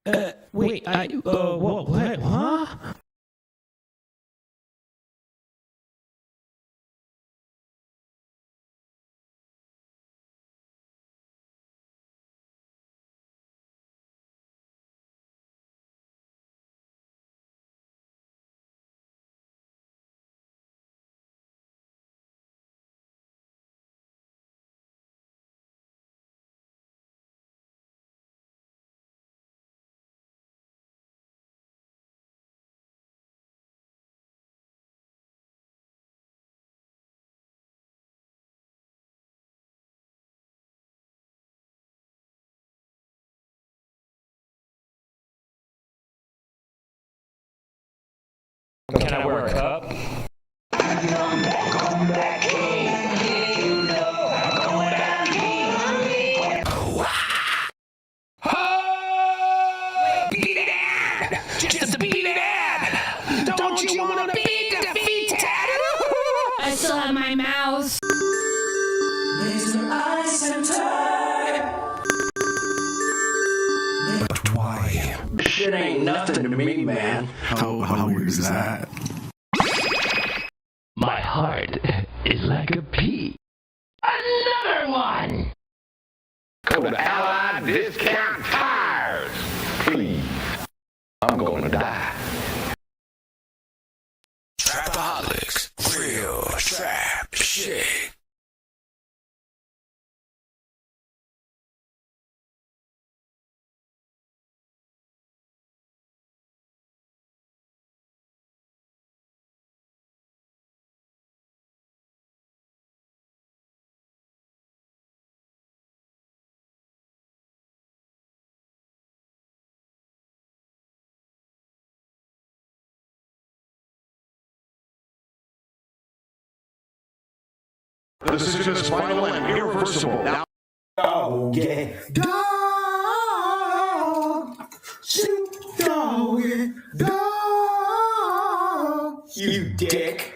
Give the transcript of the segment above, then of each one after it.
Wait, what, huh? Can I wear a cup? Beat it ad! Just a beat it ad! Don't you wanna be defeated? I still have my mouse. Laser eye center. But why? Shit ain't nothing to me, man. How weird is that? My heart is like a pea. Another one! Go to Allied Discount Tires. Please. I'm gonna die. Trapaholics. Real trap shit. The decision is final and irreversible. Now, Oh, yeah. Dog! Shoot, dog! Dog! You dick!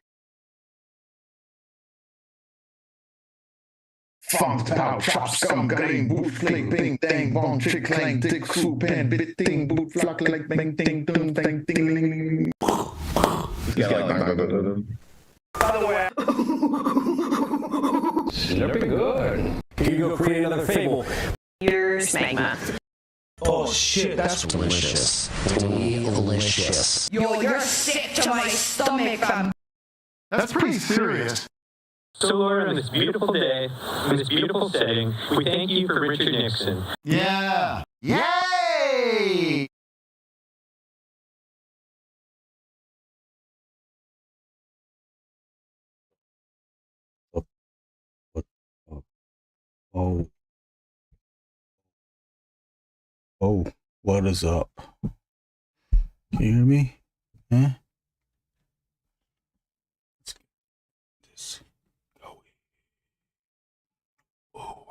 Funk pow chop scum gang boot flick bing dang bong chick clang dick soup pen bit ding boot flock like bang ding ding ding ding ling. By the way, Slurping good. Here you go, create another fable. Your smegma. oh shit, that's Delicious. Delicious. You're sick to my stomach, That's pretty serious. So, Laura, on this beautiful day, in this beautiful setting, we thank you for Richard Nixon. Yeah. Yay! Oh, oh, what is up? Can you hear me? Huh? Let's get this going. Oh,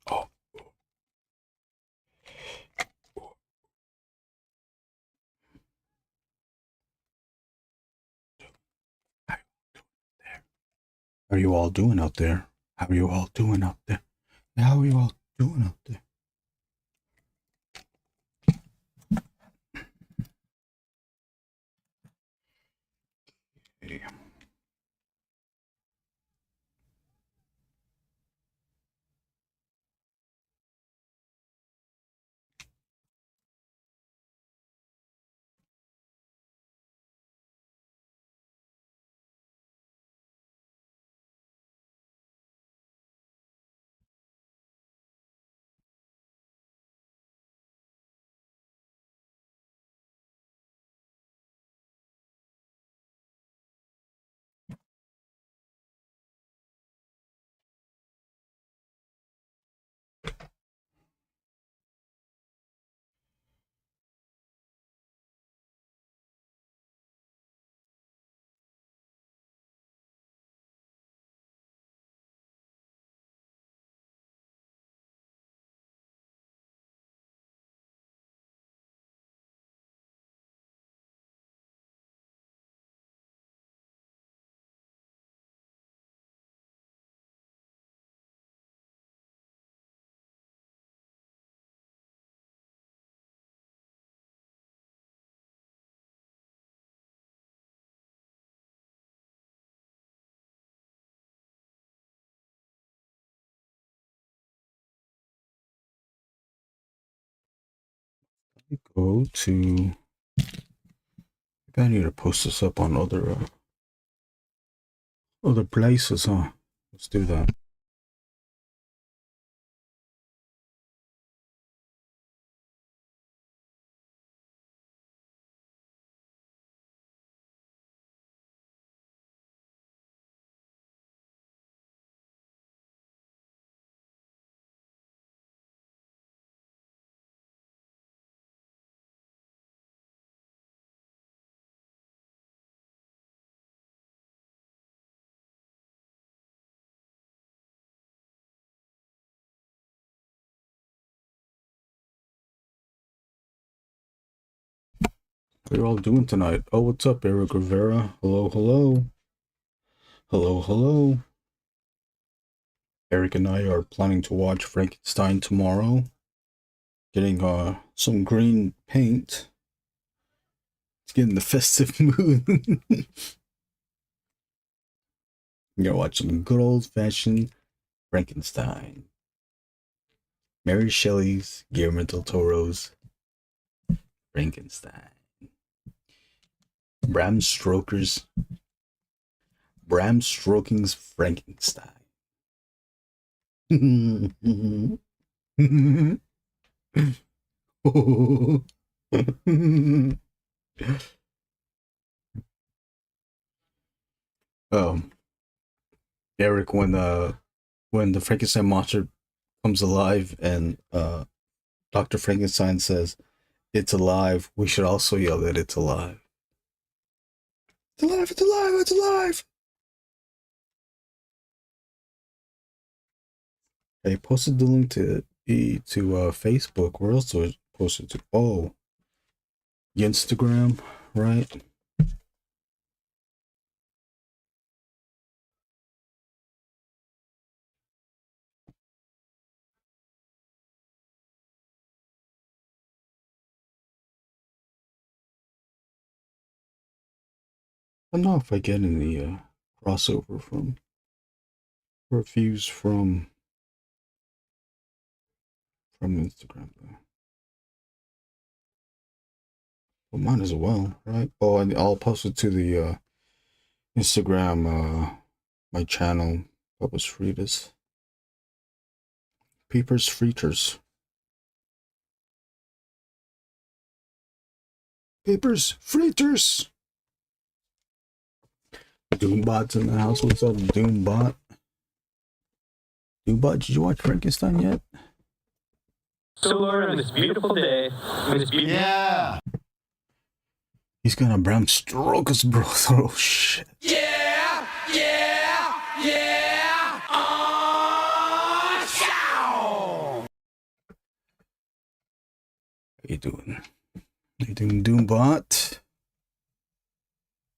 oh. How are you all doing out there? How are you all doing out there? How are you all doing out there? Okay. Go to. I need to post this up on other places, huh? Let's do that. What are you all doing tonight? Oh, what's up, Eric Rivera? Hello, hello. Hello, hello. Eric and I are planning to watch Frankenstein tomorrow. Getting some green paint. It's getting the festive mood. We're gonna watch some good old-fashioned Frankenstein. Mary Shelley's, Guillermo del Toro's Frankenstein. Bram Stoker's Frankenstein. Eric, when the Frankenstein monster comes alive and Dr. Frankenstein says it's alive, we should also yell that it's alive. It's alive, it's alive, it's alive! I posted the link to Facebook. Where else do I post it to? Oh, Instagram, right? I don't know if I get any crossover from reviews from Instagram though. Well, might as well, right? Oh, and I'll post it to the Instagram, my channel, Papa's Fritas. Peepers Fritters. Papers Fritters. Doombot's in the house. What's up, Doombot? Doombot, did you watch Frankenstein yet? So, Lord, on this beautiful day, Yeah. He's gonna Bram Stoker's bro. Oh shit. Yeah, yeah, yeah. Show. How you doing? How you doing, Doombot?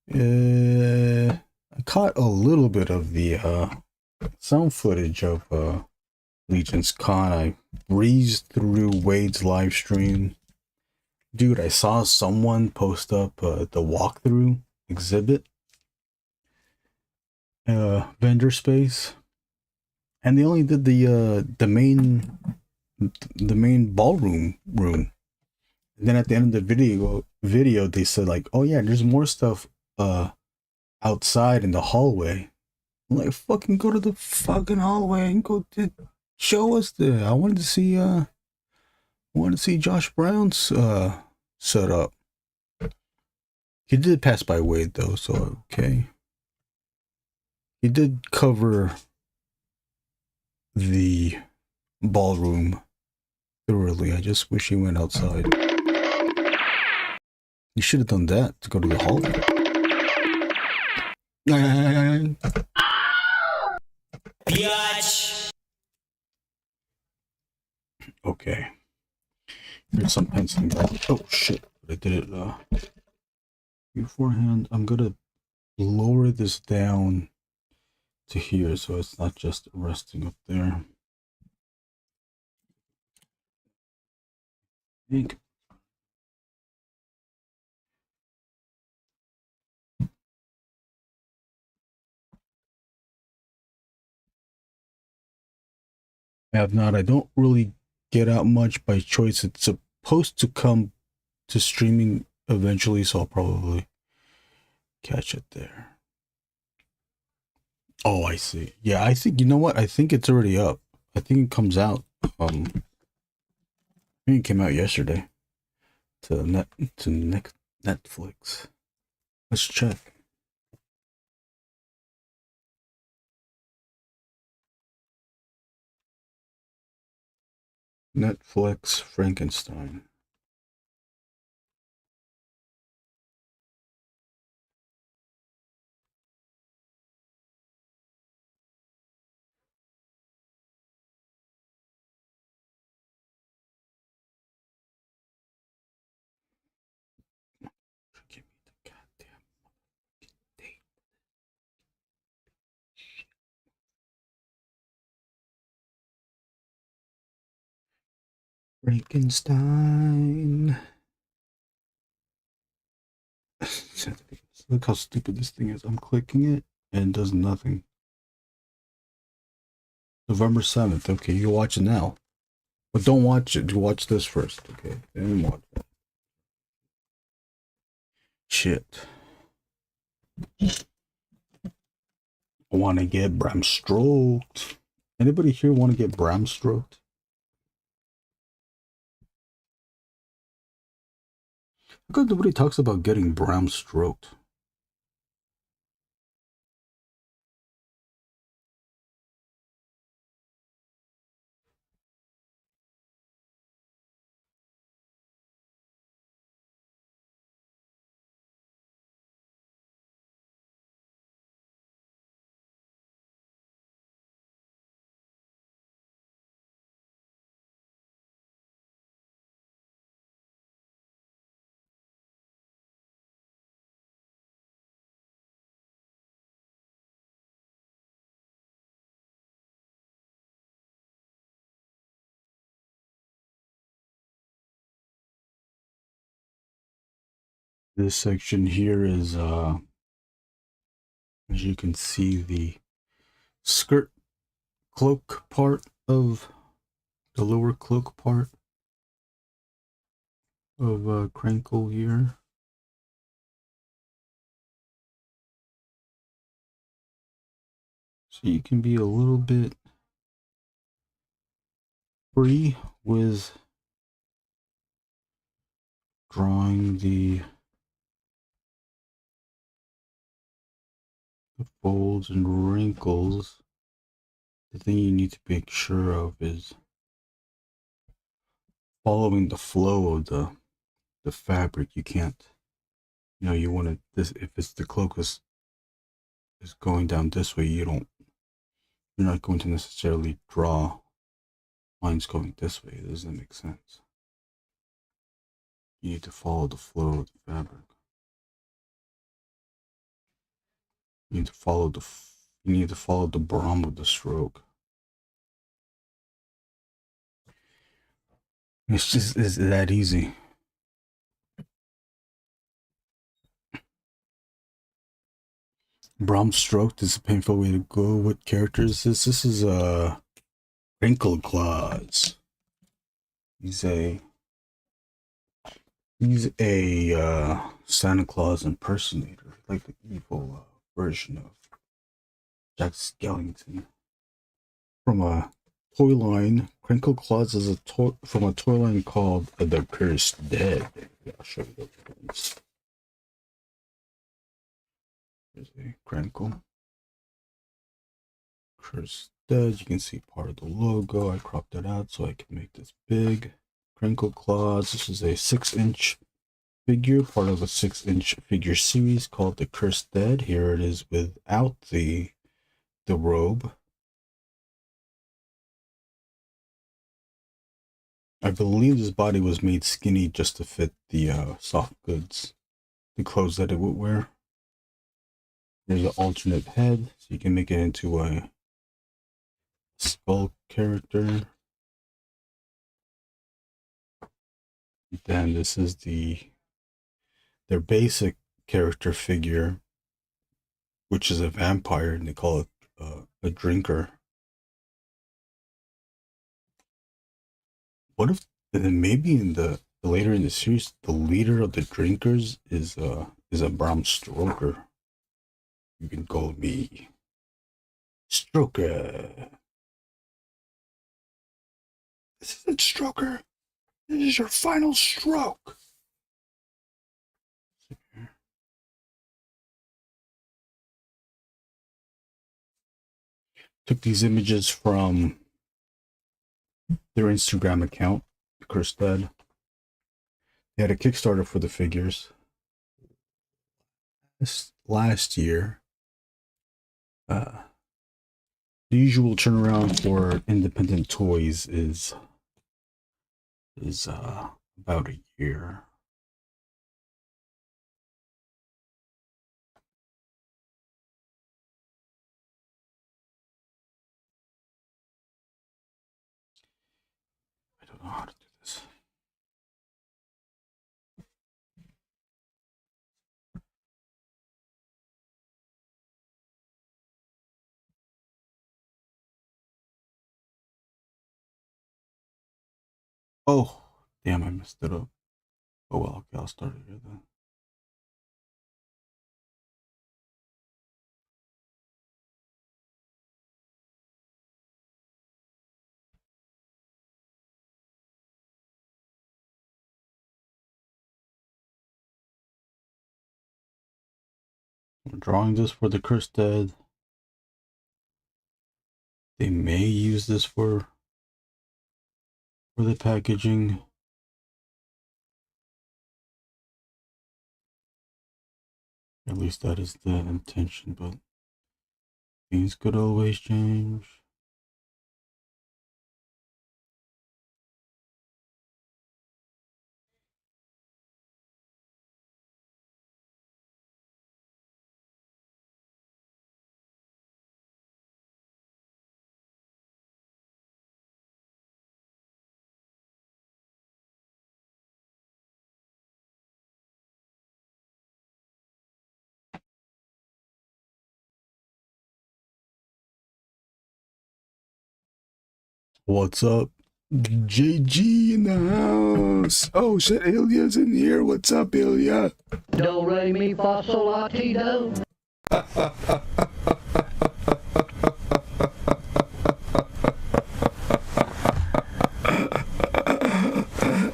I caught a little bit of the sound footage of Legion's Con. I breezed through Wade's live stream. Dude, I saw someone post up the walkthrough exhibit vendor space, and they only did the main ballroom room. And then at the end of the video they said like, oh yeah, there's more stuff outside in the hallway. I'm like, fucking go to the fucking hallway and go to show us there. I wanted to see Josh Brown's setup. He did pass by Wade though, so okay. He did cover the ballroom thoroughly. I just wish he went outside. You should have done that to go to the hallway. Biatch. Okay. Here's some penciling. Oh shit! I did it beforehand. I'm gonna lower this down to here so it's not just resting up there. Ink. I have not. I don't really get out much by choice. It's supposed to come to streaming eventually, so I'll probably catch it there. Oh, I see. Yeah, I think, you know what? I think it's already up. I think it comes out. I think it came out yesterday to Netflix. Let's check. Netflix Frankenstein. Give me the goddamn date. Frankenstein. Look how stupid this thing is. I'm clicking it and it does nothing. November 7th. Okay, you watch it now. But don't watch it. You watch this first. Okay, then watch that. Shit. I want to get Bram stroked. Anybody here want to get Bram stroked? How come nobody talks about getting Bram stroked? This section here is, as you can see, the skirt cloak part of the lower cloak part of Krankle here. So you can be a little bit free with drawing the folds and wrinkles. The thing you need to make sure of is following the flow of the fabric. You can't, you know, you want to, this, if it's the cloak is going down this way, you're not going to necessarily draw lines going this way. It doesn't make sense. You need to follow the flow of the fabric. You need to follow the brom of the stroke. It's that easy. Brom stroked is a painful way to go. What characters is this? This is Wrinkle Klaws. He's a Santa Claus impersonator, like the evil version of Jack Skellington. From a toy line, Krankle Klaws is from a toy line called The Cursed Dead. I'll show you those ones. There's a Krankle. Cursed Dead. You can see part of the logo. I cropped it out so I can make this big. Krankle Klaws. This is a 6-inch figure, part of a 6-inch figure series called The Cursed Dead. Here it is without the robe. I believe this body was made skinny just to fit the soft goods, the clothes that it would wear. There's an alternate head, so you can make it into a skull character. Then this is their basic character figure, which is a vampire, and they call it a drinker. What if, and then maybe in the later in the series, the leader of the drinkers is a Bram Stoker. You can call me Stroker. This isn't Stroker. This is your final stroke. Took these images from their Instagram account, Cursed Dead. They had a Kickstarter for the figures last year. The usual turnaround for independent toys is about a year. I don't know how to do this. Oh, damn, I messed it up. Oh well, okay, I'll start it here then. I'm drawing this for the Cursed Dead. They may use this for the packaging. At least that is the intention, but things could always change. What's up? JG in the house. Oh shit, Ilya's in here. What's up, Ilya? Do re mi fa sol la ti do.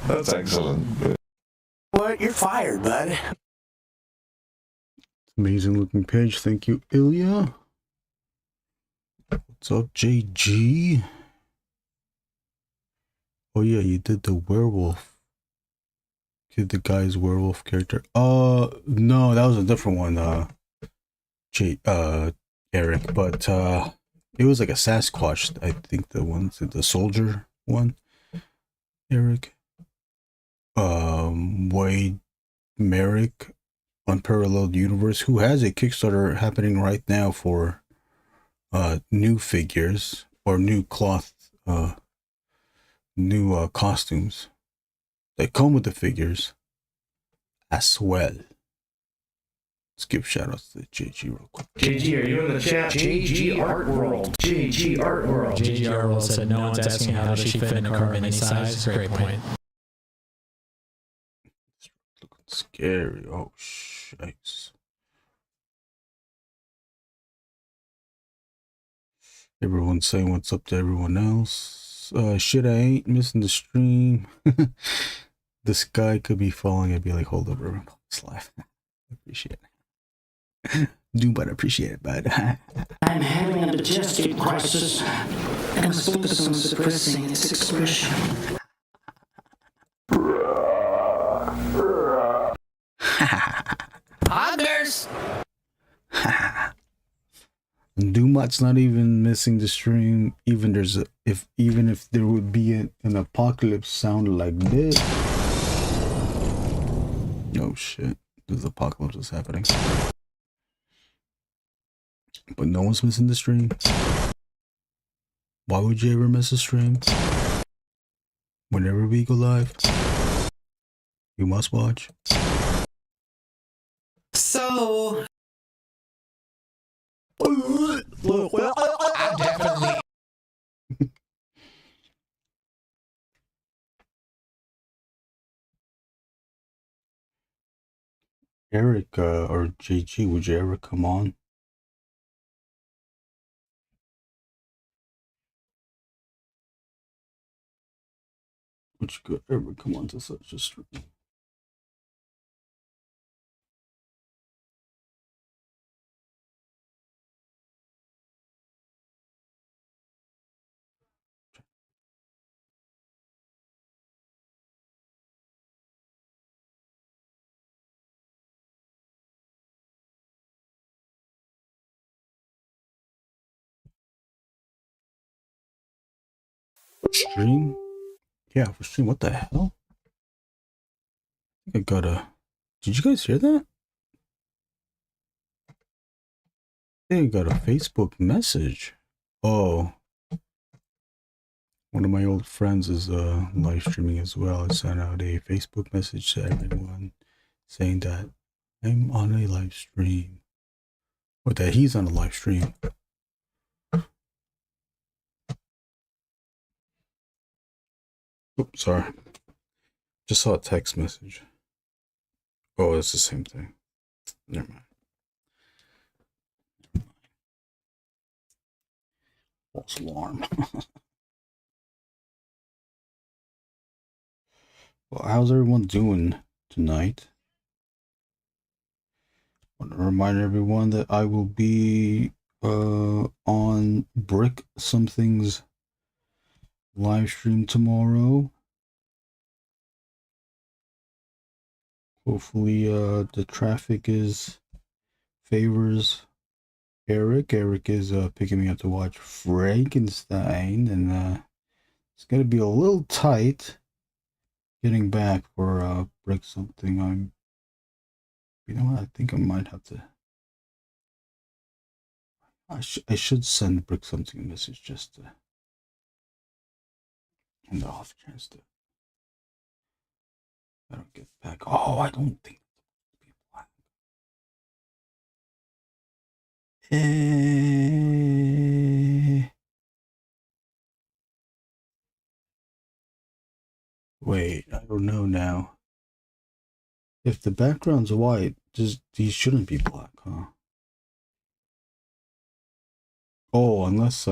That's excellent. What? You're fired, bud. Amazing looking page. Thank you, Ilya. What's up, JG? Oh yeah, you did the werewolf. You did the guy's werewolf character. No, that was a different one, Eric, but it was like a Sasquatch, I think the soldier one. Eric. Wade Merrick, Unparalleled Universe, who has a Kickstarter happening right now for new figures or new cloth, new costumes that come with the figures as well. Let's give shout outs to JG real quick. JG, are you in the chat? JG Art World. JG Art World. JG Art World said no one's asking how does she fit in a car mini size. Great point. Looking scary. Oh, shikes. Everyone's saying what's up to everyone else. Shit, I ain't missing the stream. The sky could be falling. I'd be like, hold up, Erwin Papa live. Appreciate it. Do but appreciate it, bud. I'm having a digestive crisis and must focus on suppressing its expression. Hoggers! Doomot's not even missing the stream. Even if there would be an apocalypse sound like this. Oh shit, this apocalypse is happening. But no one's missing the stream. Why would you ever miss a stream? Whenever we go live, you must watch. So... I'm definitely... Eric or JG, would you ever come on? Would you ever come on to such a stream? Stream? Yeah, for stream. What the hell? I think I got a. Did you guys hear that? I think I got a Facebook message. Oh. One of my old friends is live streaming as well. I sent out a Facebook message to everyone saying that I'm on a live stream. Or that he's on a live stream. Oops, sorry. Just saw a text message. Oh, it's the same thing. Never mind. False alarm. Well, how's everyone doing tonight? I want to remind everyone that I will be on Brick Something's live stream tomorrow. Hopefully the traffic favors Eric. Eric is picking me up to watch Frankenstein, and it's gonna be a little tight getting back for Brick Something. You know what? I think I might have to. I should send Brick Something a message just to, in the off chance that I don't get back. Oh, I don't think people. Wait, I don't know now. If the background's white, these shouldn't be black, huh? Oh, unless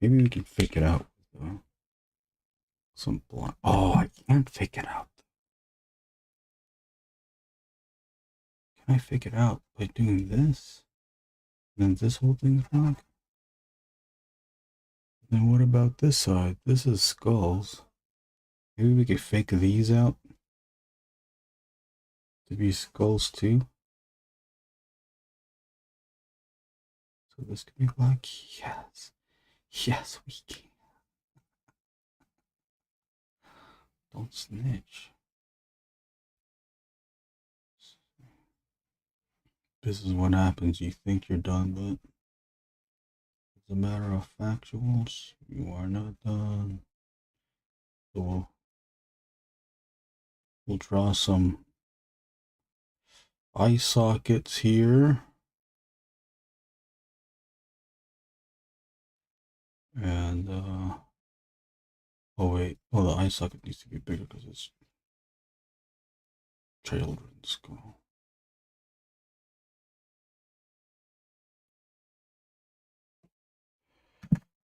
maybe we can fake it out with some black. Oh, I can't fake it out. Can I fake it out by doing this? Then this whole thing's black. Then what about this side? This is skulls. Maybe we could fake these out to be skulls too. So this could be black. Yes. Yes, we can. Don't snitch. This is what happens. You think you're done, but as a matter of factuals, you are not done. So we'll draw some eye sockets here. And, oh wait, the eye socket needs to be bigger because it's children's skull.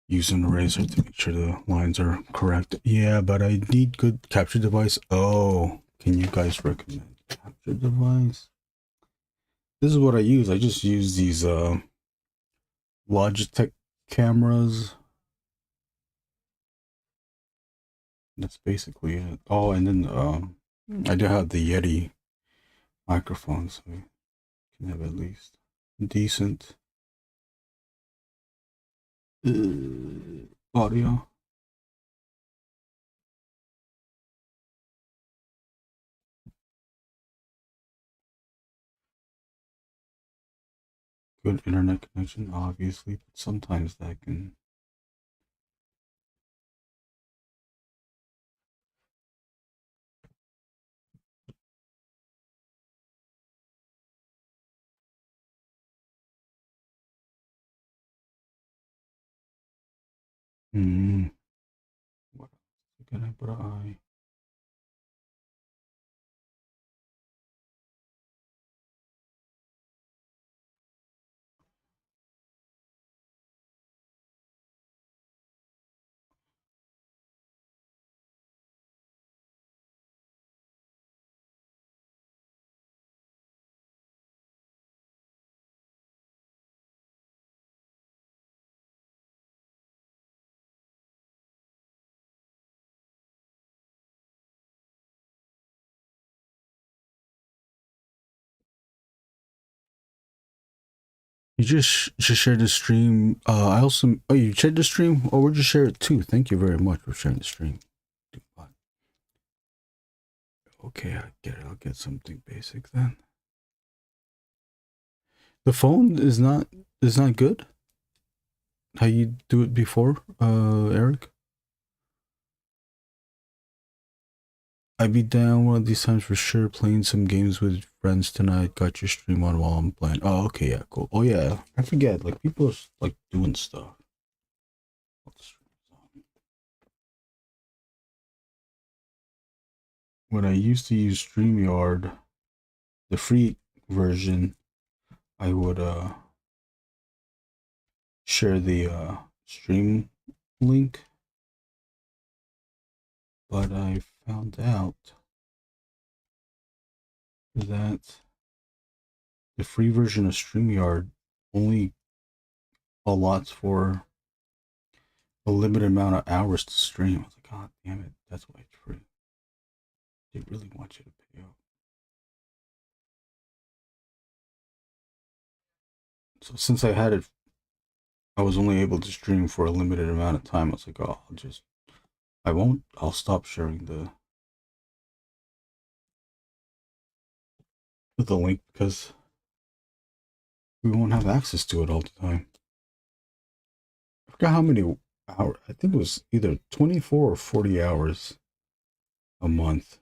Use an eraser to make sure the lines are correct. Yeah, but I need good capture device. Oh, can you guys recommend capture device? This is what I use. I just use these Logitech cameras. That's basically it. Oh, and then I do have the Yeti microphone, so we can have at least decent audio. Good internet connection, obviously, but sometimes that can. What else can I put an eye? You just shared the stream. I also you shared the stream. Oh, we'll just share it too. Thank you very much for sharing the stream. Okay, I get it. I'll get something basic then. The phone is not good. How you do it before, Eric? I'd be down one of these times for sure, playing some games with friends tonight. Got your stream on while I'm playing. Oh, okay, yeah, cool. Oh yeah, I forget. Like people are like doing stuff. When I used to use StreamYard, the free version, I would share the stream link, but I found out that the free version of StreamYard only allots for a limited amount of hours to stream. I was like, God damn it, that's why it's free. They really want you to pay up. So since I had it, I was only able to stream for a limited amount of time. I was like, oh, I'll stop sharing the link because we won't have access to it all the time. I forgot how many hours. I think it was either 24 or 40 hours a month.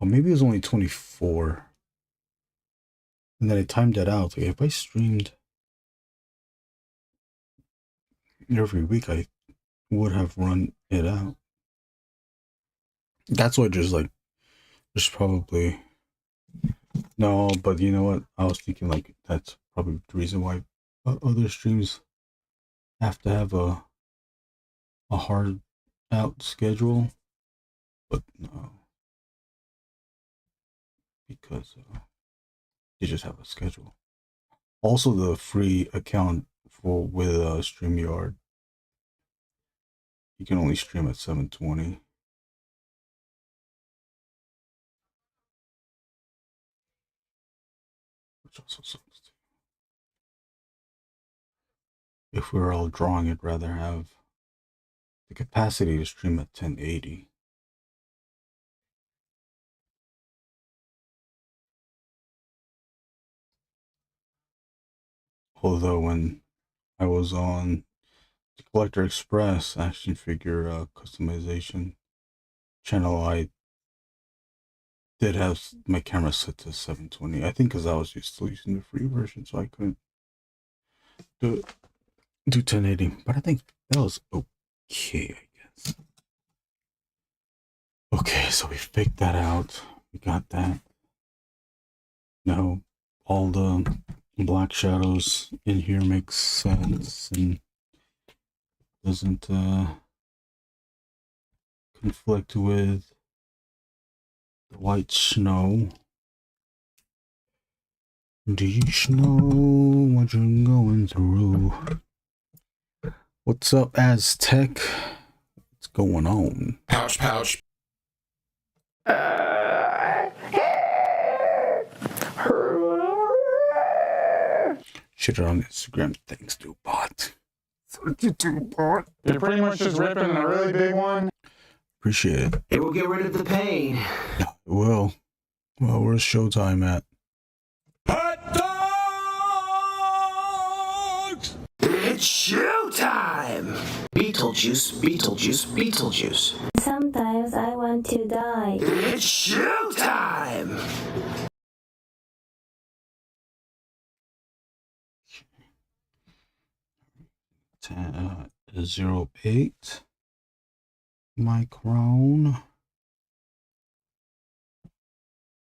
Or maybe it was only 24. And then I timed that out. Like if I streamed every week, I would have run it out. That's what just probably no, but you know what? I was thinking like that's probably the reason why other streams have to have a hard out schedule, but no, because they just have a schedule. Also, the free account with StreamYard, you can only stream at 720. Which also sucks too. If we were all drawing, I'd rather have the capacity to stream at 1080. Although when I was on the Collector Express action figure customization channel, I did have my camera set to 720. I think because I was still using the free version, so I couldn't do 1080. But I think that was okay, I guess. Okay, so we figured that out. We got that. Now all the black shadows in here makes sense and doesn't conflict with the white snow. Do you know what you're going through? What's up, Aztec? What's going on? Pouch, pouch. Shit it on Instagram. Thanks, to bot. Thank you, bot. You're pretty much just ripping a really big one. Appreciate it. It will get rid of the pain. Yeah, it will. Well, where's showtime at? Hot dogs! It's showtime! Beetlejuice, Beetlejuice, Beetlejuice. Sometimes I want to die. It's showtime! 08 micron.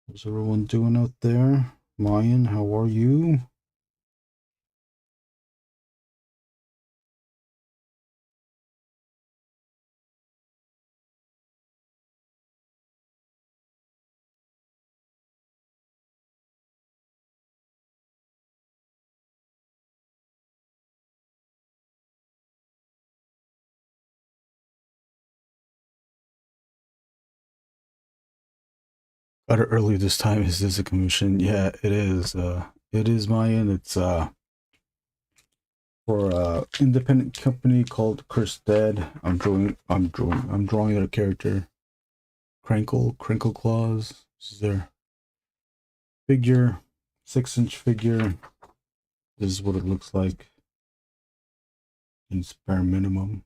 How's everyone doing out there? Mayan, how are you? Got it early this time. Is this a commission? Yeah, it is. It is Mayan. It's for a independent company called Chris Dead. I'm drawing their character. Krankle Klaws. This is their figure, 6-inch figure. This is what it looks like. It's bare minimum.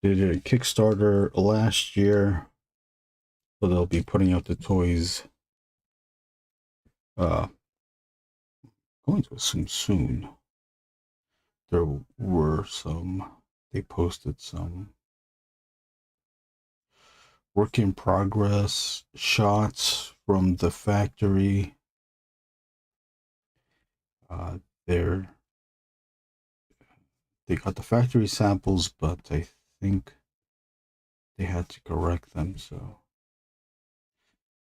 They did a Kickstarter last year, so they'll be putting out the toys. Going to assume soon. There were some. They posted some work in progress shots from the factory. They got the factory samples, but I think they had to correct them, so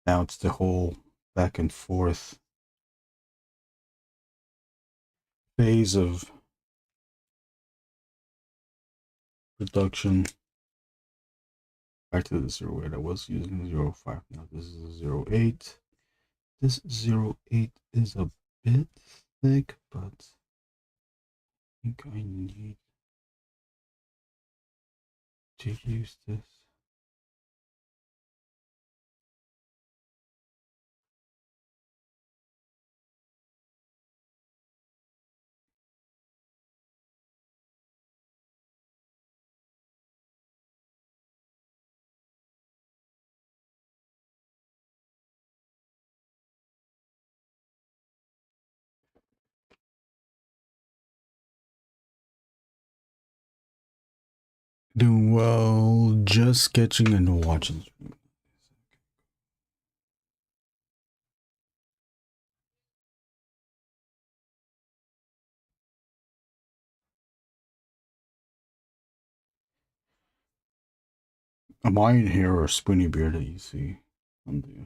now it's the whole back and forth phase of production. Back to the 08, I was using the 05, now this is a 08. This 08 is a bit thick, but I think I need to use this. Doing well, just catching and watching. Am I in here or Spoony Beard that you see on the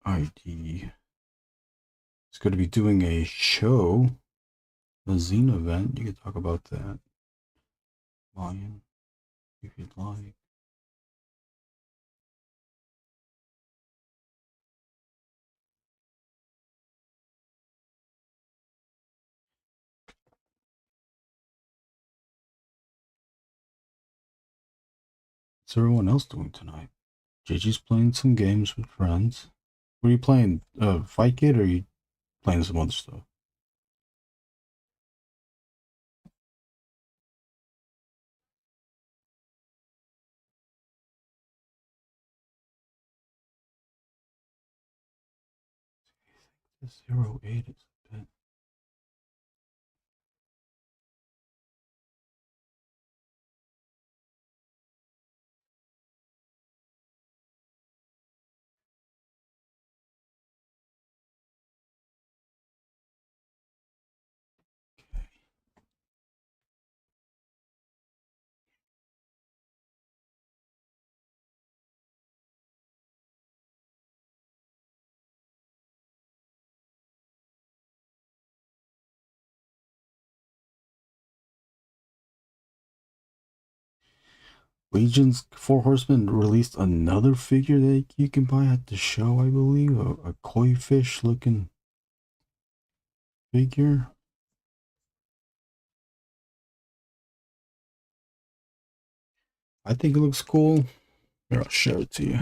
ID? It's going to be doing a show, a zine event. You can talk about that, Lion, if you'd like. What's everyone else doing tonight? JG's playing some games with friends. What are you playing? Fight Kid, or are you playing some other stuff? This 08 is a bit. Legion's Four Horsemen released another figure that you can buy at the show, I believe. A koi fish looking figure. I think it looks cool. Here, I'll show it to you.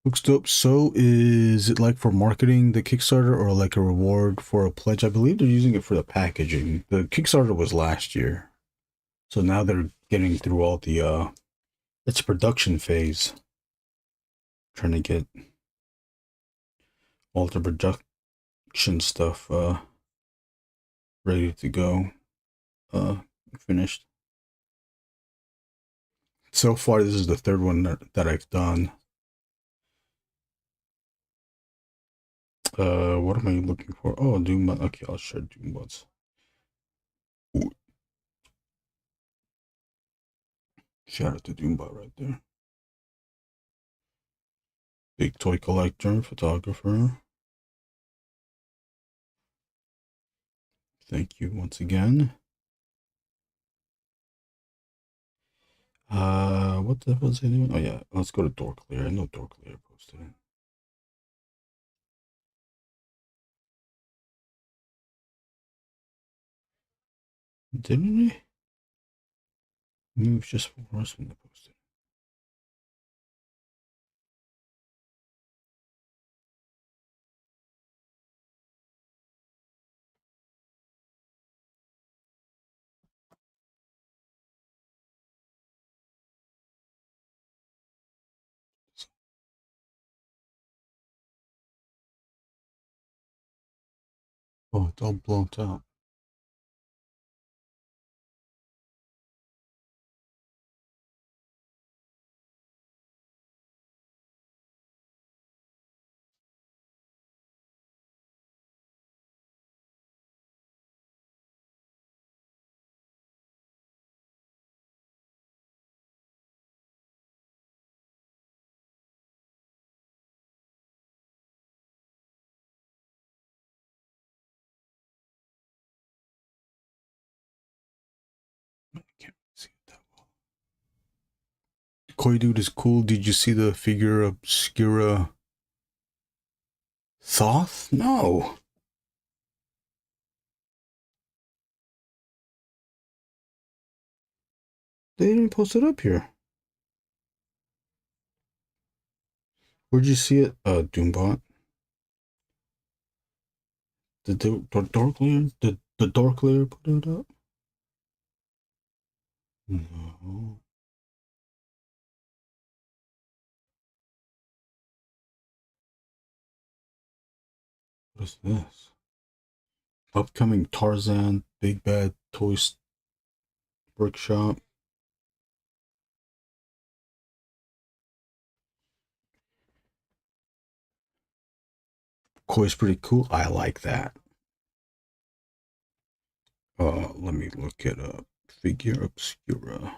Looks dope. So is it like for marketing, the Kickstarter, or like a reward for a pledge? I believe they're using it for the packaging. The Kickstarter was last year. So now they're getting through all the it's production phase. Trying to get all the production stuff ready to go. Finished. So far this is the third one that I've done. What am I looking for? Oh, Doombot. Okay, I'll share Doombots. Shout out to Doombot right there. Big toy collector, photographer. Thank you once again. what the hell was I doing? Oh yeah, let's go to door clear. I know door clear posted it. Didn't we? Maybe it was just for us when they posted it. Oh, it's all blown out. I can't see it that well. Koi dude is cool. Did you see the figure obscura Thoth? No. They didn't post it up here. Where'd you see it, Doombot? Did the dark layer? Did the dark layer put it up? No. What is this? Upcoming Tarzan Big Bad Toys Workshop. Koi's pretty cool. I like that. Let me look it up. Figure obscura.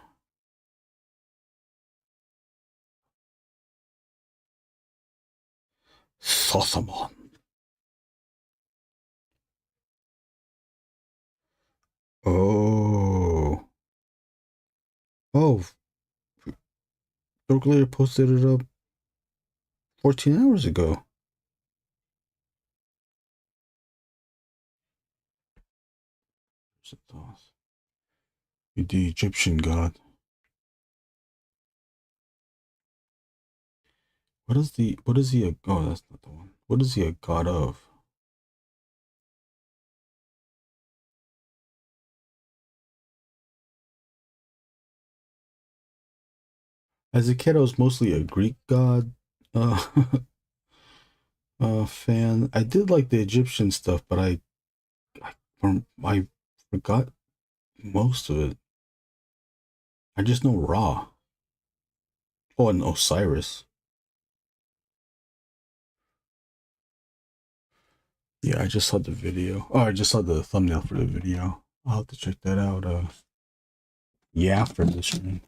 Sothamon. Oh. Oh. Dark Layer posted it up 14 hours ago. The Egyptian god. What is he oh, that's not the one. What is he a god of? As a kid, I was mostly a Greek god fan. I did like the Egyptian stuff, but I forgot most of it. I just know Ra. Oh, and Osiris. Yeah, I just saw the video. Oh, I just saw the thumbnail for the video. I'll have to check that out. Yeah, after this stream.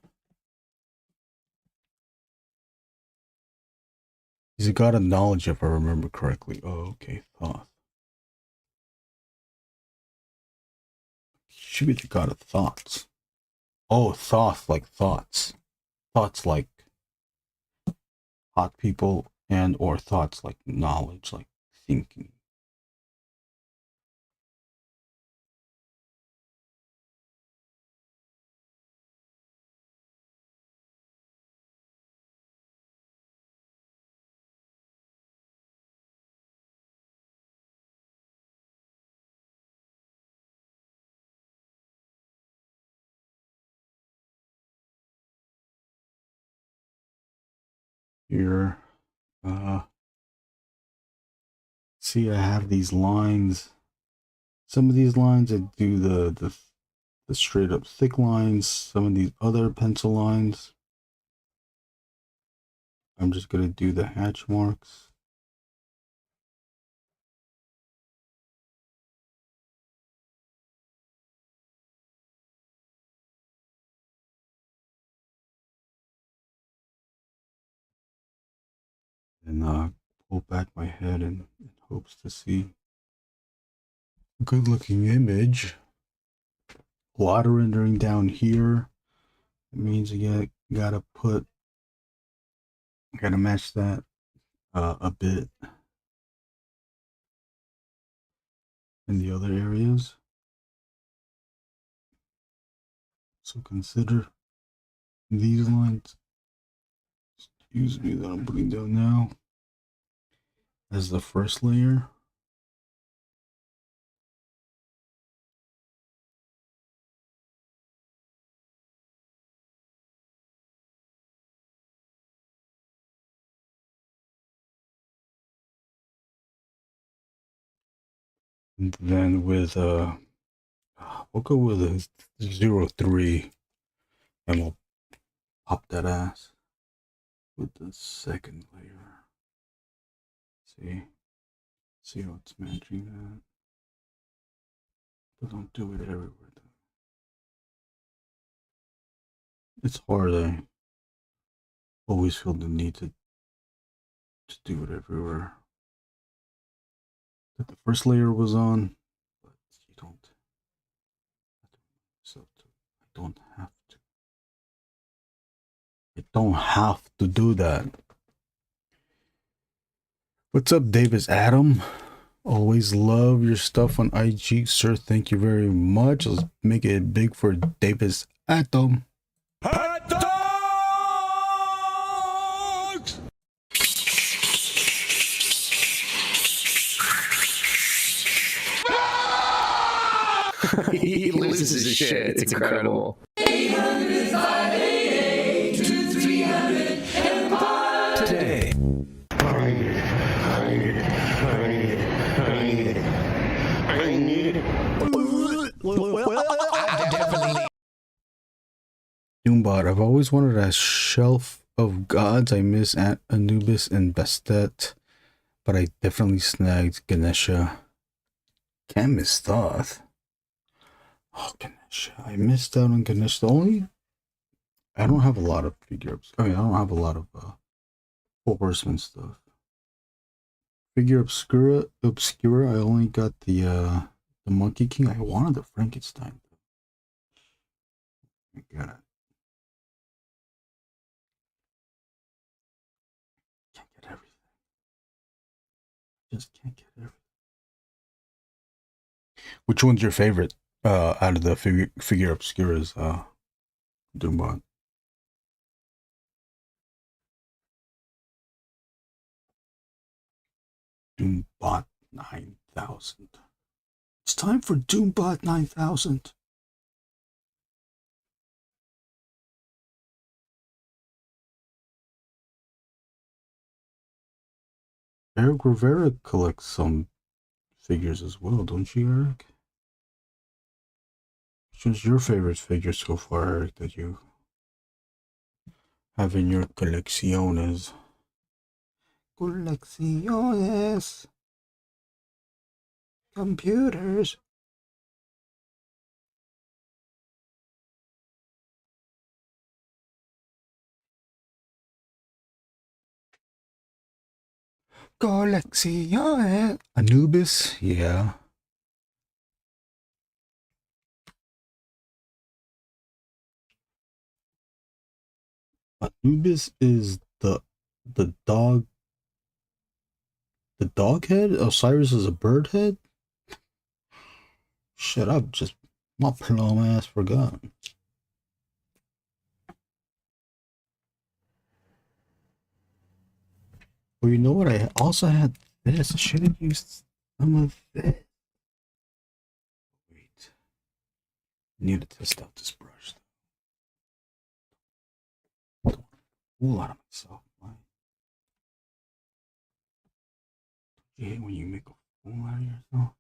He's a god of knowledge, if I remember correctly. Oh, okay, Thoth. He should be the god of thoughts. Oh, Thoth, like thoughts. Thoughts like hot people, and or thoughts like knowledge, like thinking. Here, see, I have these lines. Some of these lines I do the straight up thick lines. Some of these other pencil lines, I'm just gonna do the hatch marks. And pull back my head in hopes to see a good looking image. A lot of rendering down here. It means you get Gotta match that a bit in the other areas. So consider these lines, excuse me, that I'm putting down now as the first layer. And then with we'll go with a 0.3 and we'll pop that ass with the second layer. See how it's matching that. But don't do it everywhere though. It's hard. I always feel the need to do it everywhere that the first layer was on, but you don't. So I don't have to. I don't have to do that. What's up, Davis Adam? Always love your stuff on IG, sir. Thank you very much. Let's make it big for Davis Adam. Hot dogs! He loses his shit. It's incredible. 800-588-2300 Empire! Today. I need it. Doombot, I've always wanted a shelf of gods. I miss Anubis and Bastet, but I definitely snagged Ganesha. Can't miss Thoth. Oh, Ganesha. I missed out on Ganesha. I don't have a lot of figure-ups. I don't have a lot of Four Horsemen stuff. Figure Obscura, I only got the Monkey King. I wanted the Frankenstein. I got it. Can't get everything. Just can't get everything. Which one's your favorite out of the figure Obscuras, Doombot? Doombot 9000. It's time for Doombot 9000. Eric Rivera collects some figures as well, don't you, Eric? Which one's your favorite figure so far, Eric, that you have in your colecciones? Colecciones. Computers. Colecciones. Anubis, yeah. Anubis is the dog. The dog head? Osiris is a bird head? Shut up, just my plum ass forgot. Well, you know what? I also had this. I should have used some of this. Wait. I need to test out this brush. Don't fool out of myself. Why? Don't you hate when you make a fool out of yourself?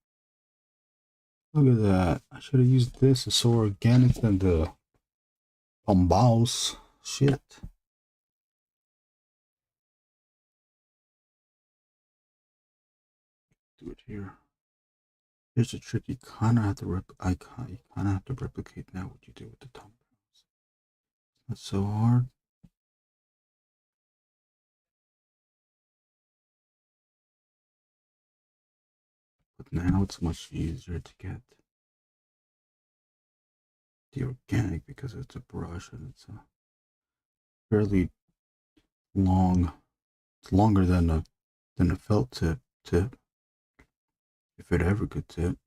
Look at that. I should have used this. It's so organic than the Pombaos. Shit. Do it here. Here's the trick. You kind of have to replicate now what you do with the thumbnails. That's so hard. But now it's much easier to get the organic because it's a brush and it's a fairly long. It's longer than a felt tip, if it ever could tip.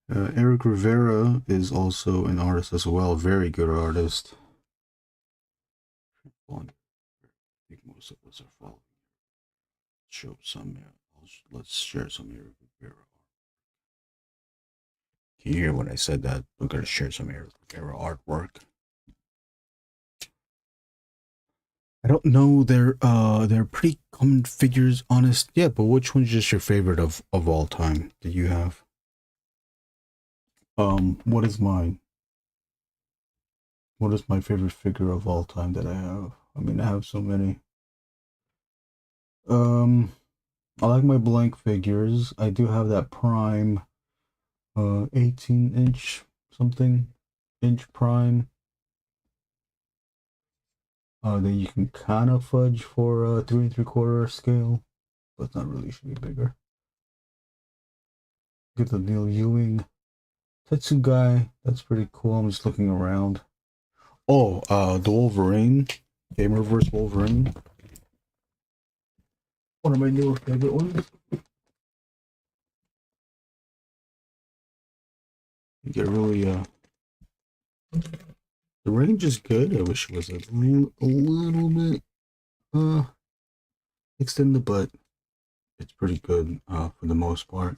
Eric Rivera is also an artist as well, very good artist. I think most of us are following. Show some. Let's share some Eric Rivera. Can you hear when I said that? We're gonna share some Eric Rivera artwork. I don't know. They're pretty common figures, honest. Yeah, but which one's just your favorite of all time that you have? What is mine? What is my favorite figure of all time that I have? I mean, I have so many. I like my blank figures. I do have that prime, 18-inch something, inch prime. That you can kind of fudge for a 3 3/4 scale, but it's not really, should be bigger. Get the Neil Ewing Tetsu guy. That's pretty cool. I'm just looking around. Oh, the Wolverine, Gamerverse Wolverine. One of my newer favorite ones. You get really the range is good. I wish it was a little bit extended, but it's pretty good for the most part.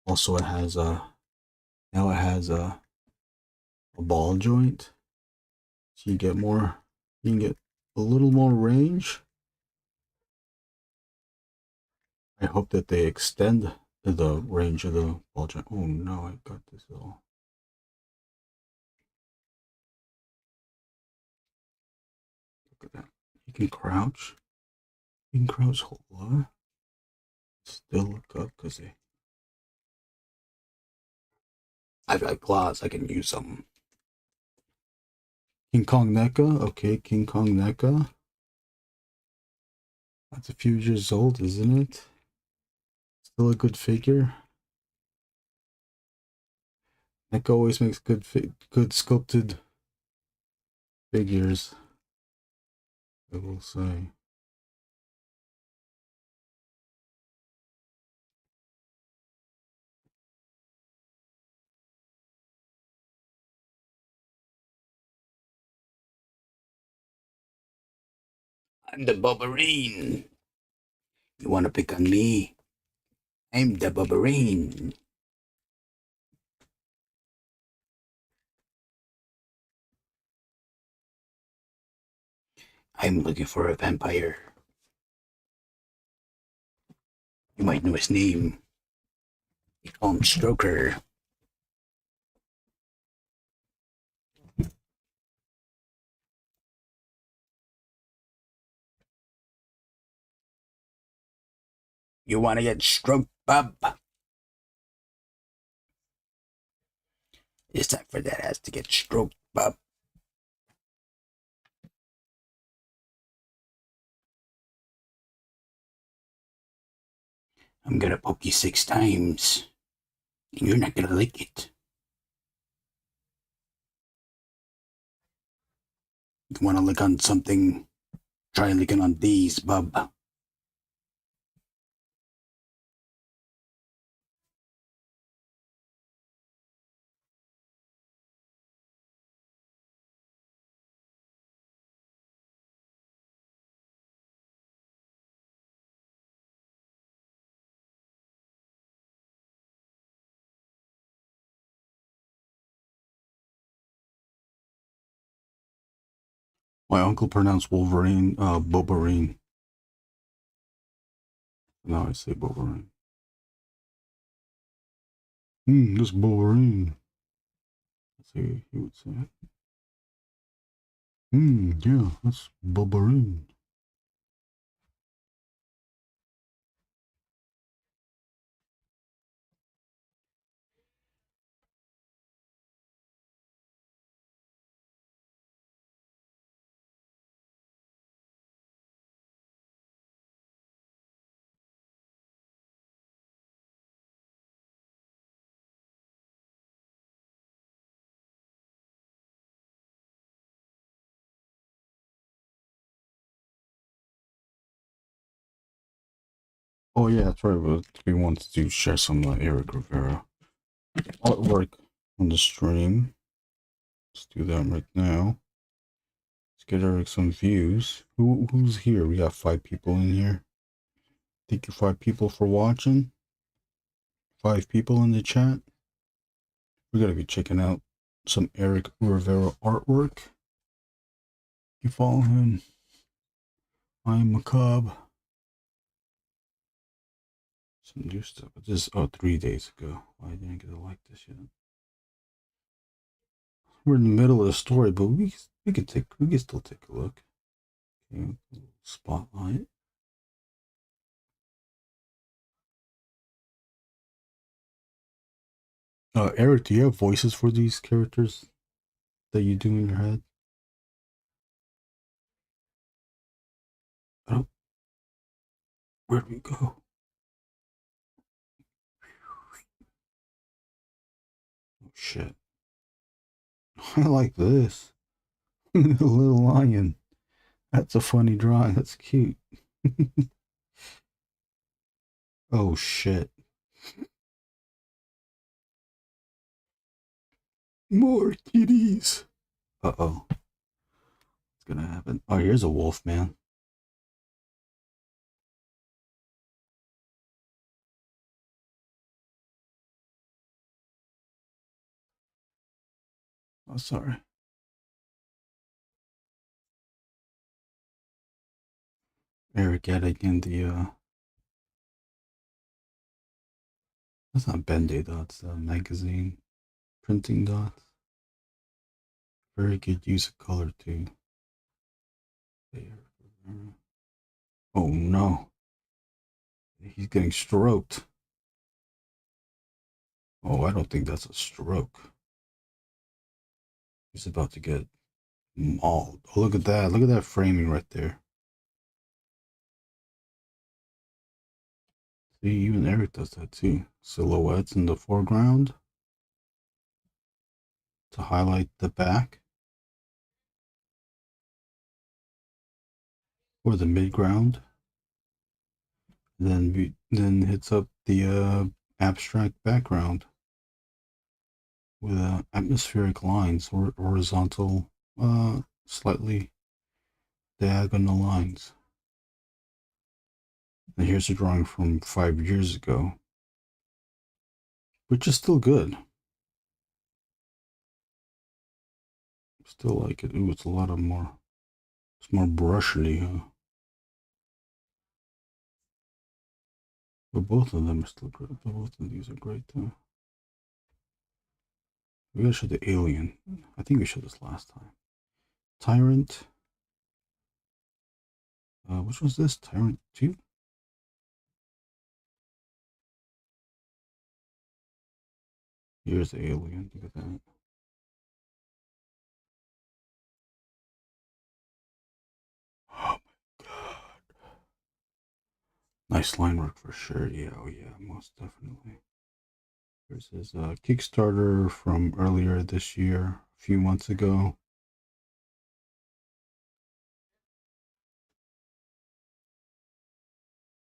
Also, it has now it has a ball joint, so you get more. You can get a little more range. I hope that they extend the range of the ball joint. Oh no, I got this all. Look at that. You can crouch. You can crouch hold low. Still look up because I've got claws. I can use them. King Kong NECA. Okay, King Kong NECA. That's a few years old, isn't it? Still a good figure. NECA always makes good sculpted figures, I will say. I'm the Wolverine. You want to pick on me? I'm the Wolverine. I'm looking for a vampire. You might know his name. They call him Stroker. You want to get stroked, bub? It's time for that ass to get stroked, bub. I'm gonna poke you 6 times, and you're not gonna like it. You wanna lick on something? Try licking on these, bub. My uncle pronounced Wolverine, Bobarine. Now I say Bobarine. This Wolverine. Let's see, he would say it. Yeah, that's Wolverine. Oh yeah, that's right. We wanted to share some Eric Rivera artwork on the stream. Let's do that right now. Let's get Eric some views. Who's here? We got 5 people in here. Thank you 5 people for watching. 5 people in the chat. We gotta be checking out some Eric Rivera artwork. You follow him. I'm Macabre. Some new stuff. But this 3 days ago. Why didn't I get to like this yet? We're in the middle of the story, but we can still take a look. Okay, spotlight. Eric, do you have voices for these characters that you do in your head? Oh, where'd we go? Oh shit! I like this. The little lion. That's a funny drawing. That's cute. Oh shit! More kitties. Uh-oh. What's gonna happen? Oh, here's a wolf man. Oh, sorry. Eric adding in the that's not Band-Aid dots, magazine printing dots. Very good use of color too. Oh no. He's getting stroked. Oh, I don't think that's a stroke. He's about to get mauled. Oh, look at that. Look at that framing right there. See, even Eric does that too. Silhouettes in the foreground to highlight the back. Or the midground. Then hits up the abstract background with atmospheric lines or horizontal, slightly diagonal lines. And here's a drawing from 5 years ago, which is still good. Still like it. Ooh, it's a lot of more. It's more brushly, huh? But both of them are still great. Both of these are great too. We gotta show the alien. I think we showed this last time. Tyrant. Which was this? Tyrant 2? Here's the alien. Look at that. Oh my god. Nice line work for sure. Yeah, oh yeah, most definitely. Here's his Kickstarter from earlier this year, a few months ago.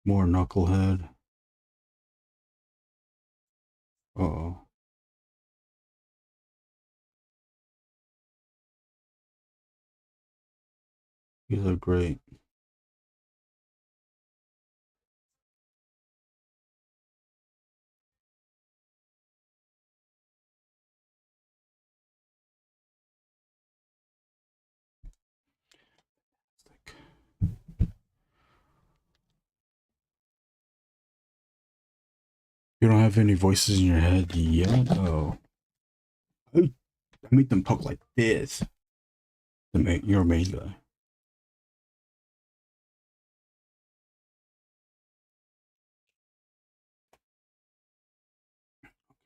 More Knucklehead. Uh-oh. These are great. You don't have any voices in your head yet? Oh. I make them talk like this. You're a main guy.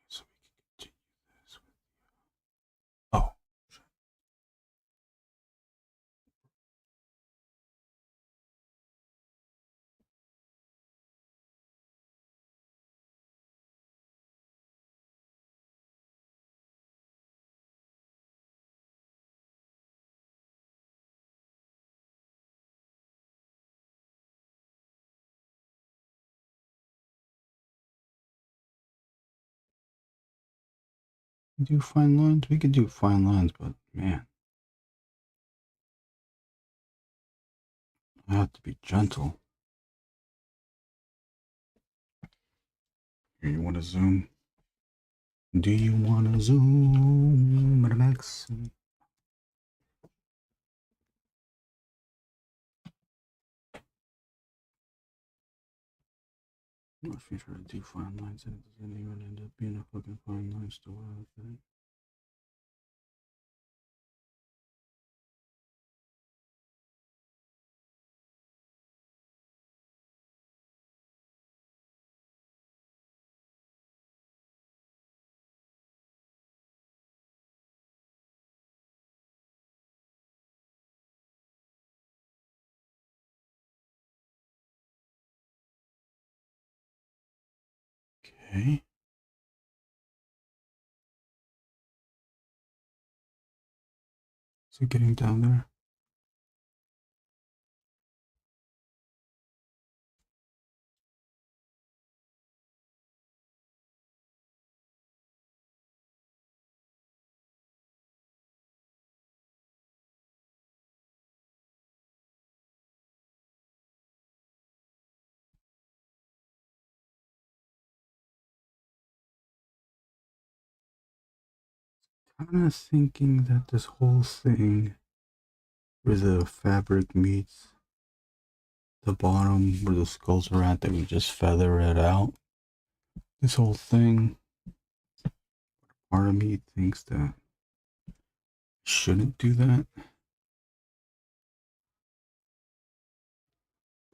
So we can continue this. Oh. Do fine lines? We could do fine lines, but man, I have to be gentle. Here, you want to zoom? Do you want to zoom at a max? If you try to do fine lines and it doesn't even end up being a fucking fine line store, okay? Okay. Is it getting down there? Kind of thinking that this whole thing where the fabric meets the bottom where the skulls are at, that we just feather it out. This whole thing, part of me thinks that I shouldn't do that.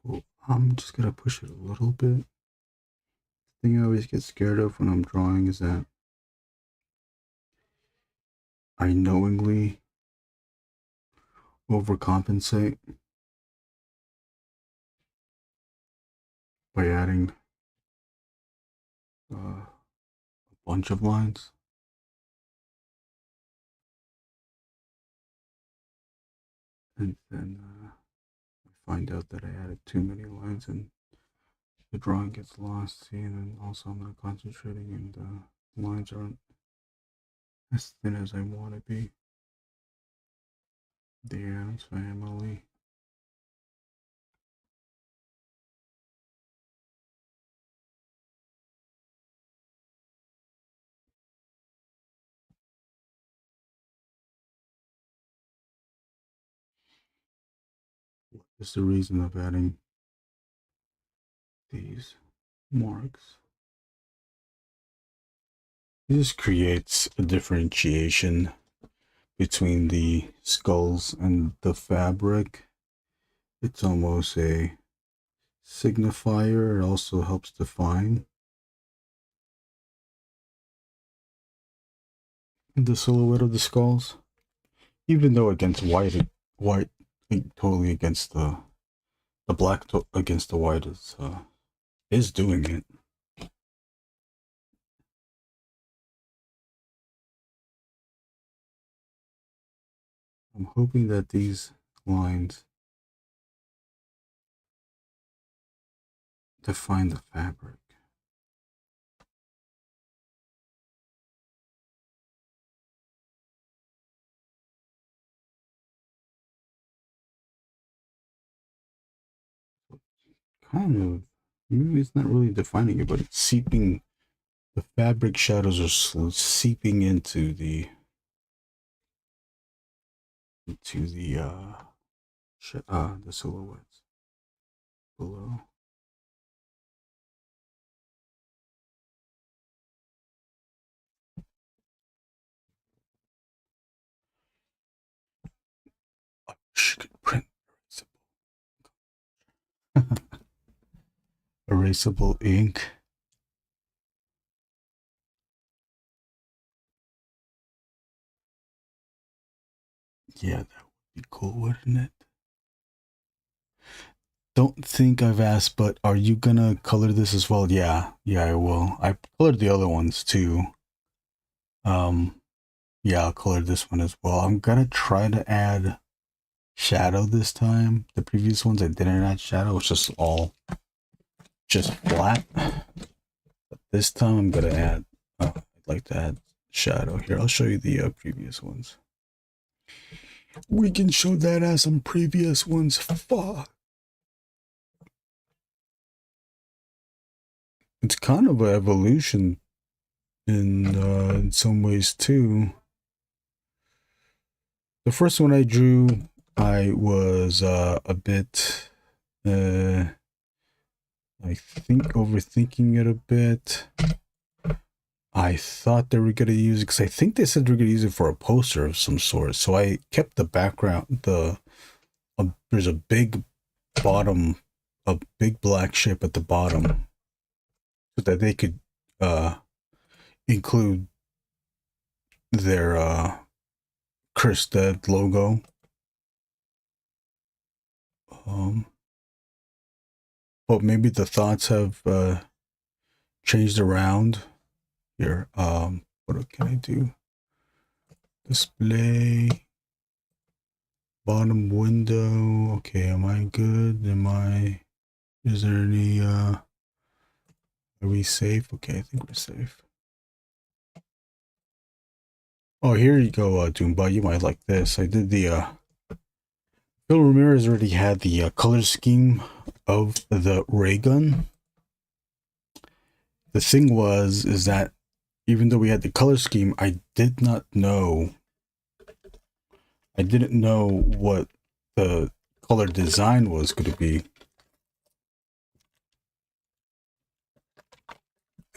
Well, I'm just gonna push it a little bit. The thing I always get scared of when I'm drawing is that I knowingly overcompensate by adding a bunch of lines. And then I find out that I added too many lines and the drawing gets lost. See, and then also I'm not concentrating and the lines aren't as thin as I want to be. The Addams Family. What is the reason of adding these marks? This creates a differentiation between the skulls and the fabric. It's almost a signifier. It also helps define the silhouette of the skulls. Even though against white totally against the black against the white is doing it. I'm hoping that these lines define the fabric. Kind of, maybe it's not really defining it, but it's seeping. The fabric shadows are seeping into the silhouettes below. I wish I could print erasable ink. Yeah, that would be cool, wouldn't it? Don't think I've asked, but are you gonna color this as well? Yeah, I will. I colored the other ones too. Yeah, I'll color this one as well. I'm gonna try to add shadow this time. The previous ones I didn't add shadow. It's just flat. But this time I'm gonna add. I'd like to add shadow here. I'll show you the previous ones. We can show that as some previous ones. Fuck. It's kind of an evolution in some ways too. The first one I drew, I was a bit, I think overthinking it a bit. I thought they were going to use it because I think they said they were going to use it for a poster of some sort. So I kept the background, there's a big bottom, a big black shape at the bottom so that they could include their Chris Dead logo. But maybe the thoughts have changed around. Here, what can I do? Display, bottom window. Okay, am I good? Is there any, are we safe? Okay, I think we're safe. Oh, here you go, Doomba. You might like this. I did the, Phil Ramirez already had the color scheme of the ray gun. The thing is that even though we had the color scheme, I didn't know what the color design was going to be.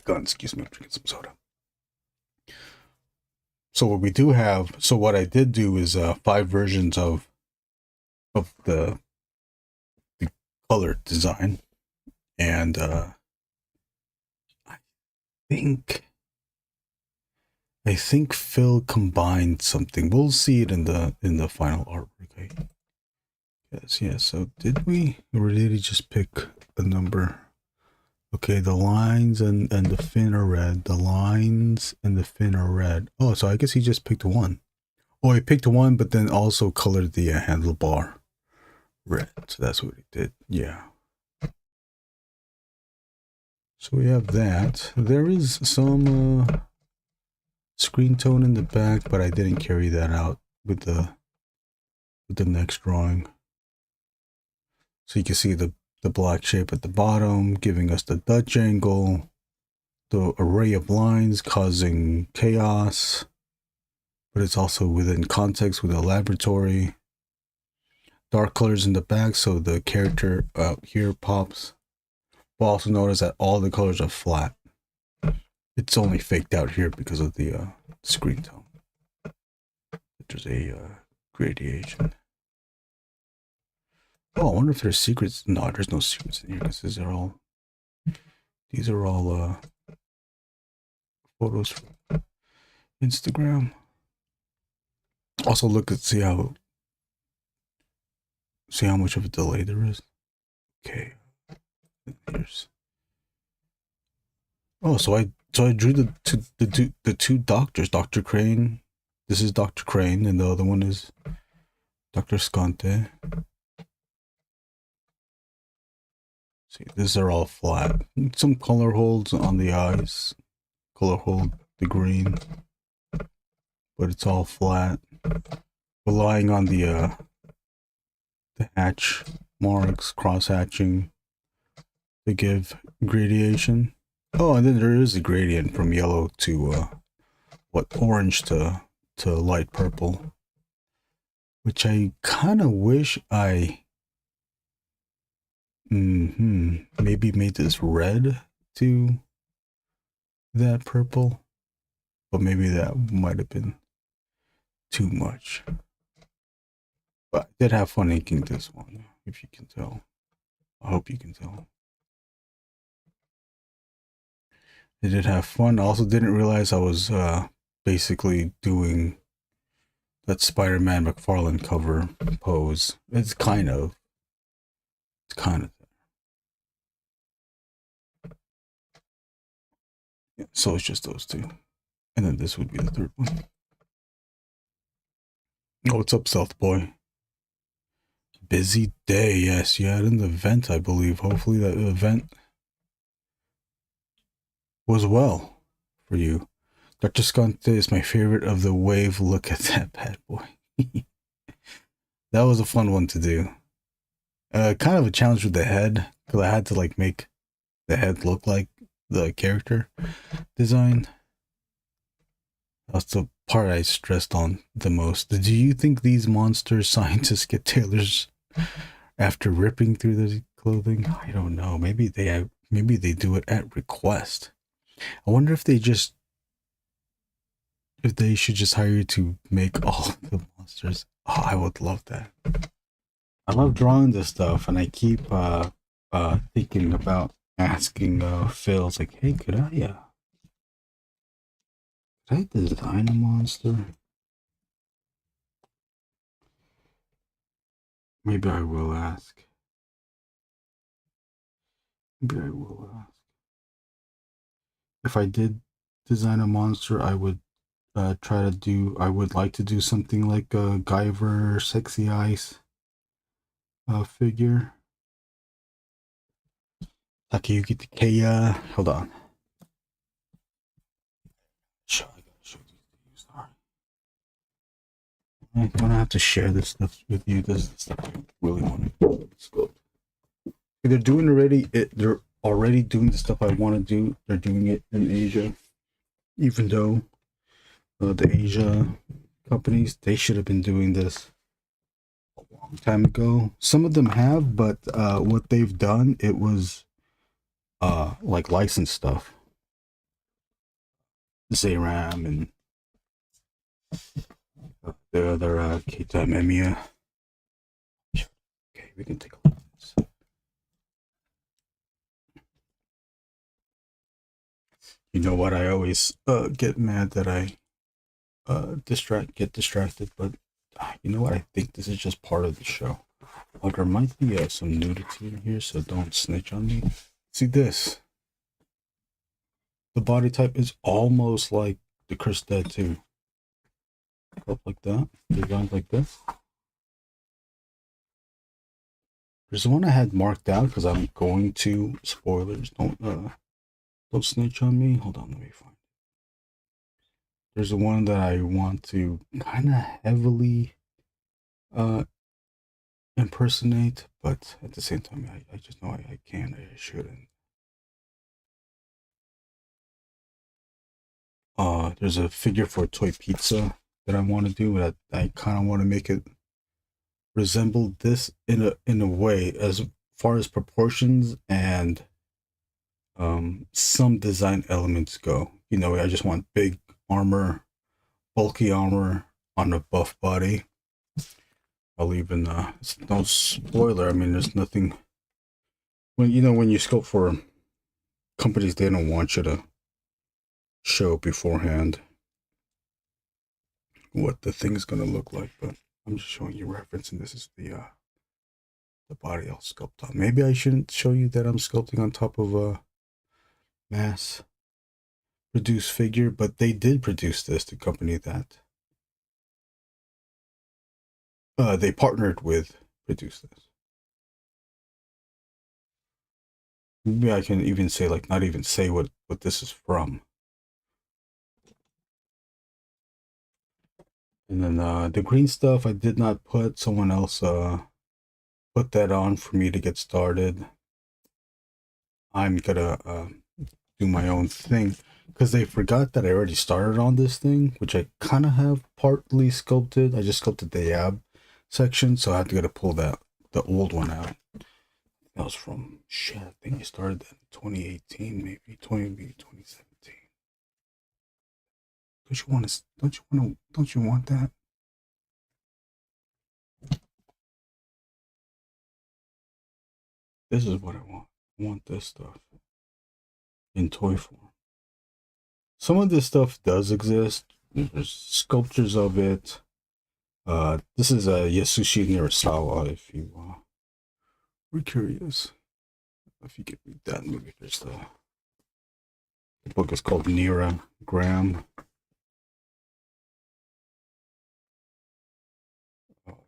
Gun, excuse me, I'm drinking some soda. So what we do have, so what I did do is 5 versions of the color design, and I think Phil combined something. We'll see it in the final artwork. Okay. Yes, yeah. So did we, or did he just pick a number? Okay, the lines and the fin are red. The lines and the fin are red. Oh, so I guess he just picked one. Oh, he picked one, but then also colored the handlebar red. So that's what he did. Yeah. So we have that. There is some screen tone in the back, but I didn't carry that out with the next drawing. So you can see the black shape at the bottom, giving us the Dutch angle, the array of lines causing chaos, but it's also within context with a laboratory. Dark colors in the back, so the character here pops. We'll also notice that all the colors are flat. It's only faked out here because of the screen tone. There's a gradation. Oh, I wonder if there's secrets. No, there's no secrets in here because these are all photos from Instagram. Also look at see how much of a delay there is. Okay. Here's. Oh, so I drew the two doctors, Dr. Crane. This is Dr. Crane, and the other one is Dr. Scante. See, these are all flat. Some color holds on the eyes. Color hold the green, but it's all flat. Relying on the hatch marks, cross hatching to give gradation. Oh, and then there is a gradient from yellow to orange to light purple, which I kind of wish I maybe made this red to that purple, but maybe that might have been too much. But I did have fun inking this one, if you can tell. I hope you can tell. I did have fun. I also didn't realize I was basically doing that Spider-Man McFarlane cover pose. It's kind of there. Yeah, so it's just those two. And then this would be the third one. Oh, what's up, South Boy? Busy day. Yes, you had an event, I believe. Hopefully that event was well for you. Dr. Skante is my favorite of the wave. Look at that bad boy. That was a fun one to do. Kind of a challenge with the head, because I had to like make the head look like the character design. That's the part I stressed on the most. Do you think these monster scientists get tailors after ripping through the clothing? I don't know. Maybe they do it at request. I wonder if they should just hire you to make all the monsters. Oh, I would love that. I love drawing this stuff, and I keep thinking about asking Phil. It's like, hey, could I design a monster? Maybe I will ask. If I did design a monster, I would I would like to do something like a Guyver Sexy Eyes figure. Takayuki Takeya. Hold on. I gotta show these. Sorry. I'm gonna have to share this stuff with you. This is the stuff I really want to sculpt. They're already doing the stuff I want to do. They're doing it in Asia, even though the Asia companies, they should have been doing this a long time ago. Some of them have, but what they've done, it was like licensed stuff. Zayram and the other Keita Memiya. Okay, we can take a look at this. You know what? I always get mad that I get distracted, but you know what? I think this is just part of the show. Well, there might be some nudity in here, so don't snitch on me. See this? The body type is almost like the Chris Dead too. Up like that, designed like this. There's one I had marked out because I'm going to spoilers. Don't snitch on me. Hold on, let me find it. There's the one that I want to kind of heavily impersonate, but at the same time, I just know I can't. I shouldn't. There's a figure for ToyPizza that I want to do, that I kind of want to make it resemble this in a way, as far as proportions and some design elements go. You know, I just want big armor, bulky armor on a buff body. I'll even it's no spoiler. I mean, there's nothing. When you sculpt for companies, they don't want you to show beforehand what the thing is gonna look like. But I'm just showing you reference, and this is the body I'll sculpt on. Maybe I shouldn't show you that I'm sculpting on top of a mass produced figure, but they did produce this, the company that they partnered with produced this. Maybe I can even say, like, not even say what this is from. And then the green stuff I did not put. Someone else put that on for me to get started. I'm gonna do my own thing because they forgot that I already started on this thing, which I kind of have partly sculpted. I just sculpted the ab section, so I had to pull the old one out. That was from shit. I think I started that in 2018, maybe 2017. Don't you want that? This is what I want. I want this stuff in toy form. Some of this stuff does exist. There's sculptures of it. This is a Yasushi Nirasawa, if you were curious. If you could read that movie, there's the book is called Nira Graham.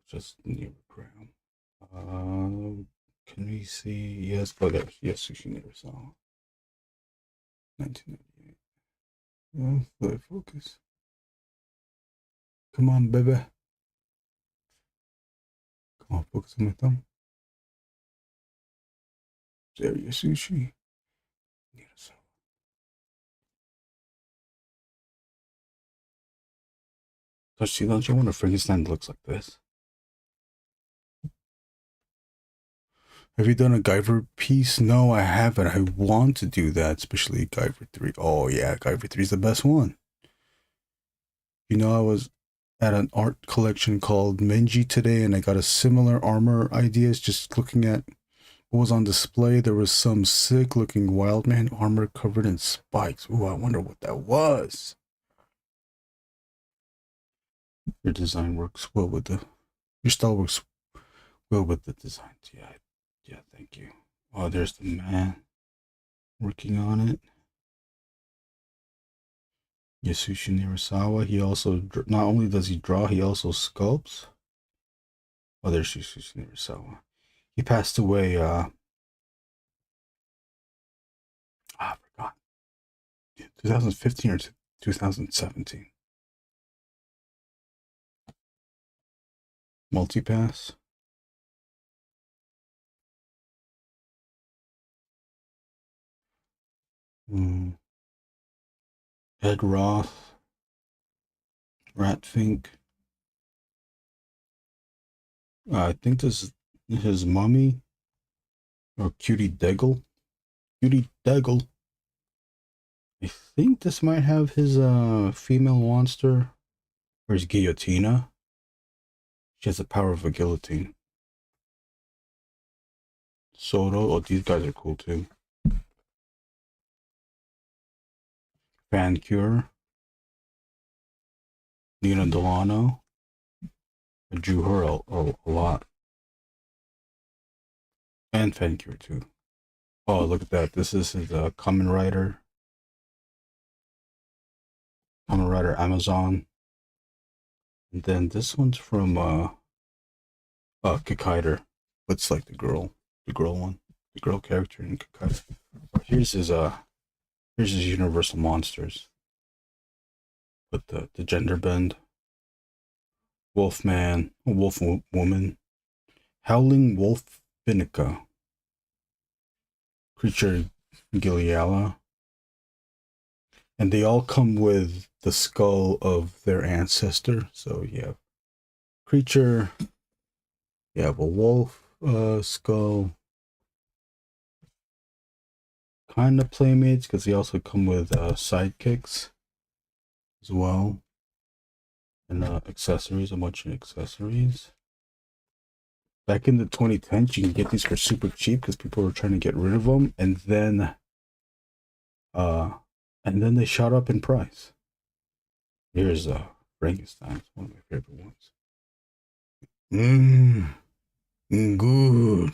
Just Nira Graham. Can we see? Yes, but yes, Yasushi Nirasawa. 1998. Oh, let focus. Come on, baby. Come on, focus on my thumb. There you sushi. Don't you wonder if Frankenstein looks like this? Have you done a Guyver piece? No, I haven't. I want to do that, especially Guyver 3. Oh, yeah, Guyver 3 is the best one. You know, I was at an art collection called Menji today, and I got a similar armor ideas just looking at what was on display. There was some sick-looking Wildman armor covered in spikes. Ooh, I wonder what that was. Your design works well with the... Your style works well with the designs. Yeah, thank you. Oh, there's the man working on it. Yasushi Nirasawa. He also, not only does he draw, he also sculpts. Oh, there's Yasushi Nirasawa. He passed away, I forgot. 2015 or 2017. Multipass. Ed Roth. Ratfink. I think this is his mummy. Or Cutie Deggle. Cutie Deggle. I think this might have his female monster. Or his guillotina. She has the power of a guillotine. Soto. Oh, these guys are cool too. Fan Cure. Nina Delano. I drew her a lot. And Fan Cure too. Oh, look at that. This is his Kamen Rider. Kamen Rider Amazon. And then this one's from Kikaider. It's like the girl one. The girl character in Kikaider. Here's his Universal Monsters. With the gender bend. Wolfman, Wolf Woman, Howling Wolf Finica, Creature Giliala, and they all come with the skull of their ancestor. So you have Creature, you have a wolf skull, kind of playmates because they also come with sidekicks as well. And accessories, a bunch of accessories. Back in the 2010s, you can get these for super cheap because people were trying to get rid of them, and then they shot up in price. Here's Frankenstein, it's one of my favorite ones. Good.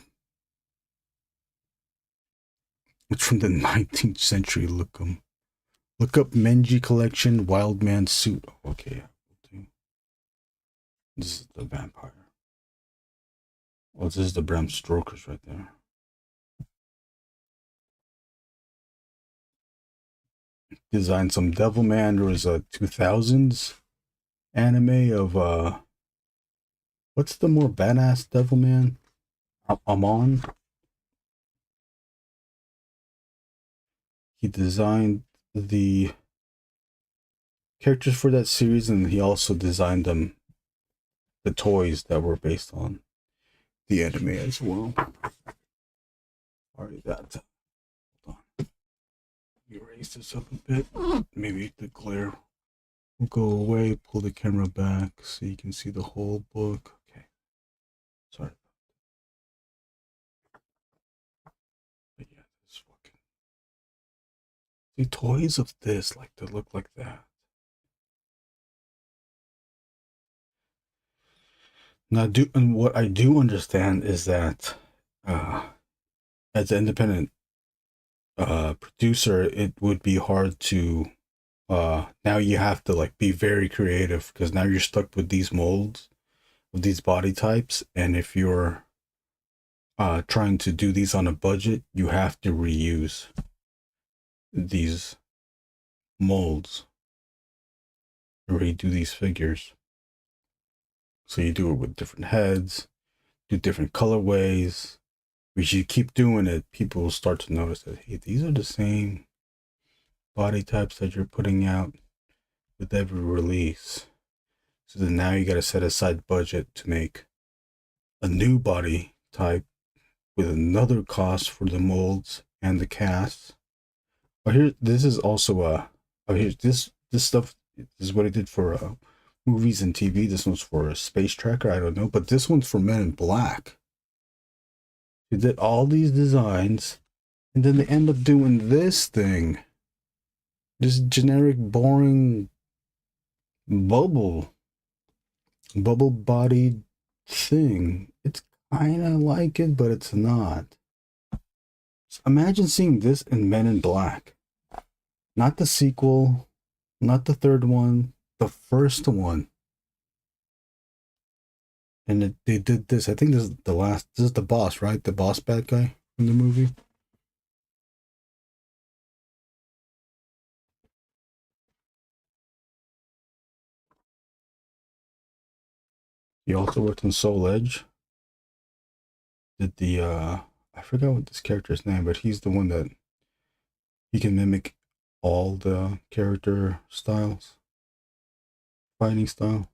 It's from the 19th century. Look up Menji collection, Wild Man suit. Okay. This is the vampire. Oh, this is the Bram Stokers right there. Designed some Devilman. There was a 2000s anime of what's the more badass Devilman? Amon. He designed the characters for that series, and he also designed them. The toys that were based on the anime as well. Already that. Hold on. Erase this up a bit. Maybe the glare will go away. Pull the camera back so you can see the whole book. Okay. Sorry. But yeah, this fucking. The toys of this like to look like that. Now, what I do understand is that as an independent producer, it would be hard to now you have to like be very creative because now you're stuck with these molds, with these body types, and if you're trying to do these on a budget, you have to reuse these molds to redo these figures. So you do it with different heads, do different colorways. If you keep doing it, people will start to notice that, hey, these are the same body types that you're putting out with every release. So then now you got to set aside budget to make a new body type with another cost for the molds and the casts. Oh, here, this is also here's this stuff. This is what I did for movies and TV. This one's for a space tracker. I don't know, but this one's for Men in Black. They did all these designs, and then they end up doing this thing. This generic, boring bubble bodied thing. It's kind of like it, but it's not. So imagine seeing this in Men in Black. Not the sequel, not the third one, the first one. And they did this. I think this is this is the boss, right? The boss bad guy from the movie. He also worked on Soul Edge. Did the I forgot what this character's name, but he's the one that he can mimic all the character styles, fighting style.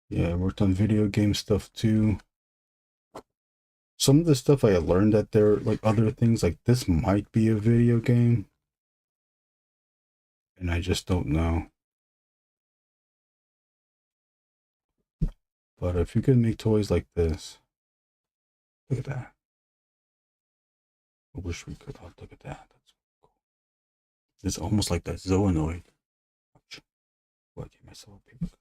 Yeah, I worked on video game stuff too. Some of the stuff I learned that there like other things like this might be a video game, and I just don't know. But if you could make toys like this, look at that. I wish we could. Oh, look at that. That's cool. It's almost like that Zoanoid. Ouch. Oh, I gave myself a paper.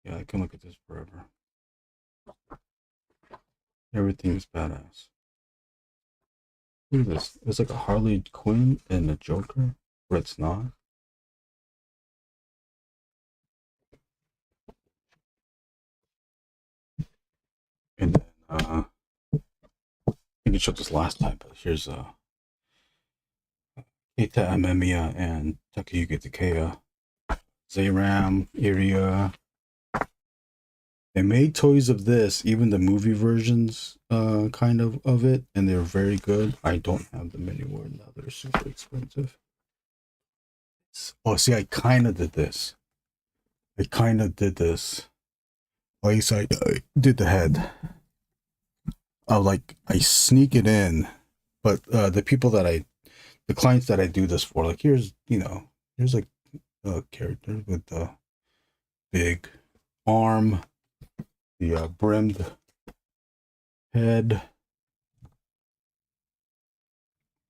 Yeah, I can look at this forever. Everything is badass. Look at this. It's like a Harley Quinn and a Joker, but it's not. And then, I think I showed this last time, but here's Keita Amemiya and Takayuki Takeya, Zayram, Iria. They made toys of this, even the movie versions, kind of it, and they're very good. I don't have them anywhere now. They're super expensive. Oh, see, I kind of did this. At least I did the head. I sneak it in, but the clients that I do this for, like here's like a character with the big arm, the brimmed head.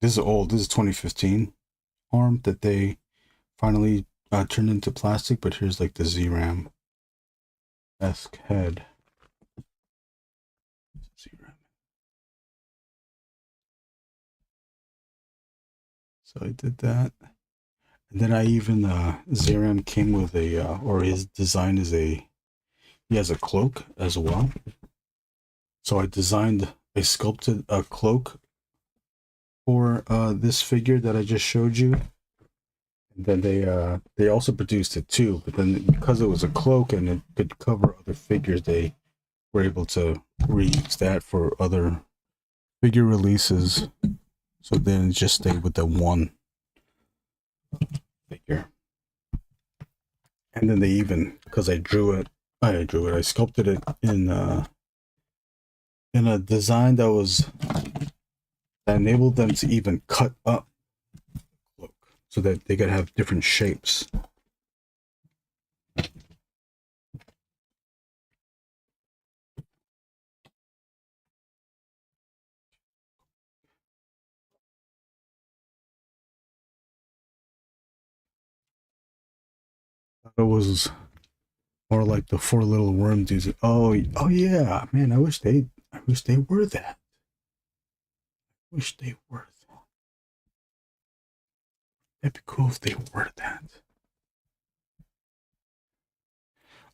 This is old. This is 2015 arm that they finally turned into plastic, but here's like the Z-Ram-esque head. Z-Ram. So I did that. And then I even, Z-Ram came with or his design is he has a cloak as well. So I sculpted a cloak for this figure that I just showed you. And then they also produced it too, but then because it was a cloak and it could cover other figures, they were able to reuse that for other figure releases. So then it just stayed with the one figure. And then they even, because I sculpted it in a design that enabled them to even cut up cloak so that they could have different shapes. It was more like the four little worm dudes. Oh yeah, man! I wish they were that. That'd be cool if they were that.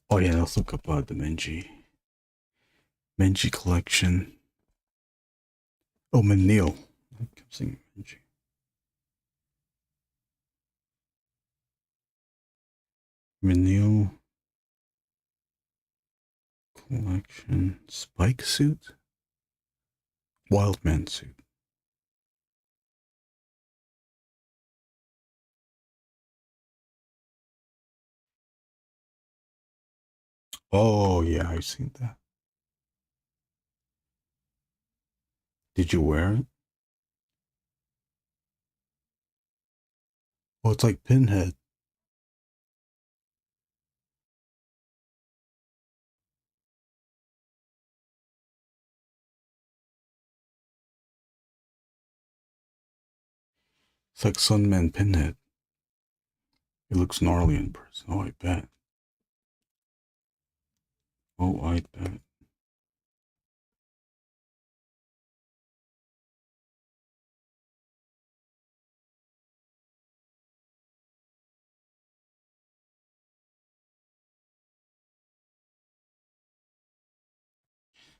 Oh yeah, let's look up Dimenji. Menchie collection. Oh, Manil. I kept saying Menchie. Manil collection. Spike suit? Wildman suit. Oh, yeah, I've seen that. Did you wear it? Oh, it's like Pinhead. It's like Sunman Pinhead. It looks gnarly in person. Oh, I bet. Oh, I bet.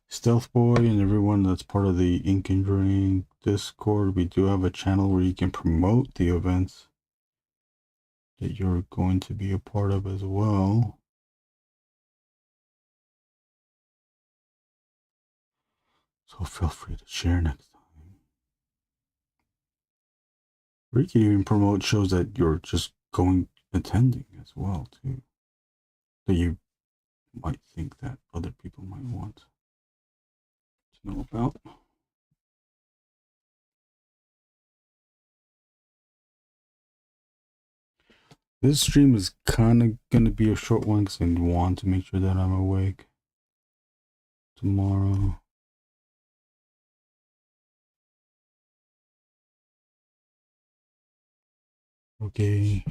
Stealth Boy and everyone that's part of the Ink and Drink Discord, we do have a channel where you can promote the events that you're going to be a part of as well. So feel free to share next time. Or you can even promote shows that you're just attending as well too, that you might think that other people might want to know about. This stream is kind of going to be a short one because I want to make sure that I'm awake tomorrow. Okay.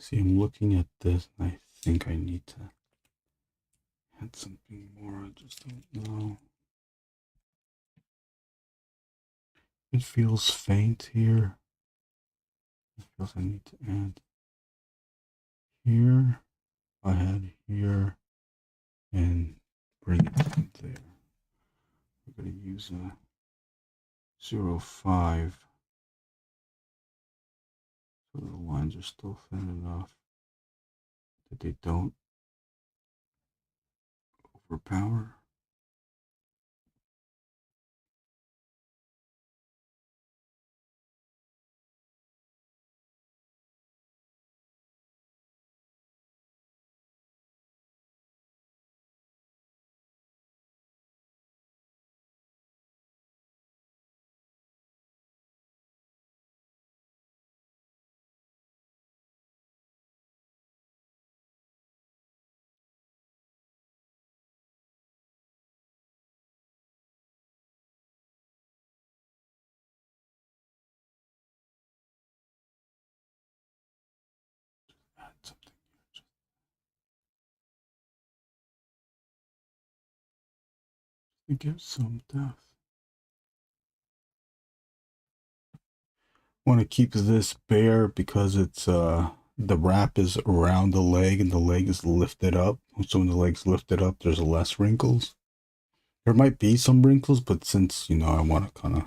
See, I'm looking at this and I think I need to add something more. I just don't know. It feels faint here. It feels I need to add here. I had here and bring it down there. We're going to use a 0.5 so the lines are still thin enough that they don't overpower. Add something here just to give some depth. Want to keep this bare because it's the wrap is around the leg and the leg is lifted up. So when the leg's lifted up, there's less wrinkles. There might be some wrinkles, but since, you know, I want to kind of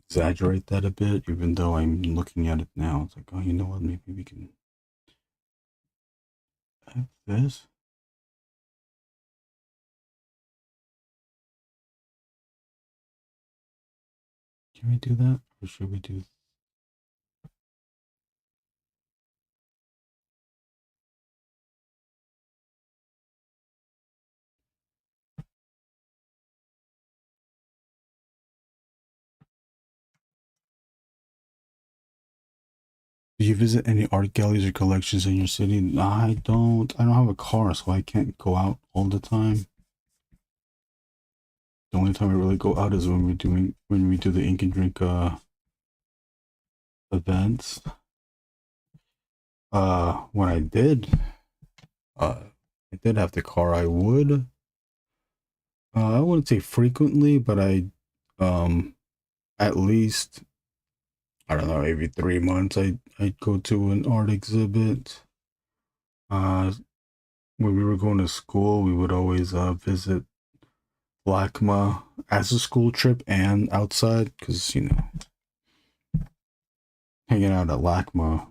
exaggerate that a bit, even though I'm looking at it now, it's like, oh, you know what, maybe we can add this. Can we do that? Or should we do... Do you visit any art galleries or collections in your city? I don't have a car, so I can't go out all the time. The only time I really go out is when we do the Ink and Drink events. When I did have the car, I would I wouldn't say frequently, but I at least, I don't know, maybe 3 months I'd go to an art exhibit. When we were going to school, we would always visit LACMA as a school trip and outside, because, you know, hanging out at LACMA,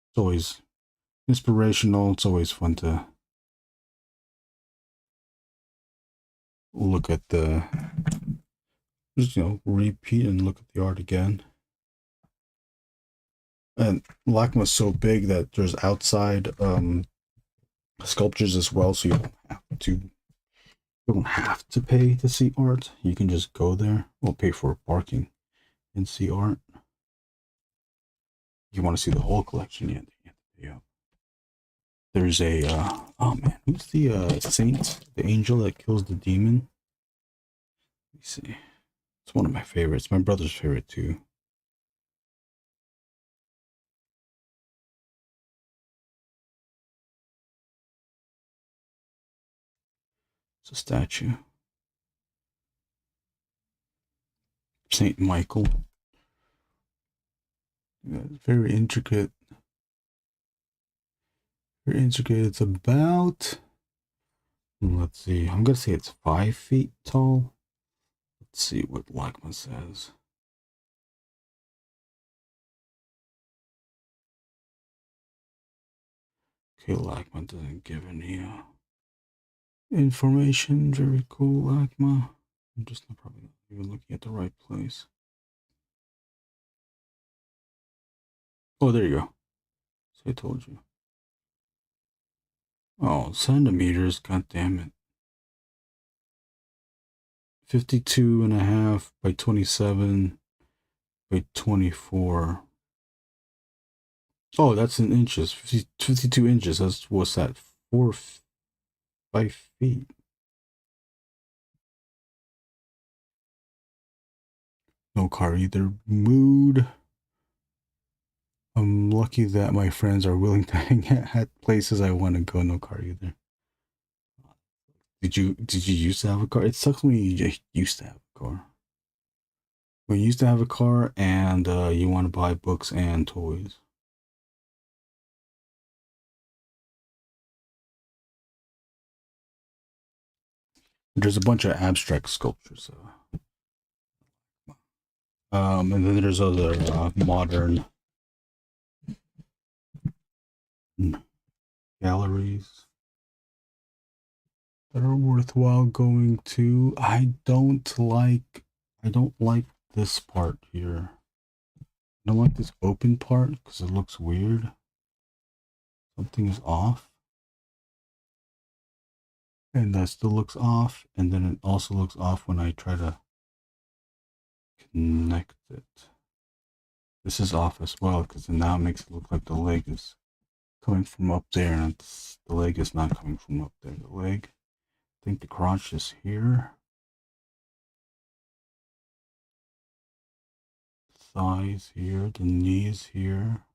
it's always inspirational. It's always fun to look at the, just, you know, repeat and look at the art again. And LACMA is so big that there's outside sculptures as well, so you don't have to pay to see art. You can just go there. We'll pay for parking and see art. If you want to see the whole collection, you have to pay up. There's a oh man, who's the saint, the angel that kills the demon? Let me see. It's one of my favorites. My brother's favorite too. It's a statue. Saint Michael. Yeah, it's very intricate. Very intricate. It's about, let's see, I'm gonna say it's 5 feet tall. Let's see what LACMA says. Okay, LACMA doesn't give any information. Very cool, LACMA. I'm just probably not even looking at the right place. Oh, there you go. So I told you. Oh, centimeters, god damn it. 52.5 by 27 by 24. Oh, that's in inches. 52 inches. That's, what's that? 5 feet. No car either. Mood. I'm lucky that my friends are willing to hang at places I want to go. No car either. Did you used to have a car? It sucks when you just used to have a car. When you used to have a car and you want to buy books and toys. There's a bunch of abstract sculptures. And then there's other modern galleries that are worthwhile going to. I don't like this part here. I don't like this open part because it looks weird. Something is off. And that still looks off. And then it also looks off when I try to connect it. This is off as well because it now makes it look like the leg is coming from up there, and the leg is not coming from up there. The leg, I think the crotch is here. The thighs here, the knees here.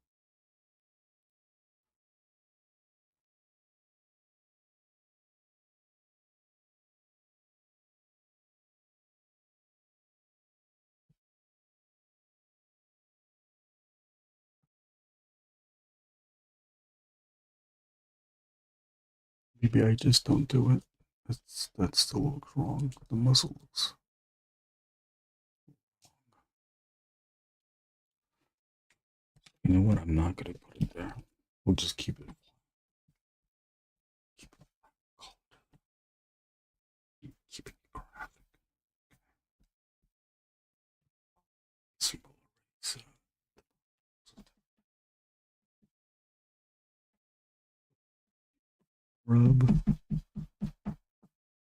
Maybe I just don't do it. That still looks wrong. The muscle looks. You know what? I'm not gonna put it there. We'll just keep it. Keep it graphic. Rub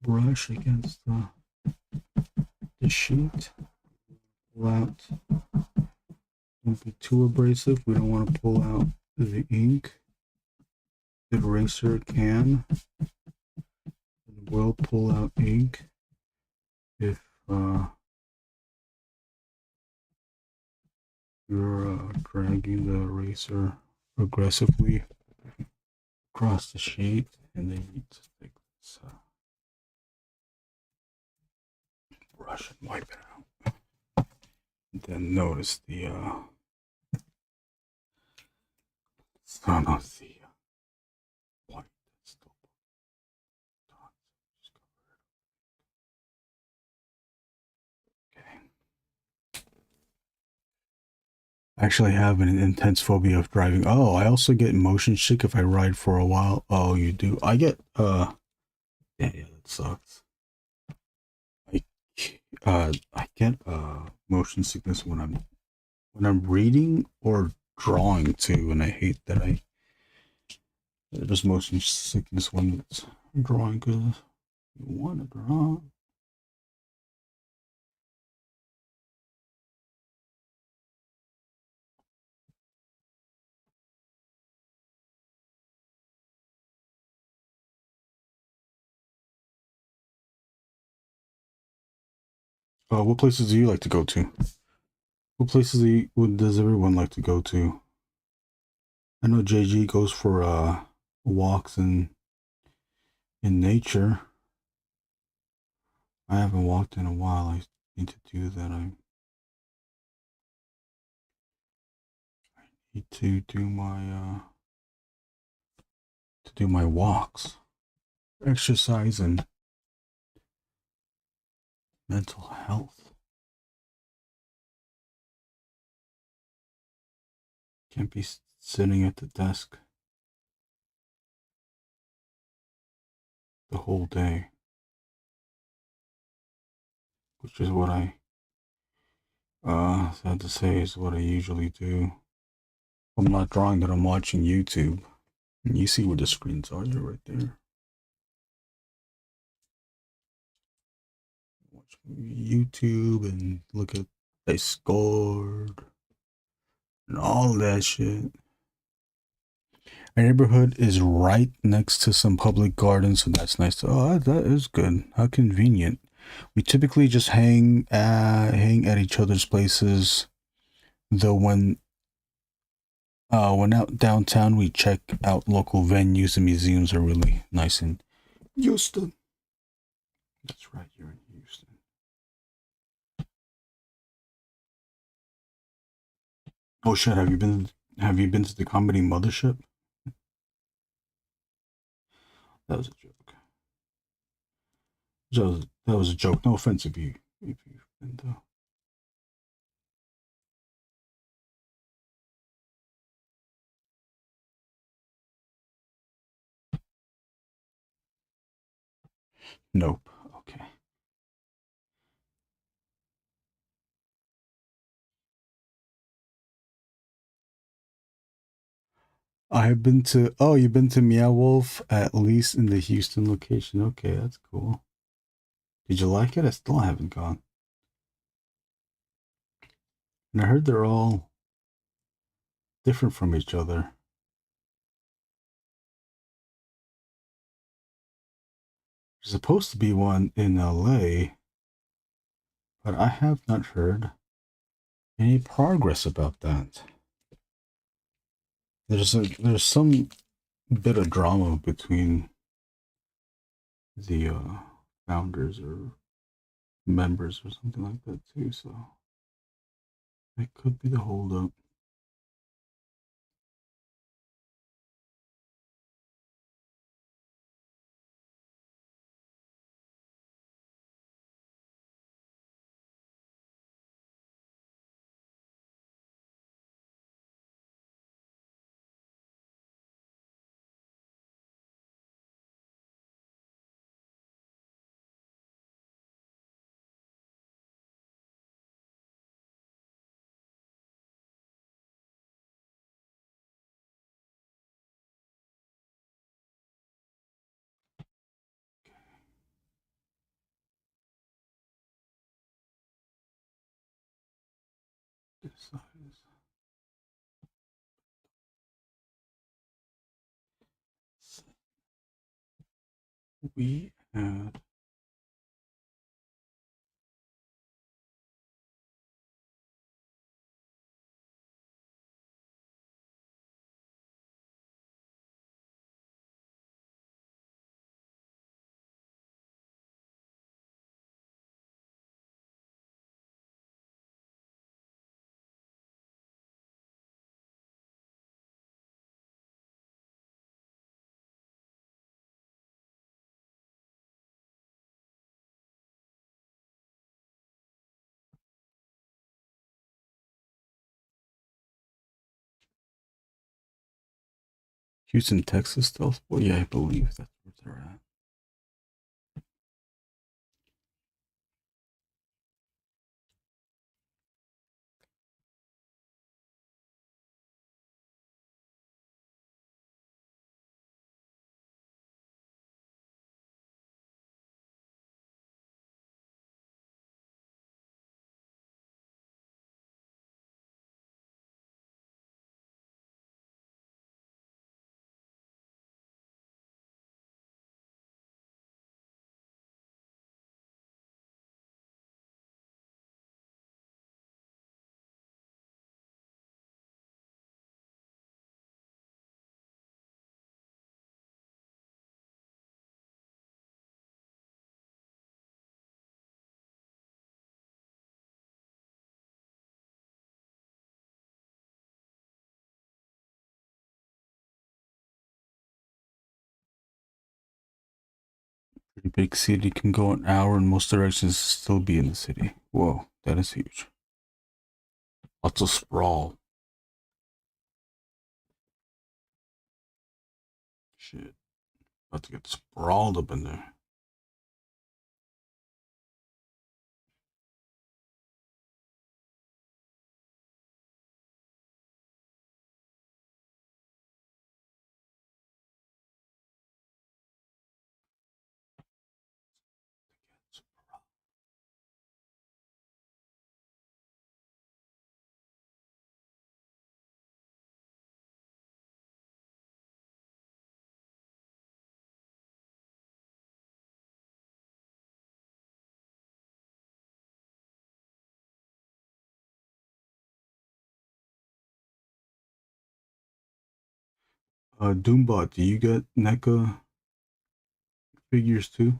brush against the sheet. Pull out. Don't be too abrasive. We don't want to pull out the ink. The eraser can and will pull out ink if you're dragging the eraser aggressively across the sheet, and then you just take this brush and wipe it out. And then notice the I actually have an intense phobia of driving. Oh, I also get motion sick if I ride for a while. Oh, you do? I get yeah, that sucks. I get motion sickness when I'm reading or drawing too, and I hate that there's motion sickness when it's drawing because you want to draw. What places do you like to go to? What places does everyone like to go to? I know JG goes for walks in nature. I haven't walked in a while. I need to do that. I need to do my walks, exercise, and mental health. Can't be sitting at the desk the whole day, which is what I sad to say is what I usually do. I'm not drawing that, I'm watching YouTube. And you see where the screens are, they're right there. Watch YouTube and look at I scored and all that shit. Our neighborhood is right next to some public gardens, so that's nice. Oh, that is good. How convenient. We typically just hang at each other's places. Though when out downtown, we check out local venues and museums are really nice in Houston. That's right, you're in Houston. Oh shit! Have you been to the comedy mothership? That was a joke. That was a joke. No offense if you've been to. Nope. Okay. I've been to. Oh, you've been to Meow Wolf, at least in the Houston location. Okay, that's cool. Did you like it? I still haven't gone. And I heard they're all different from each other. There's supposed to be one in LA, but I have not heard any progress about that. There's some bit of drama between the founders or members or something like that too, so it could be the holdup. This size. We had Houston, Texas still? Well, yeah, I believe that's where they're at. Pretty big city, can go an hour in most directions, still be in the city. Whoa, that is huge. Lots of sprawl. Shit. About to get sprawled up in there. Doombot, do you get NECA figures too?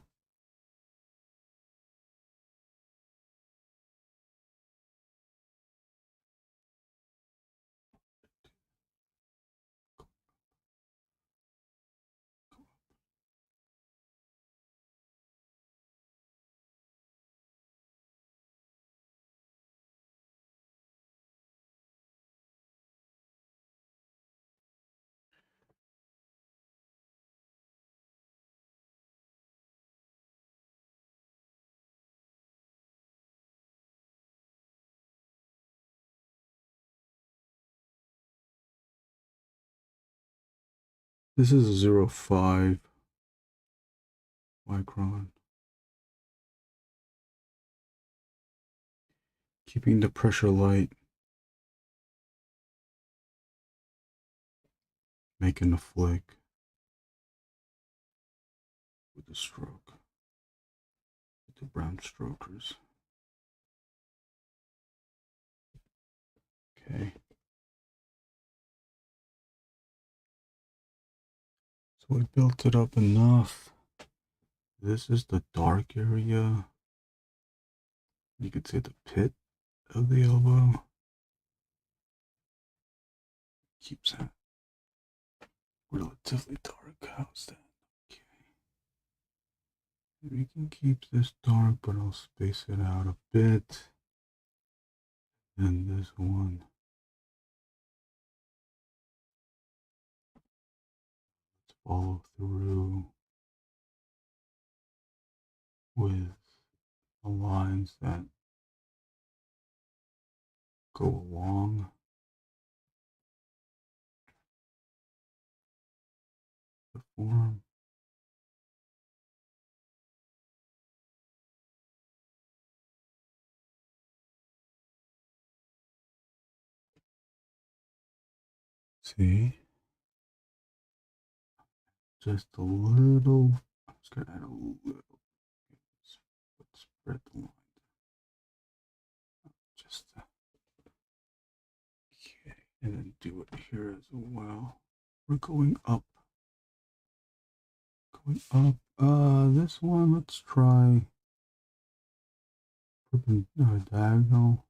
This is a 05 micron. Keeping the pressure light. Making a flick with the stroke. With the brown strokers. Okay. So we built it up enough. This is the dark area. You could say the pit of the elbow. Keeps that relatively dark. How's that? Okay. We can keep this dark, but I'll space it out a bit. And this one. Let's follow through with the lines that go along the form. See? Just a little. I'm just gonna add a little. Let's spread the line. Just okay, and then do it here as well. We're going up. Going up. This one. Let's try diagonal.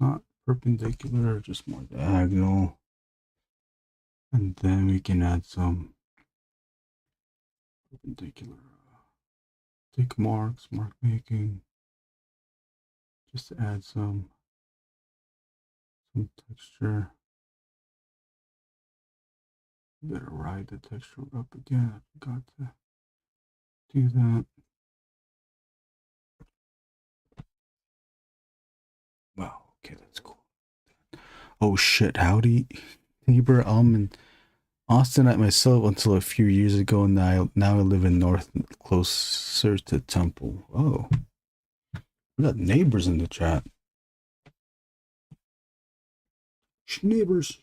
Not perpendicular, just more diagonal. And then we can add some perpendicular tick marks, mark making, just to add some texture. Better ride the texture up again. I forgot to do that. Wow, okay, that's cool. Oh shit, howdy, neighbor. I'm in Austin at myself until a few years ago, and now I live in North, closer to Temple. Oh, we got neighbors in the chat. Neighbors.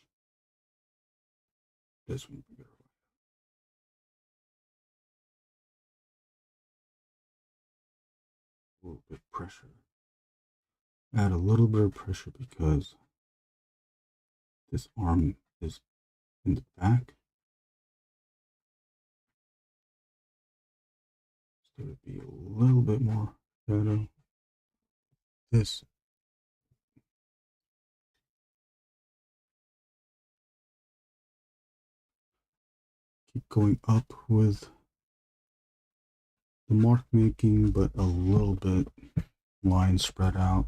This one. A little bit of pressure. Add a little bit of pressure because this arm is in the back. So it'd be a little bit more shadow. This. Keep going up with the mark making, but a little bit line spread out.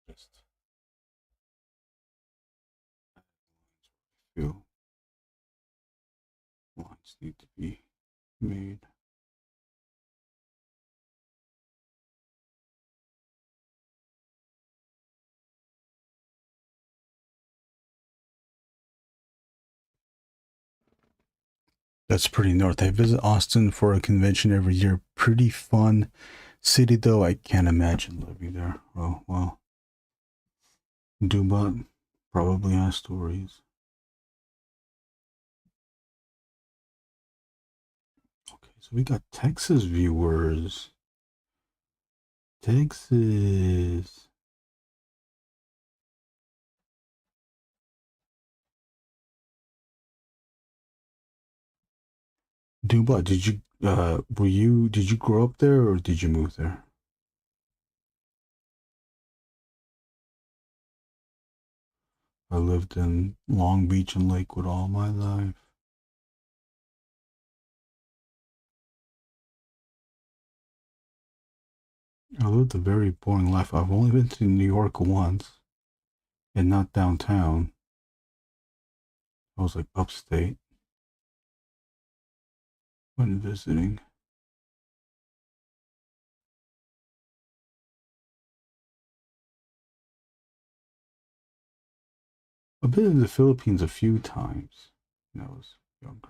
Just feel lines need to be made. That's pretty north. I visit Austin for a convention every year. Pretty fun city, though. I can't imagine living there. Oh, well. Dubot probably has stories. Okay, so we got Texas viewers. Texas. Dubot, did you grow up there or did you move there? I lived in Long Beach and Lakewood all my life. I lived a very boring life. I've only been to New York once, and not downtown. I was like upstate when visiting. I've been in the Philippines a few times when I was younger.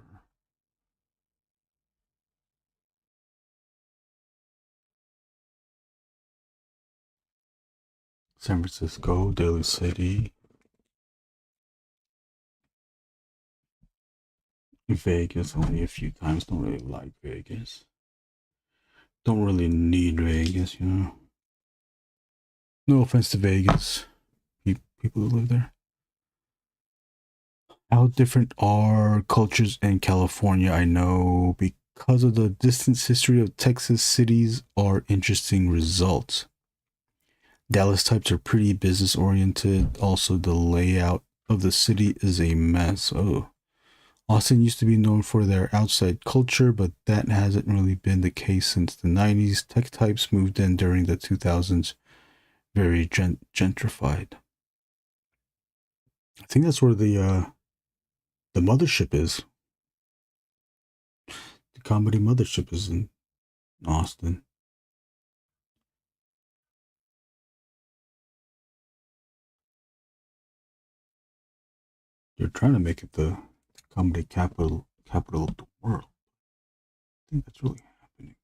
San Francisco, Daly City, Vegas only a few times. Don't really like Vegas. Don't really need Vegas, you know. No offense to Vegas, people who live there. How different are cultures in California? I know because of the distant history of Texas, cities are interesting results. Dallas types are pretty business oriented. Also, the layout of the city is a mess. Oh, Austin used to be known for their outside culture, but that hasn't really been the case since the 90s. Tech types moved in during the 2000s, very gentrified. I think that's where the mothership is. The comedy mothership is in Austin. They're trying to make it the comedy capital of the world. I think that's really happening.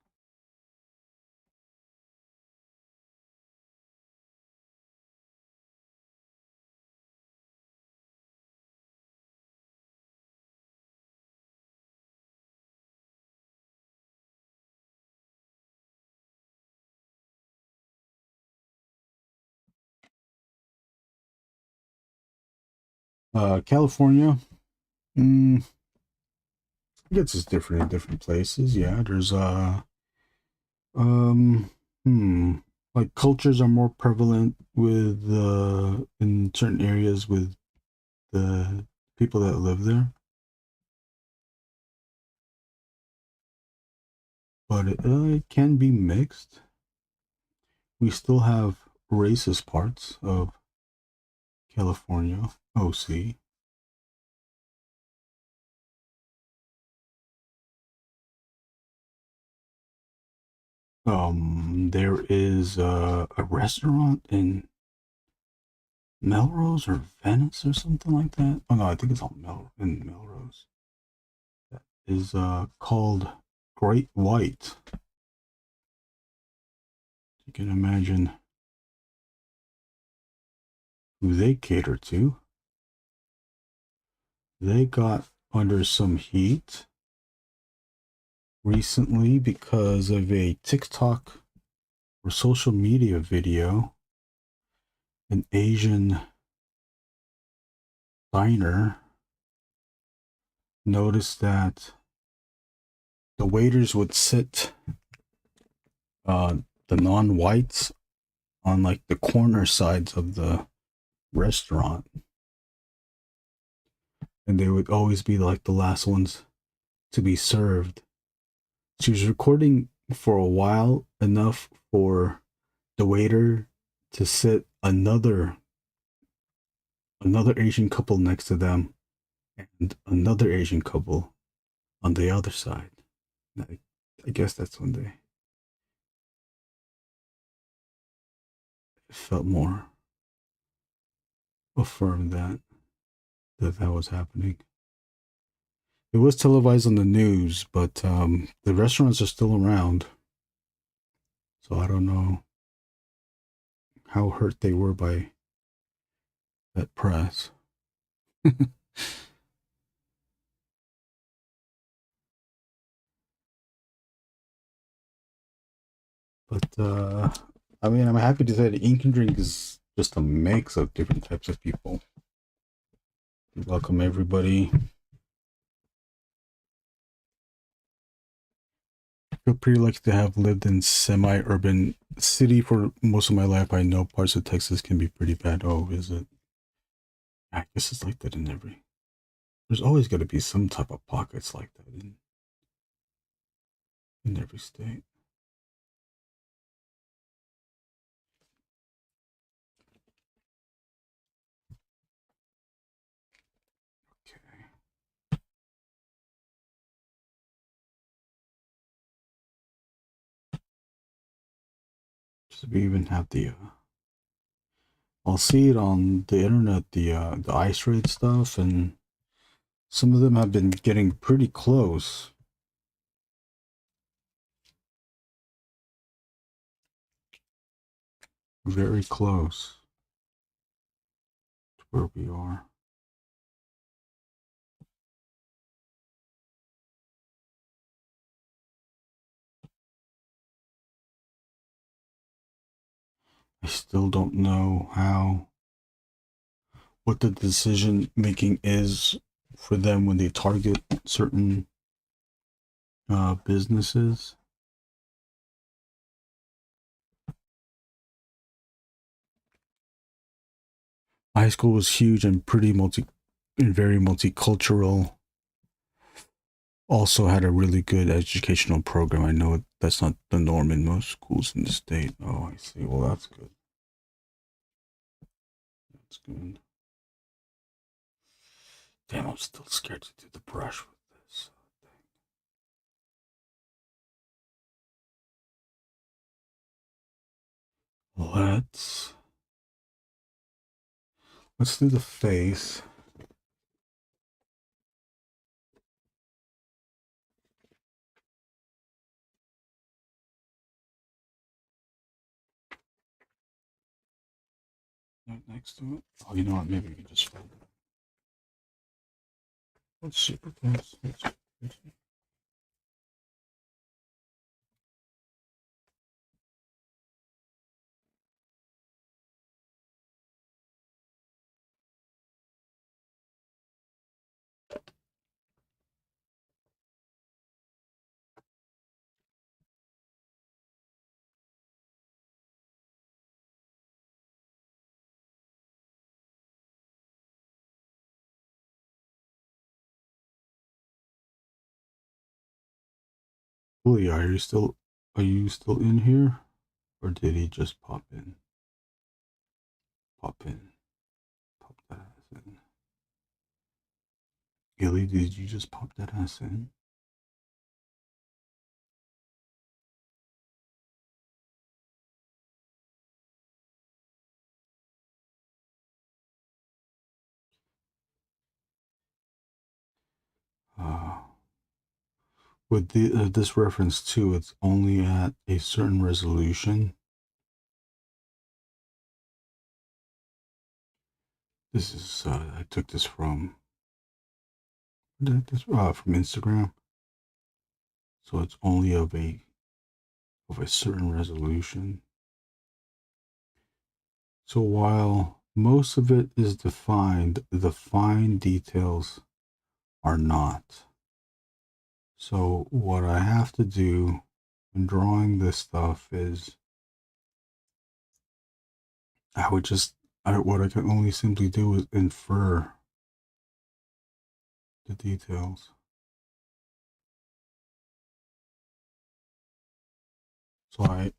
California, I guess it's different in different places. Yeah, there's like cultures are more prevalent with in certain areas with the people that live there, but it can be mixed. We still have racist parts of California, OC. There is a restaurant in Melrose or Venice or something like that. Oh no, I think it's on in Melrose. That is called Great White. You can imagine who they cater to. They got under some heat recently because of a TikTok or social media video. An Asian diner noticed that the waiters would sit the non-whites on like the corner sides of the restaurant, and they would always be like the last ones to be served. She was recording for a while, enough for the waiter to sit another Asian couple next to them and another Asian couple on the other side. I guess that's when they felt more affirmed that was happening. It was televised on the news, but the restaurants are still around, so I don't know how hurt they were by that press. But I mean, I'm happy to say that Ink and Drink is just a mix of different types of people. Welcome everybody. I feel pretty lucky to have lived in semi-urban city for most of my life. I know parts of Texas can be pretty bad. Oh, is it? I guess it's like that in every... There's always got to be some type of pockets like that in every state. Okay. Just we even have the I'll see it on the internet, the ice rate stuff, and some of them have been getting pretty close. Very close to where we are. I still don't know what the decision making is for them when they target certain businesses. High school was huge and very multicultural. Also had a really good educational program. I know that's not the norm in most schools in the state. Oh, I see. Well, that's good. That's good. Damn, I'm still scared to do the brush with this thing. Let's do the face. Next to it. Oh, you know what? Maybe we can just fold it. Let's super close. Julia, are you still in here? Or did he just pop in? Pop in. Pop in. Gilly, did you just pop that ass in? With this reference too, it's only at a certain resolution. This is I took this from from Instagram, so it's only of a certain resolution. So while most of it is defined, the fine details are not. So what I have to do when drawing this stuff is what I can only simply do is infer the details. So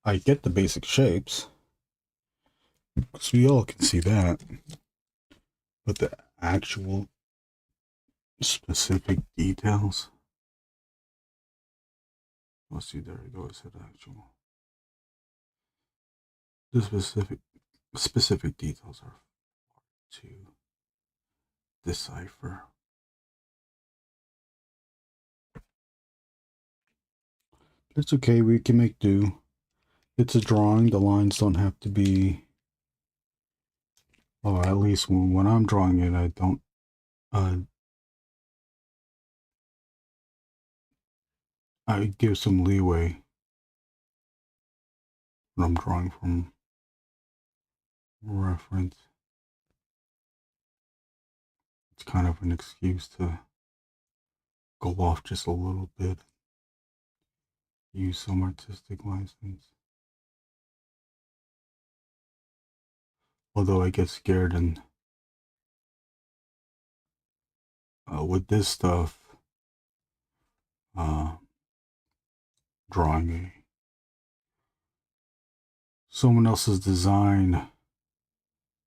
I get the basic shapes, so we all can see that, but the actual specific details, let's see, there it goes, hit actual. The specific details are hard to decipher. It's okay, we can make do. It's a drawing, the lines don't have to be, or at least when I'm drawing it, I don't I give some leeway when I'm drawing from reference. It's kind of an excuse to go off just a little bit, use some artistic license. Although I get scared and with this stuff, drawing someone else's design,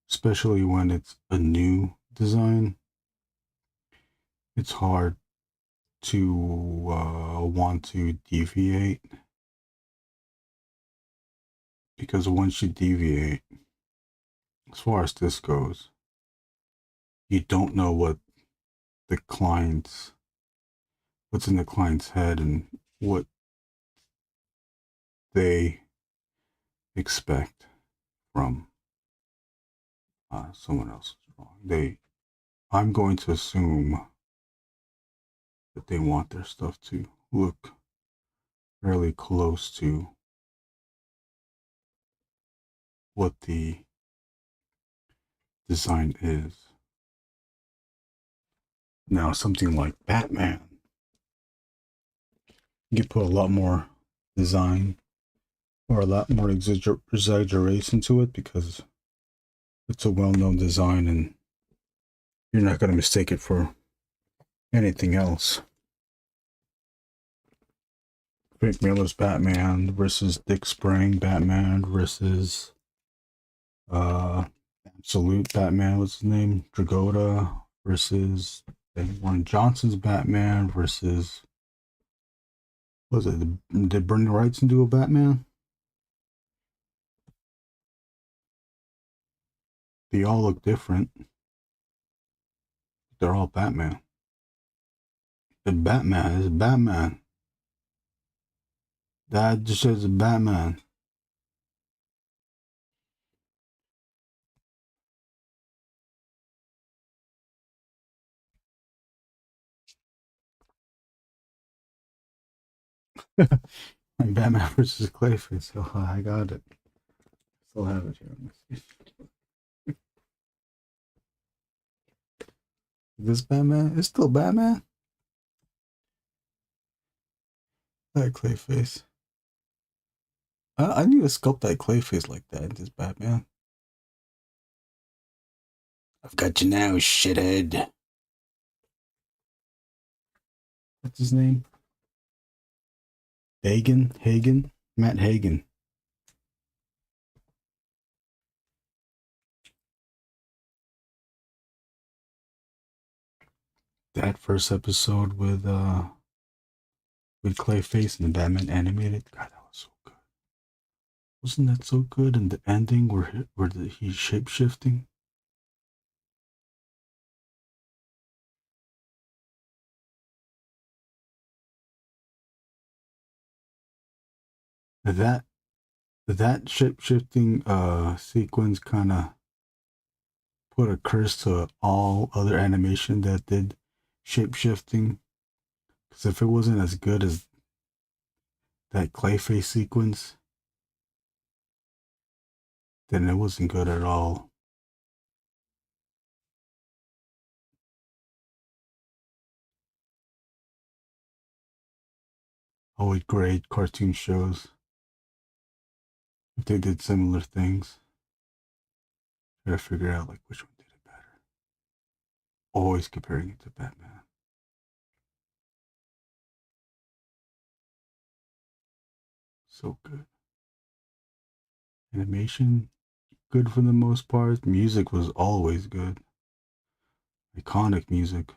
especially when it's a new design, it's hard to want to deviate, because once you deviate, as far as this goes, you don't know what's in the client's head and what they expect from someone else's drawing. I'm going to assume that they want their stuff to look fairly close to what the design is. Now, something like Batman, you can put a lot more design or a lot more exaggeration to it because it's a well-known design and you're not going to mistake it for anything else. Frank Miller's Batman versus Dick Sprang Batman versus Absolute Batman, what's his name? Dragotta versus Warren Johnson's Batman versus, what was it? Did Bernie Wrightson do a Batman? They all look different. They're all Batman. The Batman is Batman. That just says Batman. And Batman versus Clayface. Oh, I got it. Still have it here. This Batman is still Batman. That Clayface. I need to sculpt that Clayface like that. This Batman. I've got you now, shithead. What's his name? Hagen? Matt Hagen. that first episode with Clayface and the Batman animated. God, that was so good. Wasn't that so good? And the ending where he's shape shifting. That shape shifting sequence kind of put a curse to all other animation that did shape shifting. Because if it wasn't as good as that Clayface sequence, then it wasn't good at all. Always great cartoon shows. If they did similar things, try to figure out like which one did it better. Always comparing it to Batman. So good. Animation, good for the most part. Music was always good. Iconic music.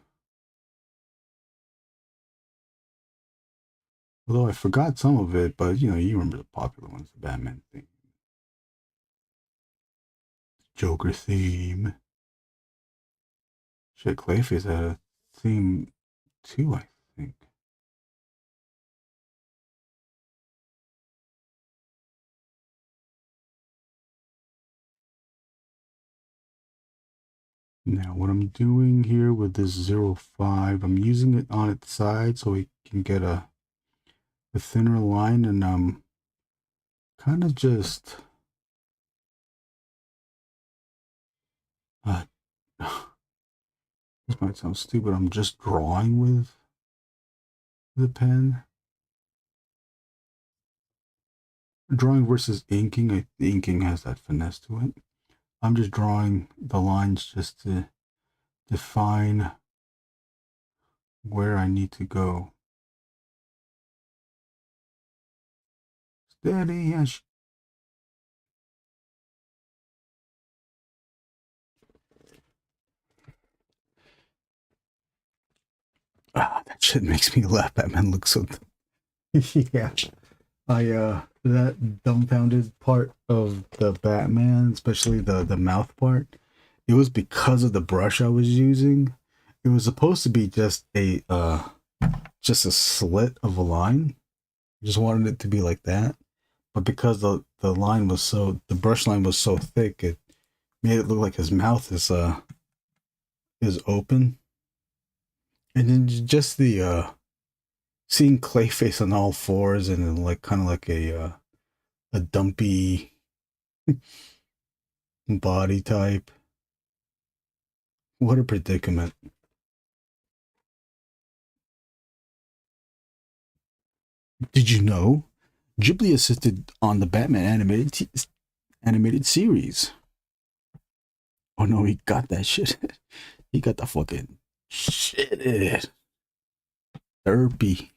Although I forgot some of it, but you remember the popular ones, the Batman theme. Joker theme. Shit, Clayface had a theme too, I think. Now, what I'm doing here with this 05, I'm using it on its side so we can get a thinner line, and I'm kind of just this might sound stupid. I'm just drawing with the pen. Drawing versus inking, inking has that finesse to it. I'm just drawing the lines just to define where I need to go. Steady as that shit makes me laugh. Batman looks so yeah. That dumbfounded part of the Batman, especially the mouth part, it was because of the brush I was using. It was supposed to be just a slit of a line. I just wanted it to be like that. But because the brush line was so thick, it made it look like his mouth is open. And then just the seeing Clayface on all fours and then like kind of like a dumpy body type. What a predicament. Did you know Ghibli assisted on the Batman animated series? Oh no, he got that shit. He got the fucking shit. Derpy.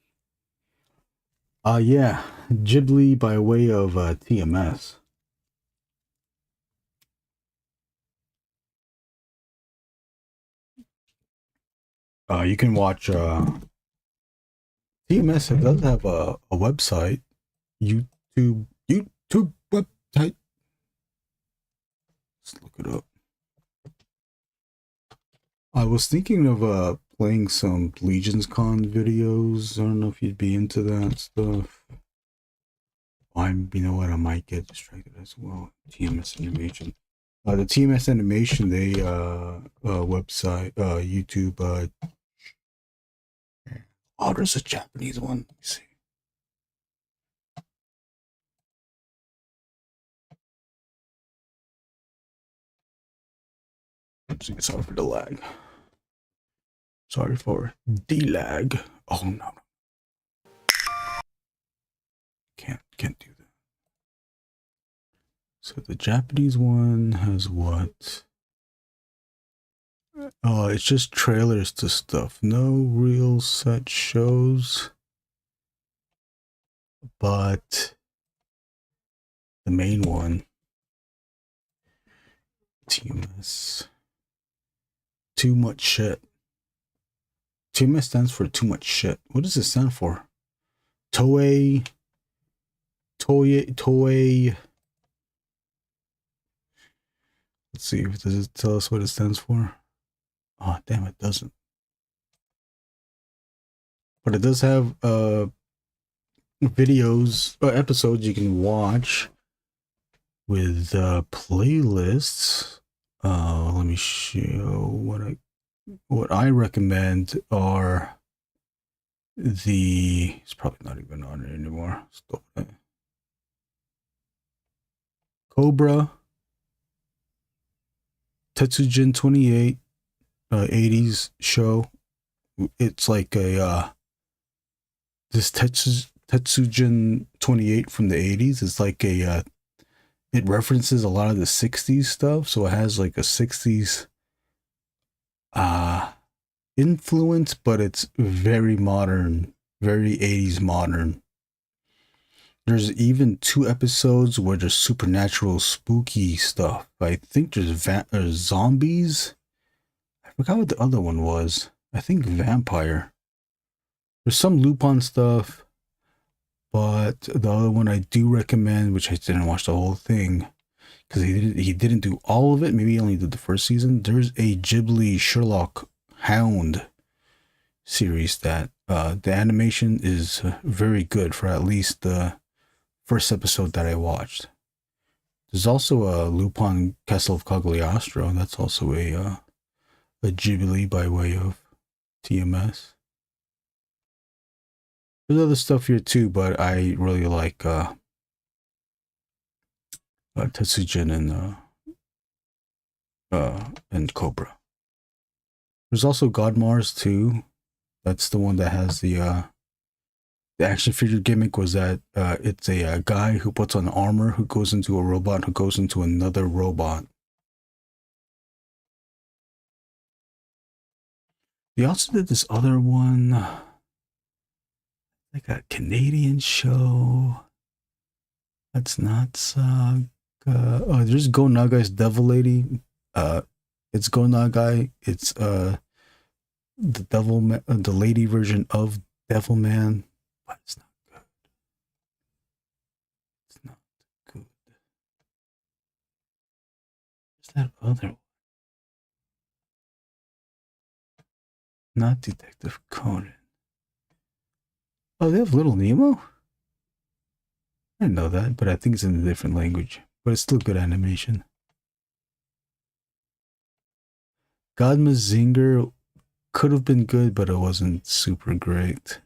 Yeah, Ghibli by way of TMS. You can watch TMS. It does have a website, YouTube website. Let's look it up. I was thinking of playing some Legions Con videos. I don't know if you'd be into that stuff. You know what? I might get distracted as well. TMS Animation. The TMS Animation, they website, YouTube. Oh, there's a Japanese one. Let me see. Sorry for the lag. Sorry for the lag. Oh no. Can't do that. So the Japanese one has what? Oh, it's just trailers to stuff. No real set shows. But the main one, TMS. Too much shit. TMS stands for too much shit. What does it stand for? Toei. Let's see. Does it tell us what it stands for? Oh, damn, it doesn't. But it does have videos, episodes you can watch with playlists. Let me show what I recommend are the. It's probably not even on it anymore. Stop it. Cobra, Tetsujin 28, 80s show. It's like a this Tetsujin 28 from the 80s. It's like a it references a lot of the 60s stuff, so it has like a 60s influence, but it's very modern, very 80s modern. There's even 2 episodes where there's supernatural spooky stuff. I think there's zombies. I forgot what the other one was. I think vampire. There's some Lupin stuff, but the other one I do recommend, which I didn't watch the whole thing because he didn't do all of it. Maybe he only did the first season. There's a Ghibli Sherlock Hound series that the animation is very good for at least the first episode that I watched. There's also a Lupin Castle of Cagliostro. That's also a Ghibli by way of TMS. There's other stuff here too, but I really like Tetsujin and Cobra. There's also God Mars too. That's the one that has the action figure gimmick was that it's a guy who puts on armor, who goes into a robot, who goes into another robot. They also did this other one, like a Canadian show. That's not Saga. Oh, there's Go Nagai's Devil Lady. It's Go Nagai. It's the the lady version of Devil Man. But it's not good. It's not good. What's that other one? Not Detective Conan. Oh, they have Little Nemo? I didn't know that, but I think it's in a different language. But it's still good animation. Godma Zinger could have been good, but it wasn't super great.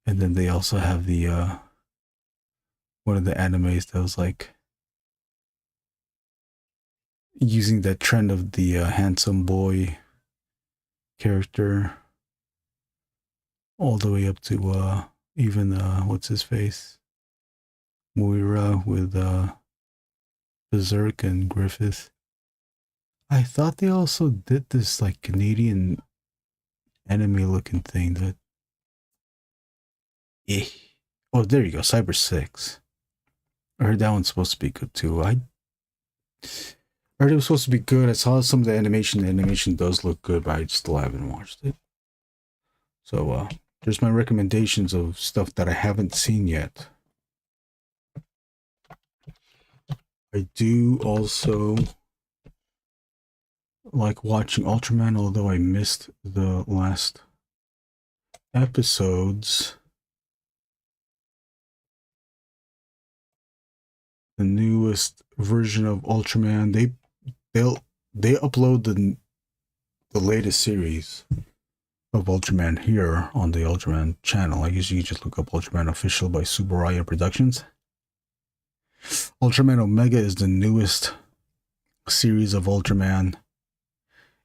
And then they also have the one of the animes that was like using that trend of the handsome boy character all the way up to even what's his face, Moira with Berserk and Griffith. I thought they also did this like Canadian anime looking thing that oh, there you go, Cyber 6. I heard that one's supposed to be good too. I heard it was supposed to be good. I saw some of the animation. The animation does look good, but I still haven't watched it. So there's my recommendations of stuff that I haven't seen yet. I do also like watching Ultraman, although I missed the last episodes. The newest version of Ultraman, they upload the latest series of Ultraman here on the Ultraman channel. I guess you just look up Ultraman Official by Subaraya Productions. Ultraman Omega is the newest series of Ultraman.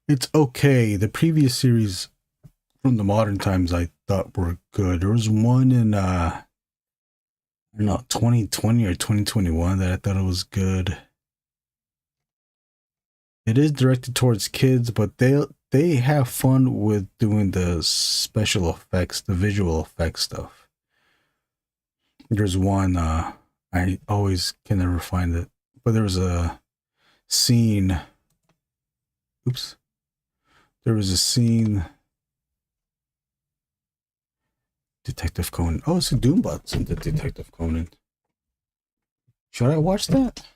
It's okay. The previous series from the modern times I thought were good. There was one in I don't know, 2020 or 2021 that I thought it was good. It is directed towards kids, but they have fun with doing the special effects, the visual effects stuff. There's one I always can never find it, but there was a scene. Oops. There was a scene Detective Conan. Oh, it's a Doombot's in the Detective Conan. Should I watch that?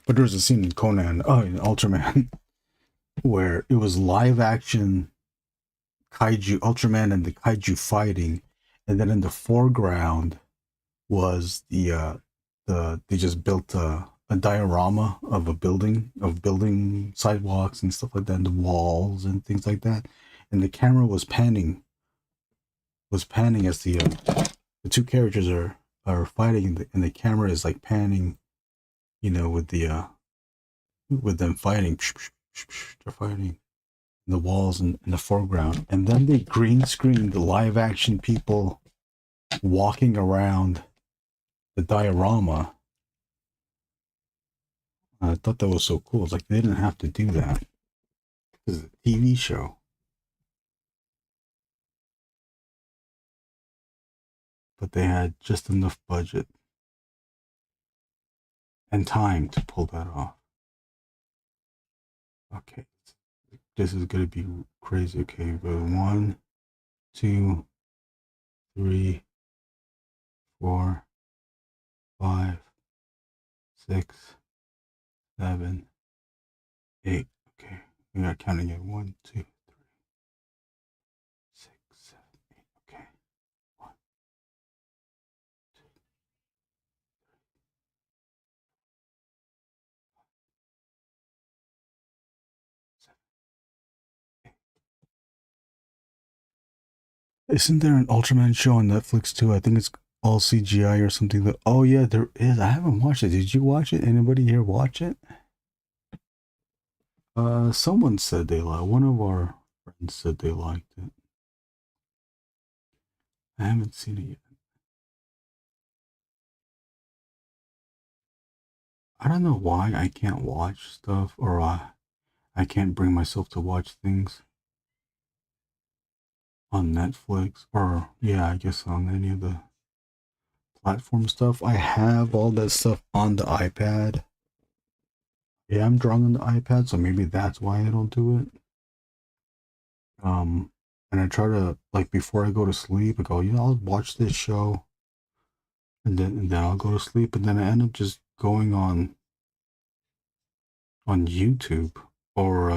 But there's a scene in Conan, in Ultraman, where it was live action kaiju, Ultraman and the kaiju fighting, and then in the foreground was they just built a diorama of building sidewalks and stuff like that, and the walls and things like that, and the camera was panning as the two characters are fighting, and the camera is like panning, with them fighting. They're fighting in the walls and in the foreground, and then they green screen the live action people walking around the diorama. I thought that was so cool. It's like they didn't have to do that. This is a TV show. But they had just enough budget and time to pull that off. Okay. This is going to be crazy. Okay, but 1, 2, 3, 4, 5, 6, 7, 8. Okay, we got counting it. 1, 2, 3, 6, 7, 8. Okay, 1, 2, 7, 8. Isn't there an Ultraman show on Netflix too? I think it's all CGI or something. Oh yeah, there is. I haven't watched it. Did you watch it? Anybody here watch it? Someone said they liked. One of our friends said they liked it. I haven't seen it yet. I don't know why I can't watch stuff, or I can't bring myself to watch things on Netflix, or yeah, I guess on any of the platform stuff. I have all that stuff on the iPad. Yeah, I'm drawing on the iPad, so maybe that's why I don't do it. And I try to, like, before I go to sleep, I go, I'll watch this show, and then I'll go to sleep, and then I end up just going on YouTube or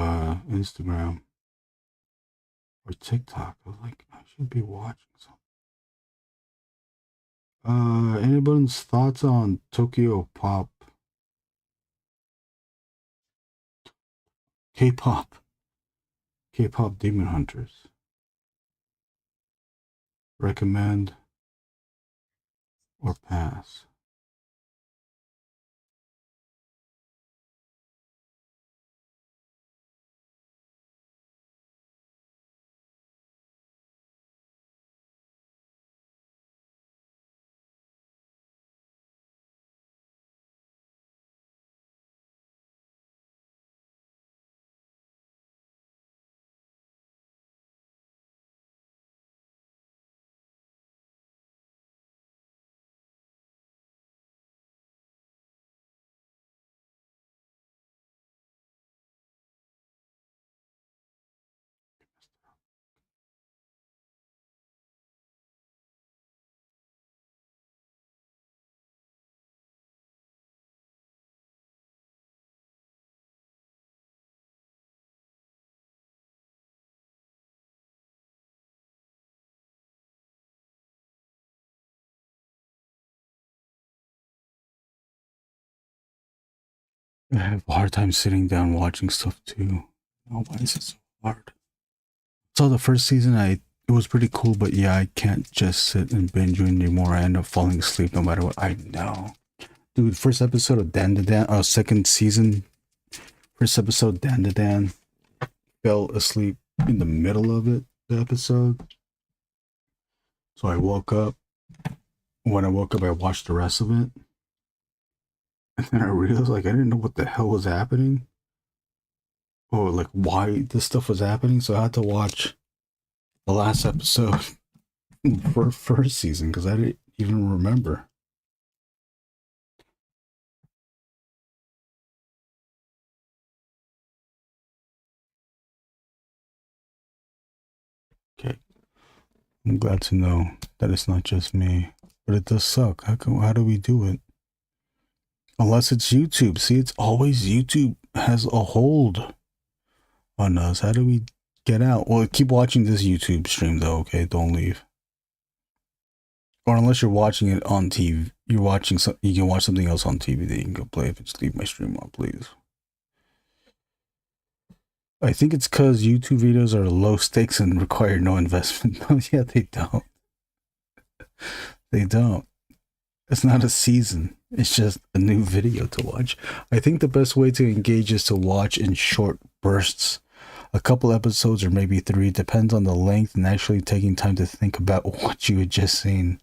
Instagram or TikTok. I was like, I should be watching something. Anybody's thoughts on Tokyo Pop? K-pop Demon Hunters. Recommend or pass? I have a hard time sitting down watching stuff too. Oh, why is it so hard? So the first season, it was pretty cool, but yeah, I can't just sit and binge anymore. I end up falling asleep no matter what. I know, dude. First episode of Dan, second season, first episode, Dan fell asleep in the middle of the episode. So I woke up. When I woke up, I watched the rest of it. And then I realized, like, I didn't know what the hell was happening. Or, like, why this stuff was happening. So I had to watch the last episode for first season, because I didn't even remember. I'm glad to know that it's not just me. But it does suck. How do we do it? Unless it's YouTube. See, it's always YouTube has a hold on us. How do we get out? Well, keep watching this YouTube stream though, okay? Don't leave. Or unless you're watching it on TV, you can watch something else on TV that you can go play. If it's leave my stream on, please. I think it's because YouTube videos are low stakes and require no investment. No, yeah, they don't. They don't. It's not a season. It's just a new video to watch. I think the best way to engage is to watch in short bursts. A couple episodes or maybe 3, depends on the length and actually taking time to think about what you had just seen.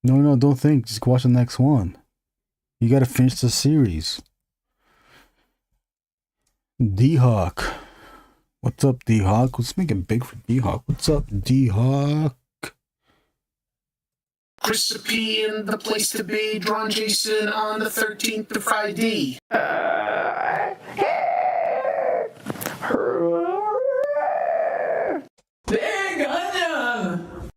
No, don't think. Just watch the next one. You gotta finish the series. D-Hawk. What's up, D-Hawk? Let's make it big for D-Hawk. What's up, D-Hawk? Crispy in the place to be. Drawn Jason on the 13th of Friday. Big onion!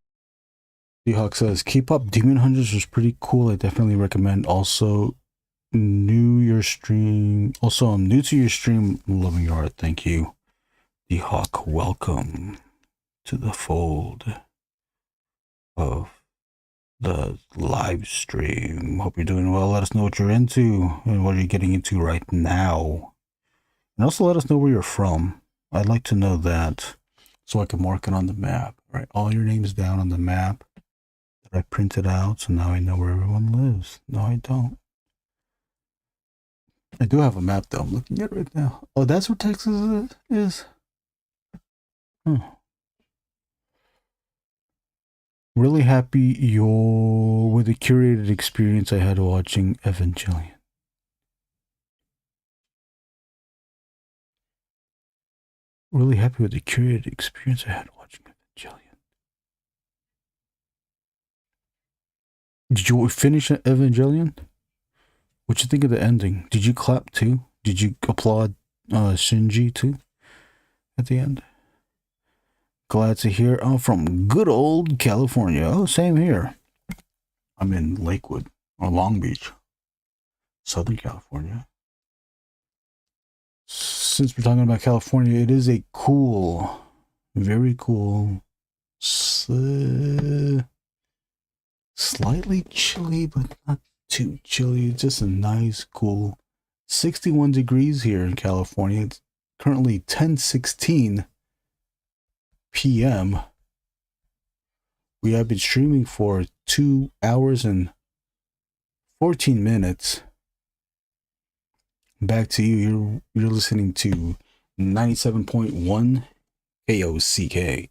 D-Hawk says, keep up. Demon Hunters was pretty cool. I definitely recommend. Also, I'm new to your stream. Loving your art. Thank you. D-Hawk, welcome to the fold of the live stream. Hope you're doing well. Let us know what you're into and what you're getting into right now. And also let us know where you're from. I'd like to know that so I can mark it on the map. Right, all your names down on the map that I printed out, so now I know where everyone lives. No, I don't. I do have a map though. I'm looking at it right now. Oh, that's where Texas is? Really happy with the curated experience I had watching Evangelion. Really happy with the curated experience I had watching Evangelion. Did you finish Evangelion? What'd you think of the ending? Did you clap too? Did you applaud Shinji too at the end? Glad to hear. I'm from good old California. Oh, same here. I'm in Lakewood or Long Beach, Southern California. Since we're talking about California, it is a cool, very cool, slightly chilly, but not too chilly. It's just a nice, cool 61 degrees here in California. It's currently 10:16 p.m. We have been streaming for 2 hours and 14 minutes. Back to you. You're listening to 97.1 KOCK.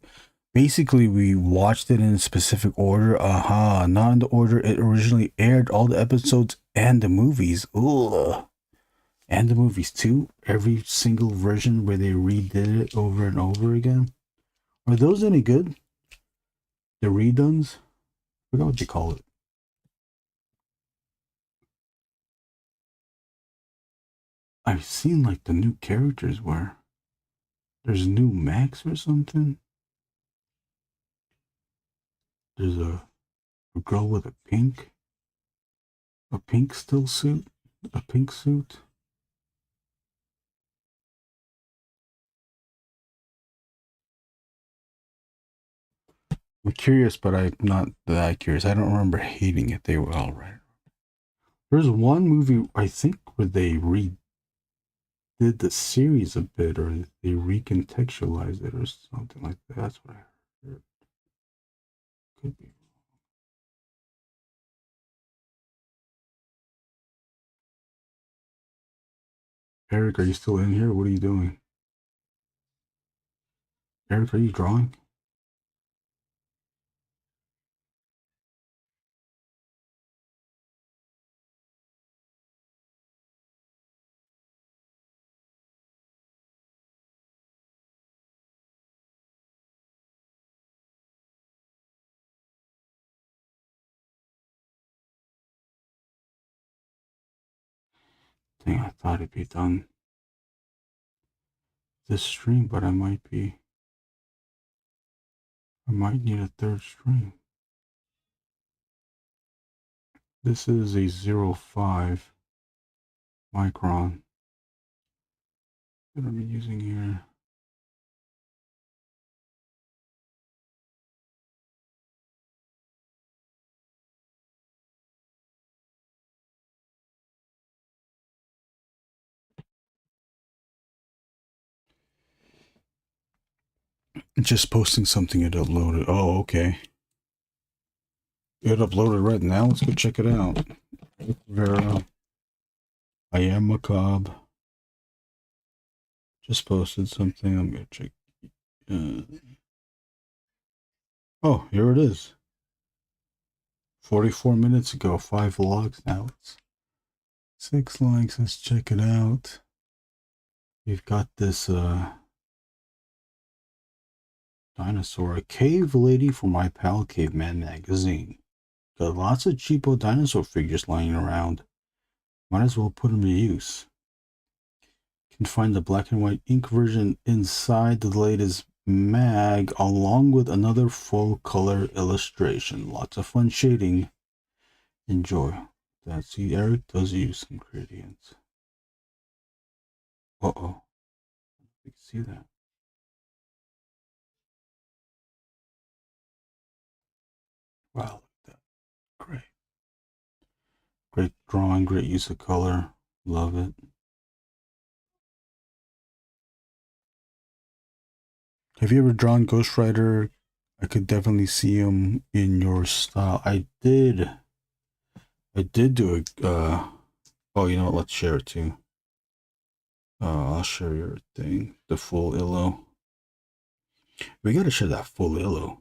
Basically, we watched it in a specific order. Not in the order it originally aired. All the episodes and the movies. Ugh. And the movies too. Every single version where they redid it over and over again. Are those any good? The redones? I forgot what you call it. I've seen like the new characters where there's a new Max or something. There's a girl with a pink still suit, a pink suit. I'm curious, but I'm not that curious. I don't remember hating it. They were all right. There's one movie, I think, where they redid the series a bit, or they recontextualized it, or something like that. That's what I heard. Could be wrong. Eric, are you still in here? What are you doing? Eric, are you drawing? Dang, I thought it'd be done this stream, but I might be. I might need a third string. This is a 0.5 micron that I'm using here. Just posting something it uploaded. Oh, okay. It uploaded right now. Let's go check it out. Vera. I am macabre. Just posted something. I'm gonna check. Oh, here it is. 44 minutes ago. 5 logs now. It's 6 likes. Let's check it out. We've got this dinosaur, a cave lady from my pal Caveman magazine. Got lots of cheapo dinosaur figures lying around. Might as well put them to use. You can find the black and white ink version inside the latest mag, along with another full color illustration. Lots of fun shading. Enjoy. That's see, Eric does use some gradients. Uh-oh. You can see that. Wow, look at that. Great. Great drawing, great use of color. Love it. Have you ever drawn Ghost Rider? I could definitely see him in your style. I did do a, oh, you know what? Let's share it too. I'll share your thing. The full illo. We gotta share that full illo.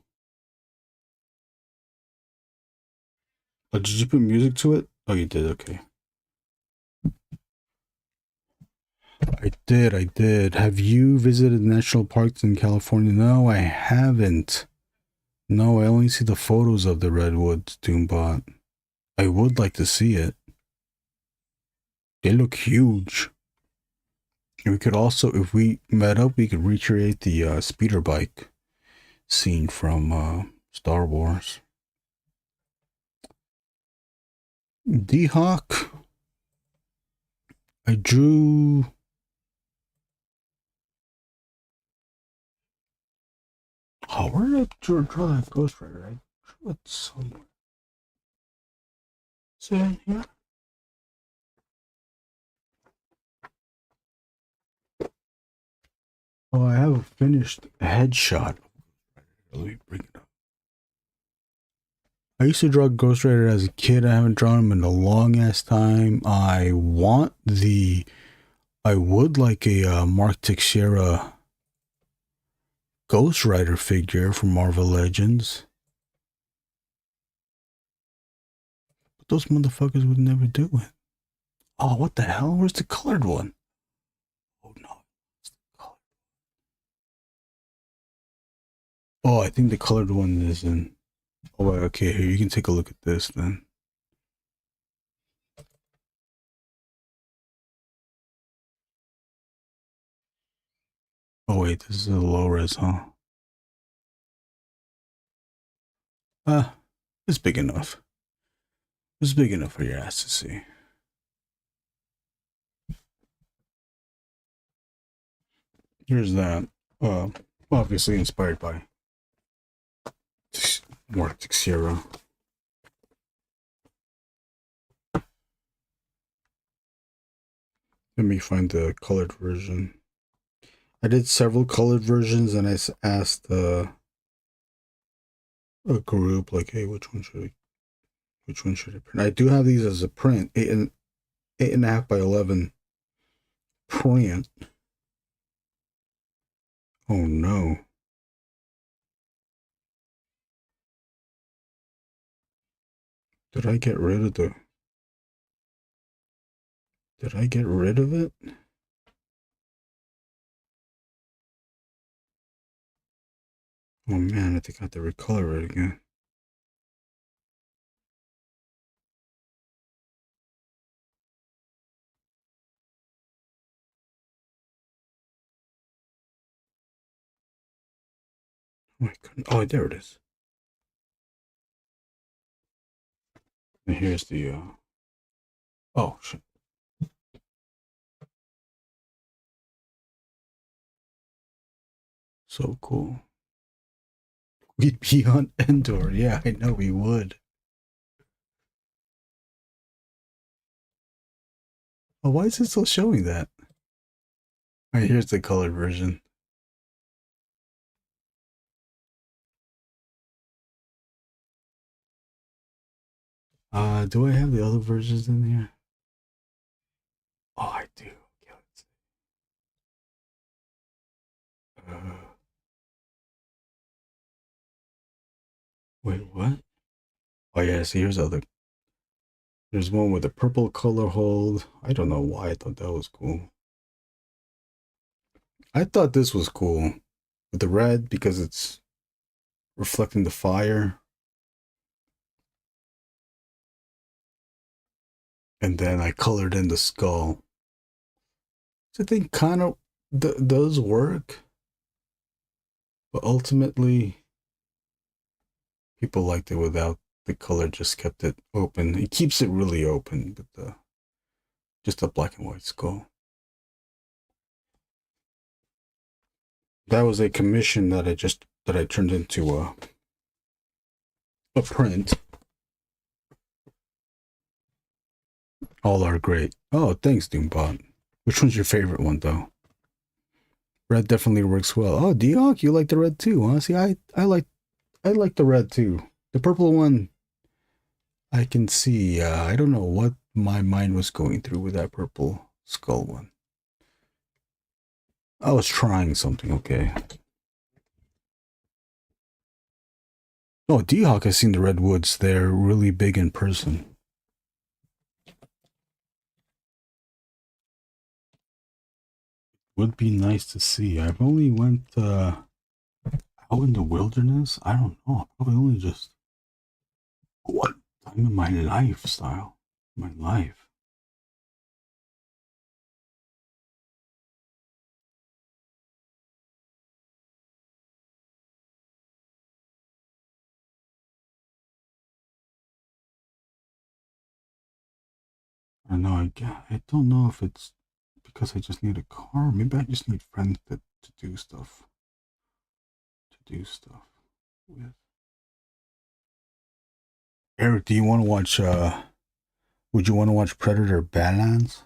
Oh, did you put music to it? Oh, you did. Okay. I did. Have you visited national parks in California? No, I haven't. No, I only see the photos of the redwoods, Doombot. I would like to see it. They look huge. And we could also, if we met up, we could recreate the speeder bike scene from Star Wars. D-Hawk. I drew... Oh, where did I draw that Ghost Rider? I drew it somewhere. Is it in here? Oh, I have a finished headshot. Let me bring it up. I used to draw Ghost Rider as a kid. I haven't drawn him in a long ass time. I would like a Mark Teixeira Ghost Rider figure from Marvel Legends. But those motherfuckers would never do it. Oh, what the hell? Where's the colored one? Oh, no. It's the colored. Oh, I think the colored one is in... Oh, okay, here, you can take a look at this then. Oh, wait, this is a low res, huh? It's big enough. It's big enough for your ass to see. Here's that. Obviously inspired by Warrick Walker. Let me find the colored version. I did several colored versions, and I asked a group like, "Hey, which one should I print?" I do have these as a print, 8.5 by 11 print. Oh no! Did I get rid of the? Did I get rid of it? Oh man, I think I have to recolor it again. Oh, there it is. And here's the oh shit. So cool. We'd be on Endor. Yeah, I know we would. Oh, why is it still showing that? Alright, here's the colored version. Do I have the other versions in here? Oh, I do. Okay, let's see. Wait, what? Oh yeah, see, here's other. There's one with a purple color hold. I don't know why I thought that was cool. I thought this was cool with the red because it's reflecting the fire. And then I colored in the skull. So I think kind of does work. But ultimately, people liked it without the color, just kept it open. It keeps it really open, but just a black and white skull. That was a commission that I turned into a print. All are great. Oh, thanks, Doombot. Which one's your favorite one, though? Red definitely works well. Oh, Deok, you like the red too, huh? See, I like the red too. The purple one, I can see. I don't know what my mind was going through with that purple skull one. I was trying something, okay. Oh, D-Hawk has seen the redwoods. They're really big in person. Would be nice to see. I've only went out in the wilderness. I don't know. Probably only just one time in my lifestyle. My life. I know. I don't know if it's because I just need a car. Maybe I just need friends to do stuff. With. Eric, do you want to watch? Would you want to watch Predator Badlands?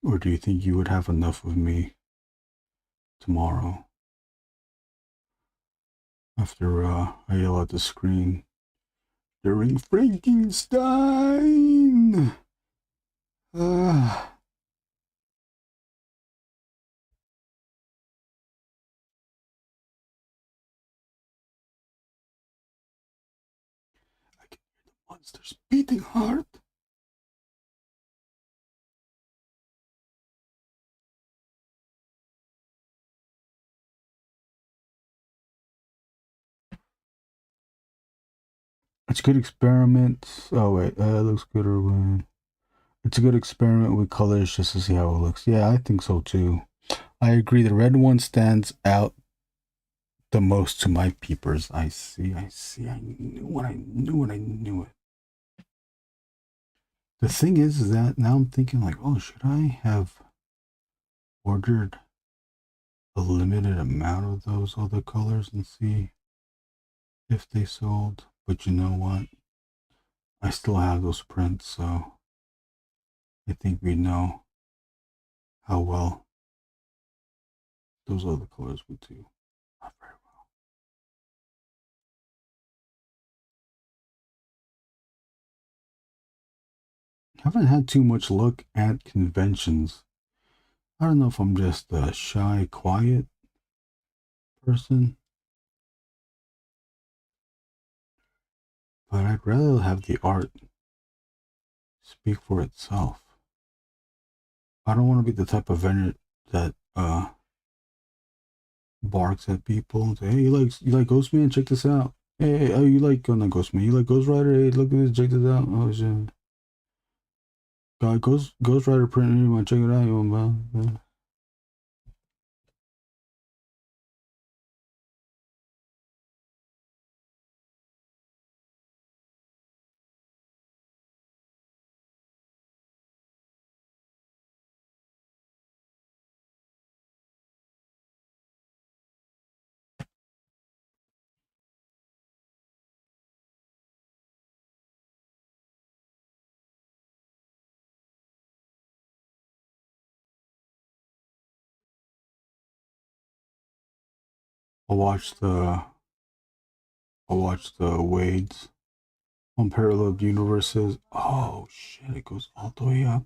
Or do you think you would have enough of me tomorrow? After I yell at the screen during Frankenstein. I can hear the monsters beating hard. It's a good experiment. Oh wait, it looks good, Erwin. It's a good experiment with colors just to see how it looks. Yeah, I think so too. I agree. The red one stands out the most to my peepers. I see. I knew it. The thing is that now I'm thinking like, oh, should I have ordered a limited amount of those other colors and see if they sold? But you know what? I still have those prints, so I think we know how well those other colors would do. Not very well. I haven't had too much luck at conventions. I don't know if I'm just a shy, quiet person, but I'd rather have the art speak for itself. I don't want to be the type of vendor that barks at people and say, hey, you like Ghostman? Check this out. Hey, oh, you like not Ghostman? You like Ghost Rider? Hey, look at this. Check this out. Oh shit. Ghost Rider print. You want to check it out? You want? I'll watch the Wade's on Parallel Universes. Oh shit! It goes all the way up.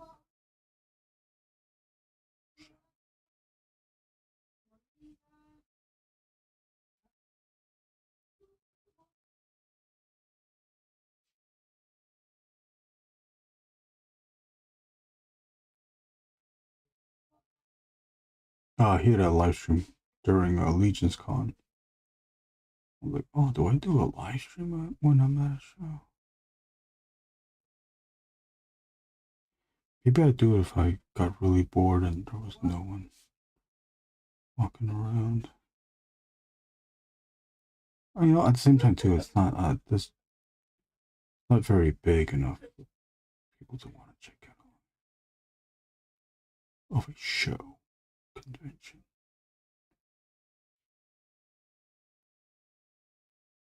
I hear that live stream during Legion's Con. I'm like, oh, do I do a live stream when I'm at a show? Maybe I'd do it if I got really bored and there was no one walking around. You know, at the same time too, it's not this not very big enough for people to want to check it out of a show convention.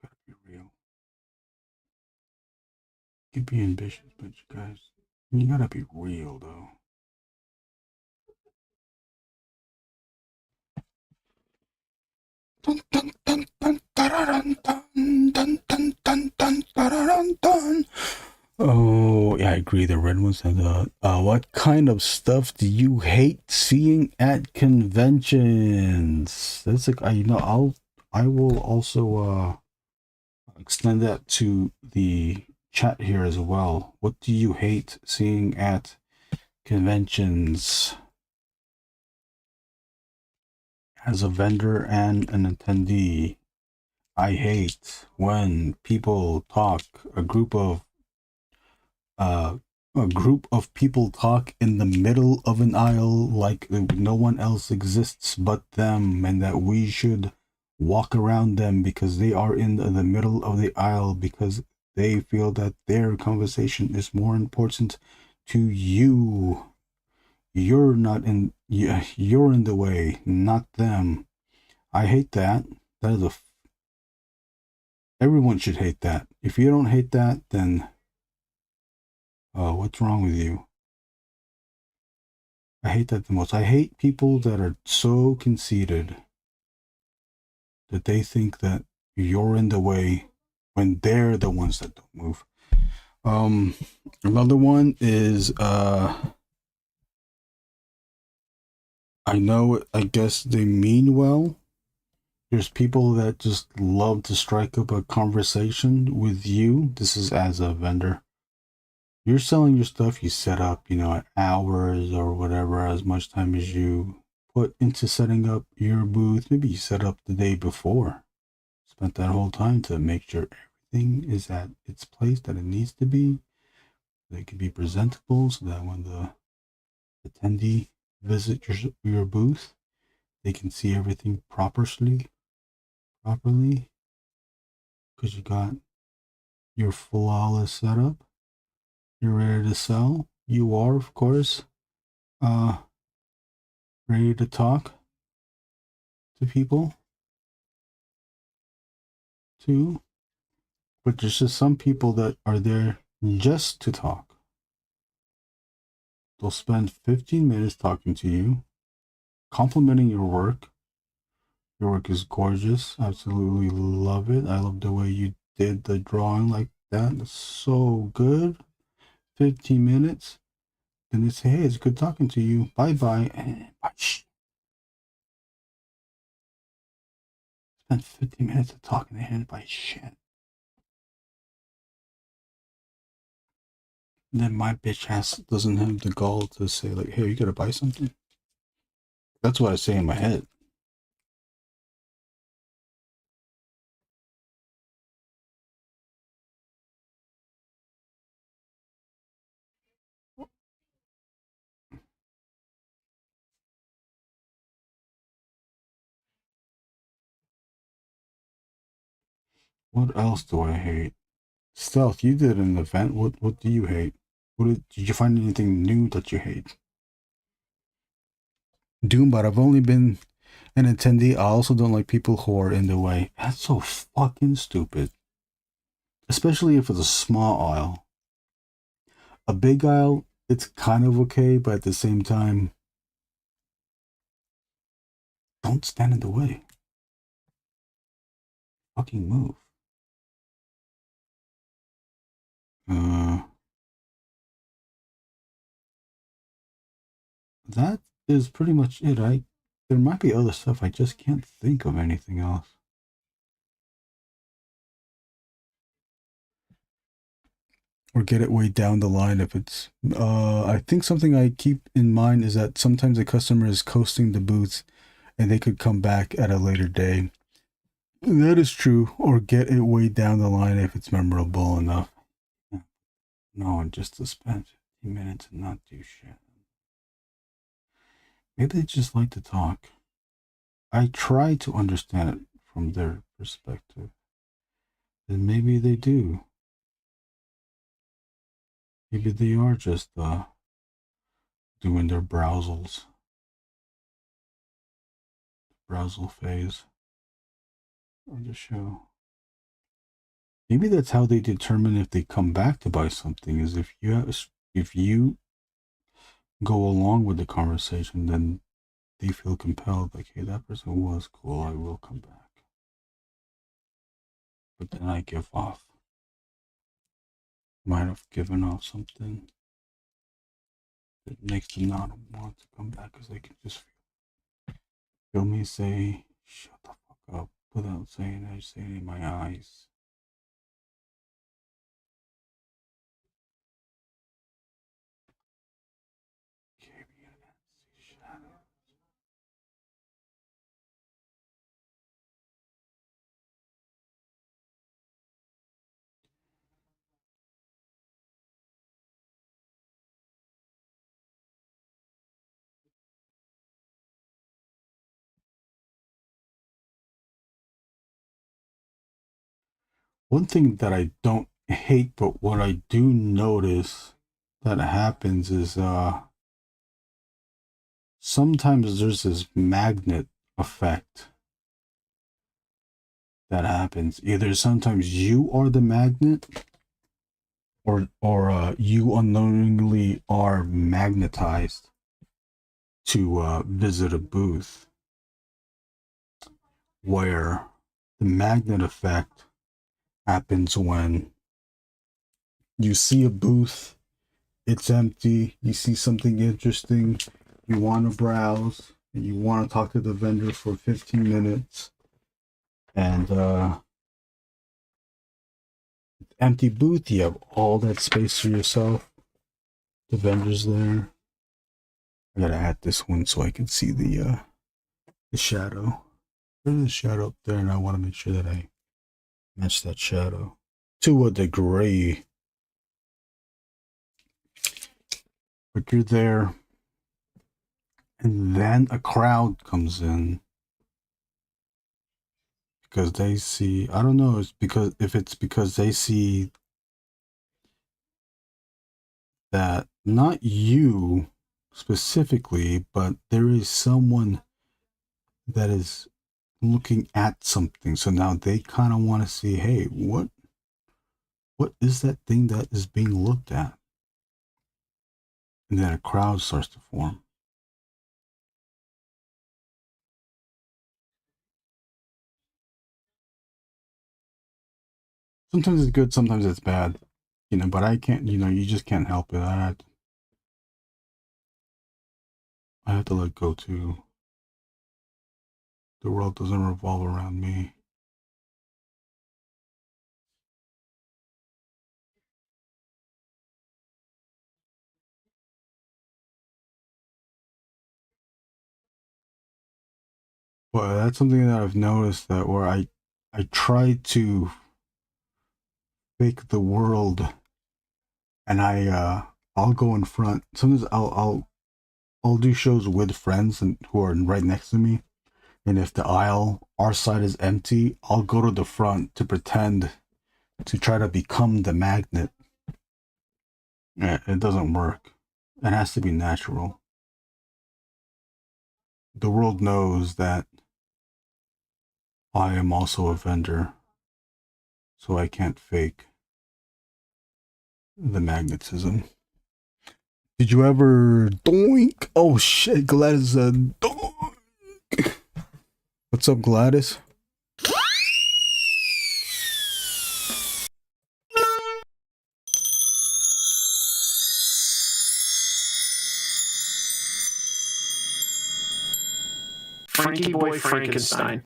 Gotta be real. You can be ambitious, but you gotta be real though. Dun, dun, dun, dun, dun, dun, dun, dun, dun, dun, dun, dun. Oh, yeah, I agree. The red ones and what kind of stuff do you hate seeing at conventions? That's like, I will also extend that to the chat here as well. What do you hate seeing at conventions? As a vendor and an attendee, I hate when people talk, a group of people talk in the middle of an aisle like no one else exists but them, and that we should walk around them because they are in the middle of the aisle because they feel that their conversation is more important to you. You're not in. You're in the way, not them. I hate that. That is everyone should hate that. If you don't hate that, then what's wrong with you? I hate that the most. I hate people that are so conceited that they think that you're in the way when they're the ones that don't move. Another one is I know, I guess they mean well. There's people that just love to strike up a conversation with you. This is as a vendor. You're selling your stuff, you set up, hours or whatever, as much time as you put into setting up your booth. Maybe you set up the day before. Spent that whole time to make sure everything is at its place that it needs to be. They can be presentable so that when the attendee visit your booth, they can see everything properly, because you got your flawless setup. You're ready to sell. You are, of course, ready to talk to people too. But there's just some people that are there just to talk. They'll spend 15 minutes talking to you, complimenting your work. Your work is gorgeous. Absolutely love it. I love the way you did the drawing like that. It's so good. 15 minutes. Then they say, hey, it's good talking to you. Bye-bye. And spend 15 minutes of talking to him by shit. And then my bitch ass doesn't have the gall to say, like, hey, you gotta buy something. That's what I say in my head. What else do I hate? Stealth, you did an event. What do you hate? Did you find anything new that you hate? Doombot, I've only been an attendee. I also don't like people who are in the way. That's so fucking stupid. Especially if it's a small aisle. A big aisle, it's kind of okay, but at the same time, don't stand in the way. Fucking move. That is pretty much it. There might be other stuff. I just can't think of anything else. Or get it way down the line if it's... I think something I keep in mind is that sometimes a customer is coasting the booth and they could come back at a later day. That is true. Or get it way down the line if it's memorable enough. No, just to spend 15 minutes and not do shit. Maybe they just like to talk. I try to understand it from their perspective. And maybe they do. Maybe they are just doing their browsals. Browsal phase of the show. Maybe that's how they determine if they come back to buy something, is if you go along with the conversation, then they feel compelled, like, hey, that person was cool, I will come back. But then I give off. Might have given off something that makes them not want to come back, because they can just feel me say, shut the fuck up, without saying it in my eyes. One thing that I don't hate, but what I do notice that happens is sometimes there's this magnet effect that happens. Either sometimes you are the magnet, or you unknowingly are magnetized to visit a booth, where the magnet effect happens when you see a booth, it's empty, you see something interesting, you want to browse, and you want to talk to the vendor for 15 minutes, and empty booth, you have all that space for yourself, the vendor's there. I gotta add this one so I can see the shadow. There's a shadow up there, and I want to make sure that I match that shadow to a degree. But you're there, and then a crowd comes in because they see, I don't know, it's because they see that not you specifically, but there is someone that is looking at something. So now they kind of want to see, hey, what is that thing that is being looked at? And then a crowd starts to form. Sometimes it's good, sometimes it's bad, but I can't, you just can't help it. I have to let go too. The world doesn't revolve around me. Well, that's something that I've noticed, that where I try to fake the world, and I'll go in front. Sometimes I'll do shows with friends and who are right next to me, And if the aisle, our side is empty, I'll go to the front to pretend to try to become the magnet. It doesn't work. It has to be natural. The world knows that I am also a vendor, so I can't fake the magnetism. Did you ever doink? Oh shit, Gladys doink. What's up, Gladys? Frankie Boy Frankenstein.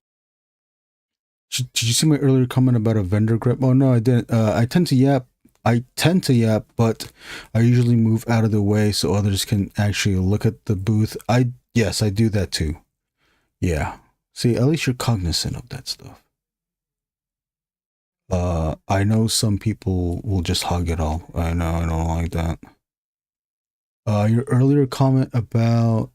Did you see my earlier comment about a vendor grip? Oh no, I didn't. I tend to yap, but I usually move out of the way so others can actually look at the booth. Yes, I do that too. Yeah. See, at least you're cognizant of that stuff. I know some people will just hug it all. I know, I don't like that. Your earlier comment about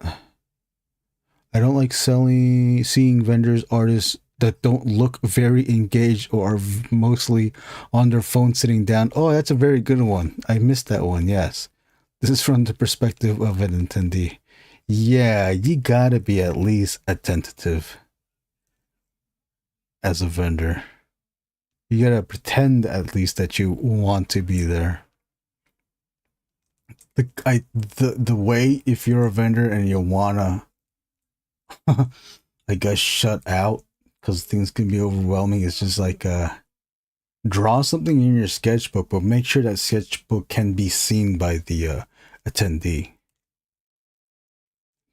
I don't like seeing vendors, artists that don't look very engaged or are mostly on their phone sitting down. Oh, that's a very good one. I missed that one, yes. This is from the perspective of an attendee. Yeah, you gotta be at least attentive as a vendor. You gotta pretend at least that you want to be there. The way if you're a vendor and you wanna I guess shut out because things can be overwhelming, it's just like draw something in your sketchbook, but make sure that sketchbook can be seen by the attendee.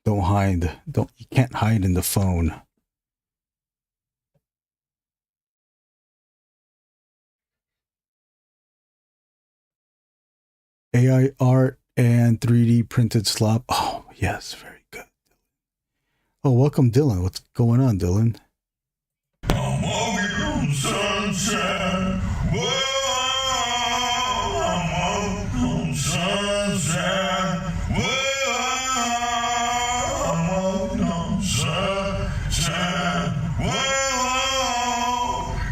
Don't hide. You can't hide in the phone. AI art and 3D printed slop. Oh, yes, very good. Oh, welcome, Dylan. What's going on, Dylan? I'm walking on sunshine. Whoa, I'm walking on sunshine. Whoa, I'm walking on sunshine. Whoa,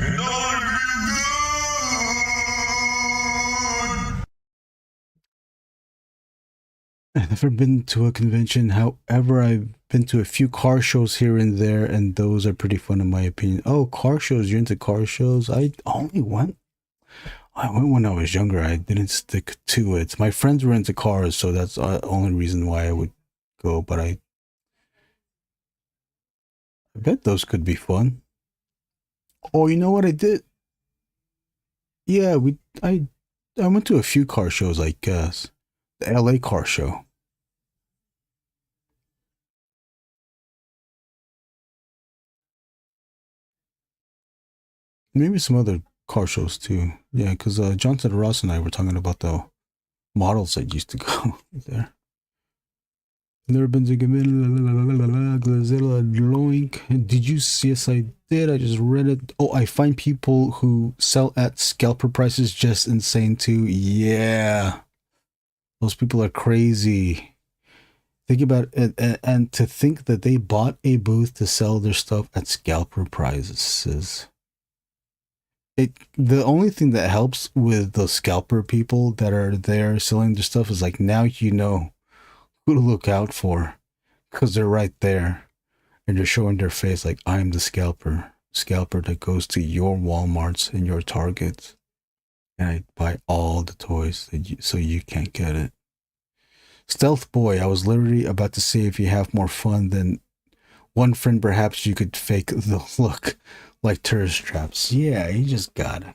and all of you good. I've never been to a convention. However, I've been to a few car shows here and there, and those are pretty fun in my opinion. Oh, car shows. You're into car shows? I went when I was younger. I didn't stick to it. My friends were into cars, so that's the only reason why I would go, but I bet those could be fun. Oh, you know what I did? Yeah, I went to a few car shows, I guess. The LA car show. Maybe some other car shows too. Yeah, because Johnson Ross and I were talking about the models that used to go there. Never been to Glazilla Loink. Did you see? Yes, I did. I just read it. Oh, I find people who sell at scalper prices just insane too. Yeah. Those people are crazy. Think about it, and to think that they bought a booth to sell their stuff at scalper prices. The only thing that helps with the scalper people that are there selling their stuff is like now you know who to look out for because they're right there and they're showing their face like I'm the scalper that goes to your Walmarts and your Targets and I buy all the toys so you can't get it. Stealth Boy, I was literally about to say if you have more fun than one friend, perhaps you could fake the look like tourist traps. Yeah, you just gotta.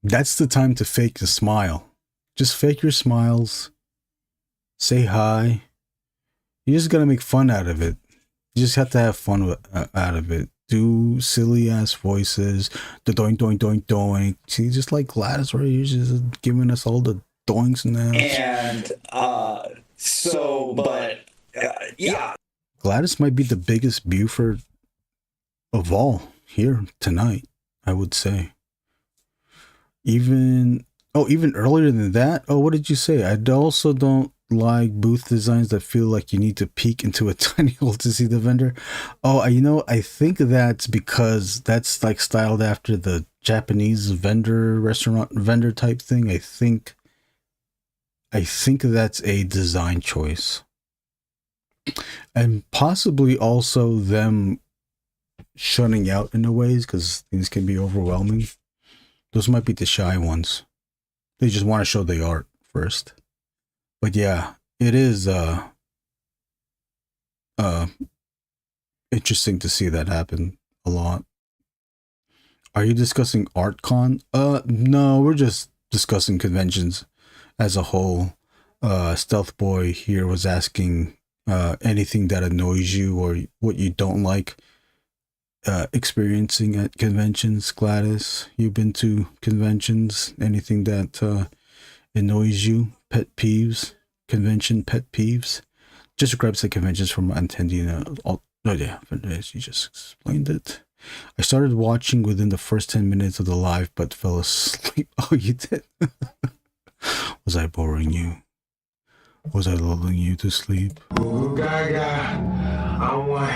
That's the time to fake the smile. Just fake your smiles. Say hi. You just gotta make fun out of it. You just have to have fun out of it. Do silly ass voices. The doink doink doink doink. See, just like Gladys, right? You're just giving us all the doinks now. And yeah. Gladys might be the biggest Buford of all here tonight, I would say. Even earlier than that. Oh, what did you say? I also don't like booth designs that feel like you need to peek into a tiny hole to see the vendor? Oh, I think that's because that's like styled after the Japanese restaurant vendor type thing. I think that's a design choice. And possibly also them shutting out in a ways because things can be overwhelming. Those might be the shy ones. They just want to show the art first. But yeah, it is interesting to see that happen a lot. Are you discussing ArtCon? No, we're just discussing conventions as a whole. Stealth Boy here was asking anything that annoys you or what you don't like experiencing at conventions. Gladys, you've been to conventions? Anything that annoys you? Pet peeves? Convention pet peeves? Just describes the conventions from attending. Oh yeah, you just explained it. I started watching within the first 10 minutes of the live, but fell asleep. Oh, you did? Was I boring you? Was I lulling you to sleep? Ooh, gaga. I want.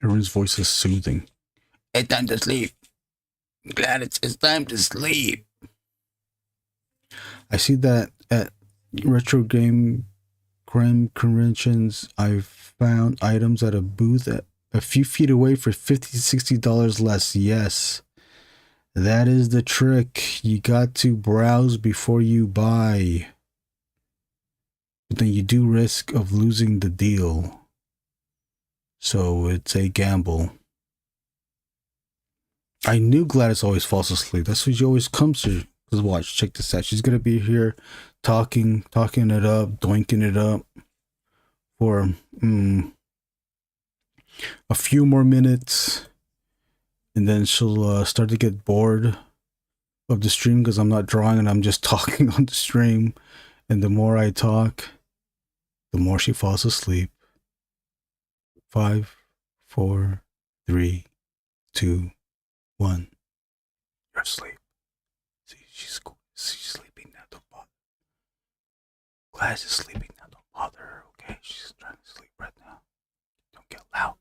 Erwin's voice is soothing. It's time to sleep. Glad it's time to sleep. I see that at retro game conventions, I've found items at a booth at a few feet away for $50-$60 less. Yes, that is the trick. You got to browse before you buy. But then you do risk of losing the deal. So it's a gamble. I knew Gladys always falls asleep. That's what she always comes to. Because watch, check this out. She's going to be here talking it up, doinking it up for a few more minutes. And then she'll start to get bored of the stream because I'm not drawing and I'm just talking on the stream. And the more I talk, the more she falls asleep. 5, 4, 3, 2, 1. You're asleep. See, she's sleeping now. Don't bother. Gladys is sleeping now. Don't bother her, okay? She's trying to sleep right now. Don't get loud.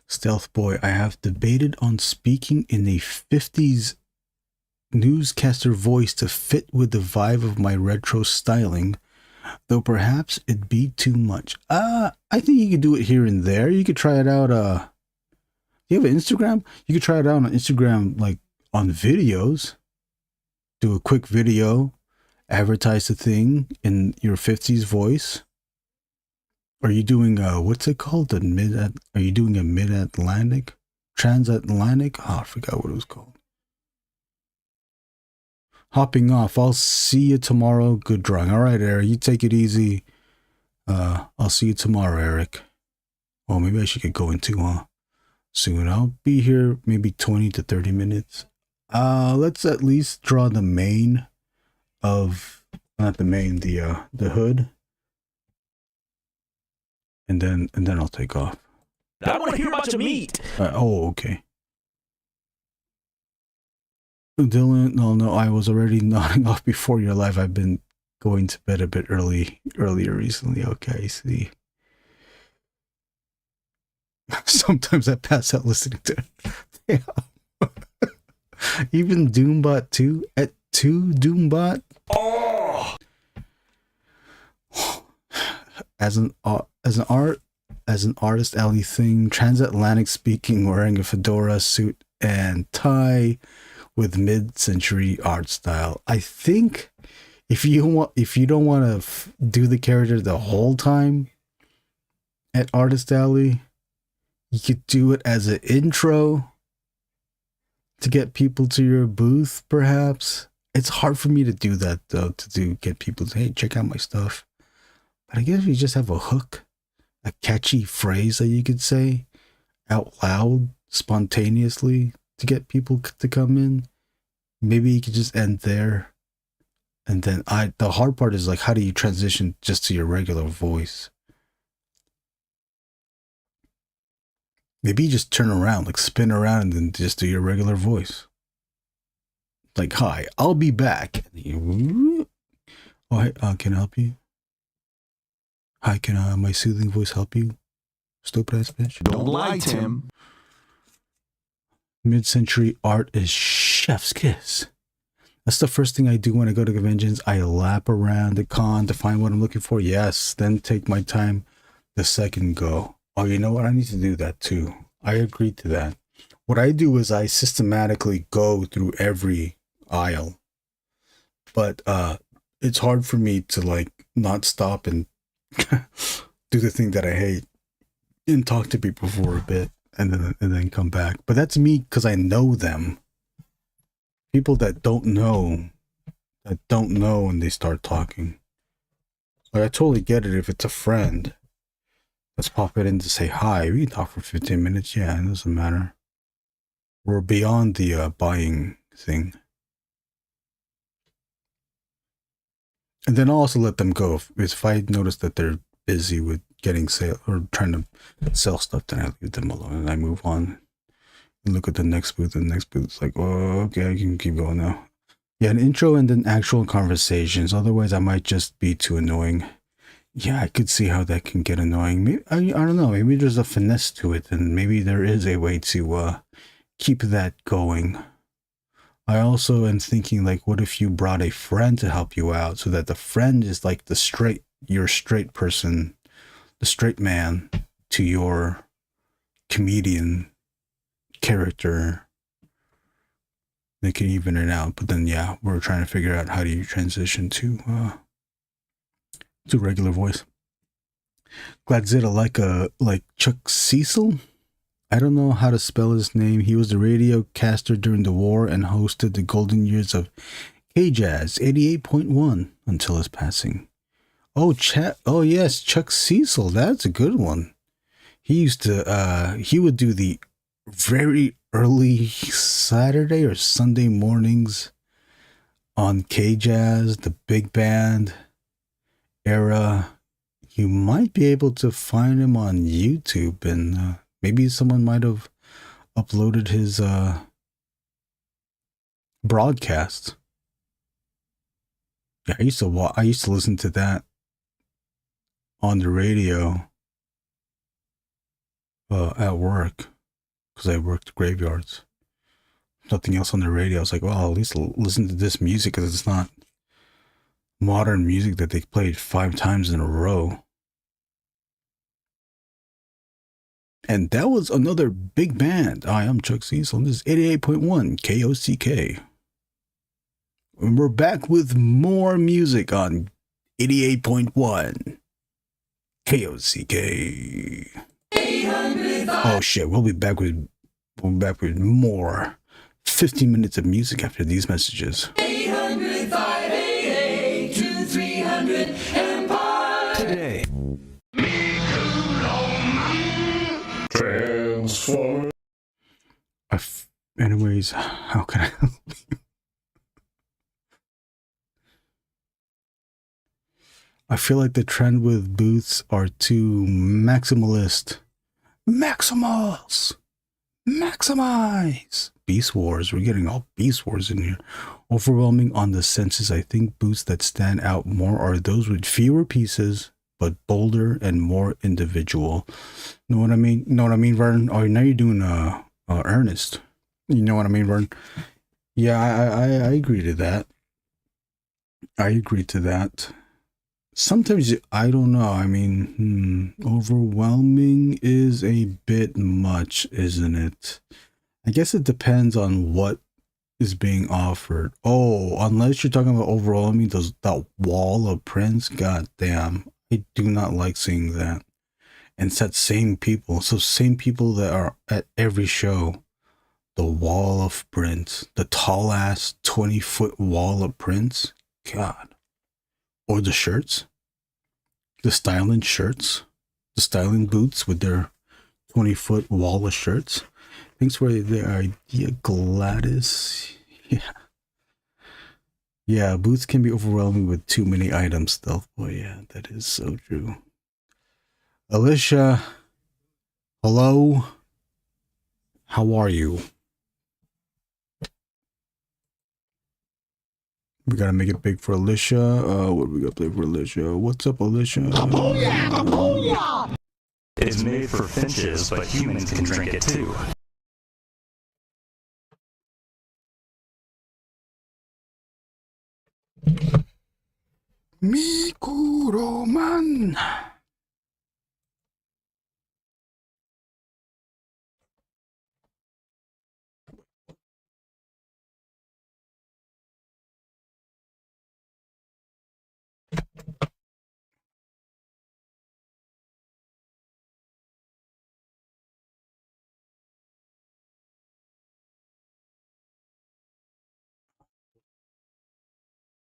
Stealth Boy, I have debated on speaking in a 50s newscaster voice to fit with the vibe of my retro styling, though perhaps it'd be too much. I think you could do it here and there. You could try it out. You have an Instagram? You could try it out on Instagram, like on videos. Do a quick video, advertise the thing in your 50s voice. Are you doing what's it called? Are you doing a mid-Atlantic? Transatlantic? Oh, I forgot what it was called. Hopping off. I'll see you tomorrow. Good drawing. All right, Eric. You take it easy. I'll see you tomorrow, Eric. Oh, maybe I should get going too, huh? Soon. I'll be here maybe 20 to 30 minutes. Let's at least draw the main of, not the main, the hood. And then I'll take off. I want to hear about your meat. Oh, okay. Dylan, no, I was already nodding off before your live. I've been going to bed a bit earlier recently. Okay, I see. Sometimes I pass out listening to it. Yeah. Even Doombot 2 at 2 Doombot. Oh. As an artist alley thing, transatlantic speaking, wearing a fedora suit and tie with mid-century art style. I think if you don't want to do the character the whole time at Artist Alley, you could do it as an intro to get people to your booth, perhaps. It's hard for me to do that, though, get people to, hey, check out my stuff. But I guess if you just have a hook, a catchy phrase that you could say out loud, spontaneously, to get people to come in, maybe you could just end there. And then the hard part is like, how do you transition just to your regular voice? Maybe you just turn around, like spin around, and then just do your regular voice. Like, hi, I'll be back. Oh, hey, can I help you? Hi, can my soothing voice help you? Stupid ass bitch. Don't lie, Tim. Mid-century art is chef's kiss. That's the first thing I do when I go to conventions. I lap around the con to find what I'm looking for. Yes, then take my time the second go. Oh, you know what? I need to do that too. I agree to that. What I do is I systematically go through every aisle. But it's hard for me to like not stop and do the thing that I hate and talk to people for a bit and then come back. But that's me because I know them. People that don't know when they start talking. Like, I totally get it if it's a friend. Let's pop it in to say hi. We can talk for 15 minutes. Yeah, it doesn't matter. We're beyond the buying thing. And then I'll also let them go. If I notice that they're busy with getting sale or trying to sell stuff, then I leave them alone and I move on. And look at the next booth. And the next booth is like, oh, okay, I can keep going now. Yeah, an intro and then actual conversations. Otherwise, I might just be too annoying. Yeah, I could see how that can get annoying. Maybe, I don't know. Maybe there's a finesse to it, and maybe there is a way to keep that going. I also am thinking, like, what if you brought a friend to help you out, so that the friend is like your straight person, the straight man to your comedian character. They can even it out, but then yeah, we're trying to figure out how do you transition to regular voice. Gladzilla, like Chuck Cecil. I don't know how to spell his name. He was the radio caster during the war and hosted the golden years of K-Jazz 88.1 until his passing. Oh, oh yes, Chuck Cecil. That's a good one. He used to he would do the very early Saturday or Sunday mornings on K-Jazz, the big band era. You might be able to find him on YouTube, and maybe someone might have uploaded his broadcast. Yeah, I used to listen to that on the radio at work. Because I worked graveyards. Nothing else on the radio. I was like, well, at least listen to this music because it's not modern music that they played 5 times in a row. And that was another big band. Hi, I'm Chuck Cecil. This is 88.1 KOCK. And we're back with more music on 88.1 KOCK. Oh shit, we'll be back with more 15 minutes of music after these messages. 800 588 2300 Empire. Today. Transform. Anyways, how can I help you? I feel like the trend with booths are too maximalist. Maximals! Maximize! Beast Wars. We're getting all Beast Wars in here. Overwhelming on the senses. I think booths that stand out more are those with fewer pieces, but bolder and more individual. Know what I mean? Know what I mean, Vern? Oh, now you're doing Ernest. You know what I mean, Vern? Yeah, I agree to that. I agree to that. Sometimes, I don't know. I mean, overwhelming is a bit much, isn't it? I guess it depends on what is being offered. Oh, unless you're talking about overwhelming, that wall of prints. God damn. I do not like seeing that. And it's that same people. So same people that are at every show. The wall of prints. The tall ass 20-foot wall of prints. God. Or the shirts. The styling shirts. The styling boots with their 20-foot wall of shirts. Thanks for the idea, Gladys. Yeah. Yeah, boots can be overwhelming with too many items, Stealth Boy. Yeah, that is so true. Alicia, hello. How are you? We gotta make it big for Alicia. What do we got to play for Alicia? What's up, Alicia? Kabooyah! Kabooyah! It's made for finches, but humans can drink it too. Groman.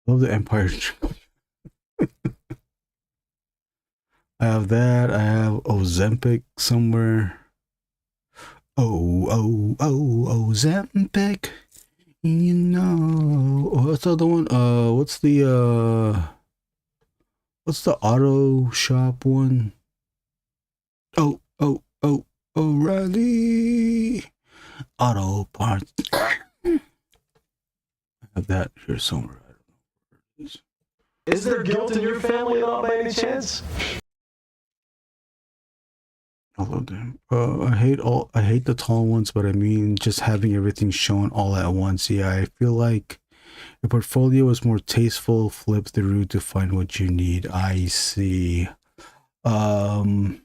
Love the Empire. I have that. I have Ozempic somewhere. Ozempic. You know. What's the other one? What's the auto shop one? O'Reilly. Auto parts. I have that here somewhere. I don't know where it is. Is there guilt in your family at all by any chance? I love them. I hate the tall ones, but I mean just having everything shown all at once. Yeah, I feel like a portfolio is more tasteful. Flip through to find what you need. I see. Oh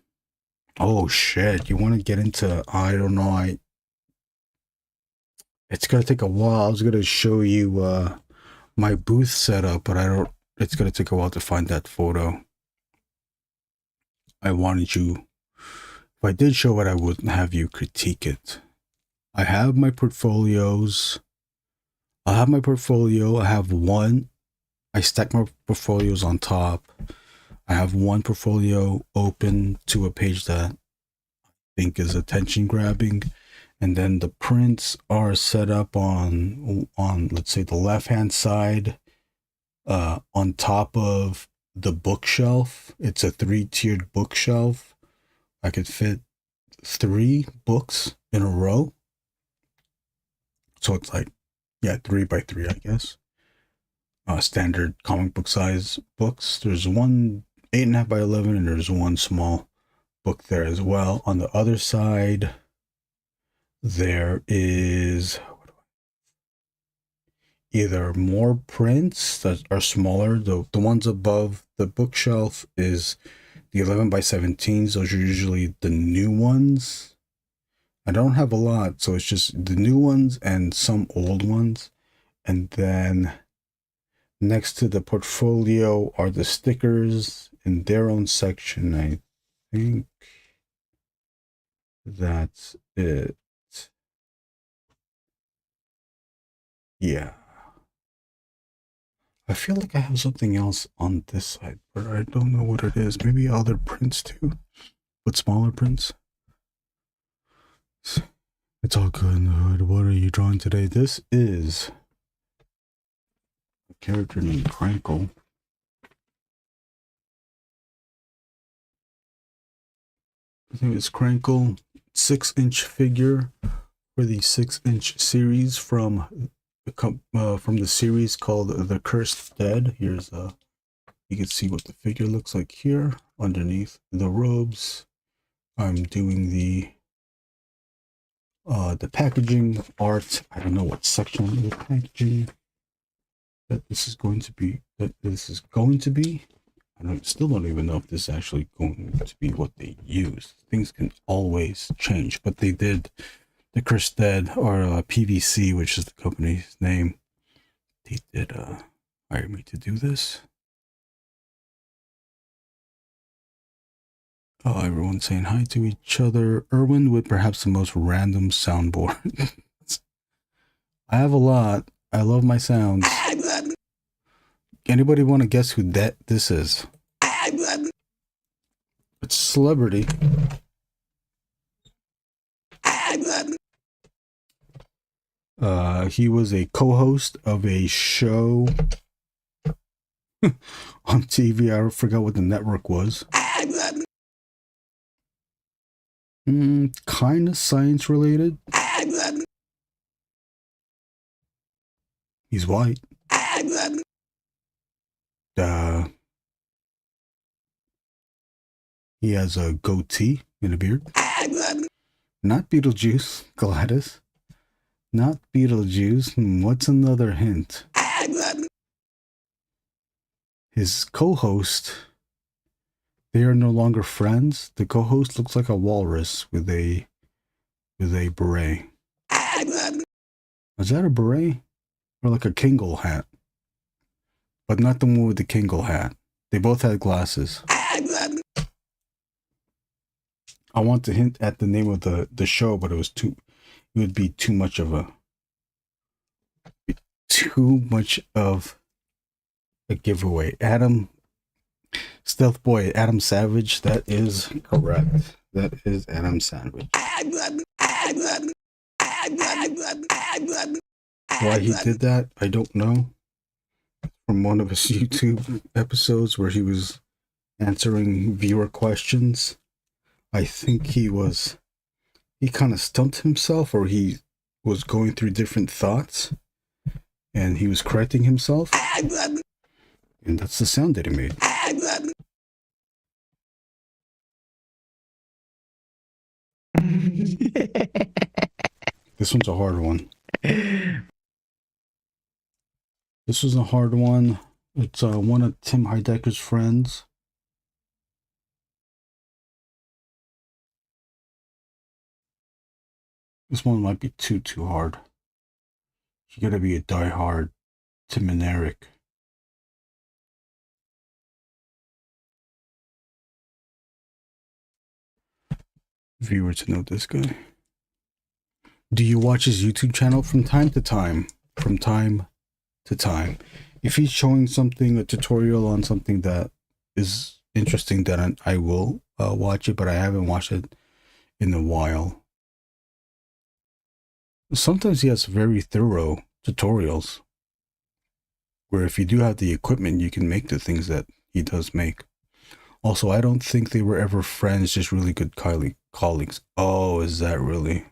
shit, you want to get into, I don't know, it's gonna take a while. I was gonna show you my booth setup, but it's gonna take a while to find that photo. I wanted you, if I did show it, I wouldn't have you critique it. I have my portfolios. I have my portfolio. I have one. I stack my portfolios on top. I have one portfolio open to a page that I think is attention grabbing. And then the prints are set up on let's say the left hand side, on top of the bookshelf. It's a 3-tiered bookshelf. I could fit 3 books in a row. So it's like, yeah, 3 by 3, I guess. Standard comic book size books. There's one 8.5 by 11, and there's one small book there as well. On the other side, there is either more prints that are smaller. The ones above the bookshelf is the 11 by 17s. Those are usually the new ones. I don't have a lot, so it's just the new ones and some old ones. And then next to the portfolio are the stickers in their own section. I think that's it. Yeah. I feel like I have something else on this side, but I don't know what it is. Maybe other prints too, but smaller prints. It's all good in the hood. What are you drawing today? This is a character named Krankle. I think it's Krankle, 6-inch figure for the 6-inch series from the series called The Cursed Dead. Here's you can see what the figure looks like here underneath the robes. I'm doing the packaging art. I don't know what section of the packaging that this is going to be. I still don't even know if this is actually going to be what they use. Things can always change, but they did The Cursed Dead, or PVC, which is the company's name. They did hire me to do this. Oh, everyone's saying hi to each other. Erwin with perhaps the most random soundboard. I have a lot. I love my sounds. Anybody want to guess who this is? It's a celebrity. He was a co-host of a show on TV. I forgot what the network was. Kind of science related. He's white. He has a goatee and a beard. Not Beetlejuice, Gladys. Not Beetlejuice. What's another hint? His co-host, they are no longer friends. The co-host looks like a walrus with a beret. Is that a beret? Or like a Kringle hat? But not the one with the Kringle hat. They both had glasses. I want to hint at the name of the show, but it would be too much of a giveaway. Stealth Boy, Adam Savage. That is correct. That is Adam Savage. Why he did that, I don't know. From one of his YouTube episodes where he was answering viewer questions. I think he kind of stumped himself, or he was going through different thoughts and he was correcting himself. And that's the sound that he made. This one's a hard one. This was a hard one. It's one of Tim Heidecker's friends. This one might be too hard. You gotta be a diehard Tim and Eric. Viewer to know this guy. Do you watch his YouTube channel from time to time? From time to time. If he's showing something, a tutorial on something that is interesting, then I will watch it, but I haven't watched it in a while. Sometimes he has very thorough tutorials where if you do have the equipment, you can make the things that he does make. Also, I don't think they were ever friends, just really good colleagues. Oh, is that really?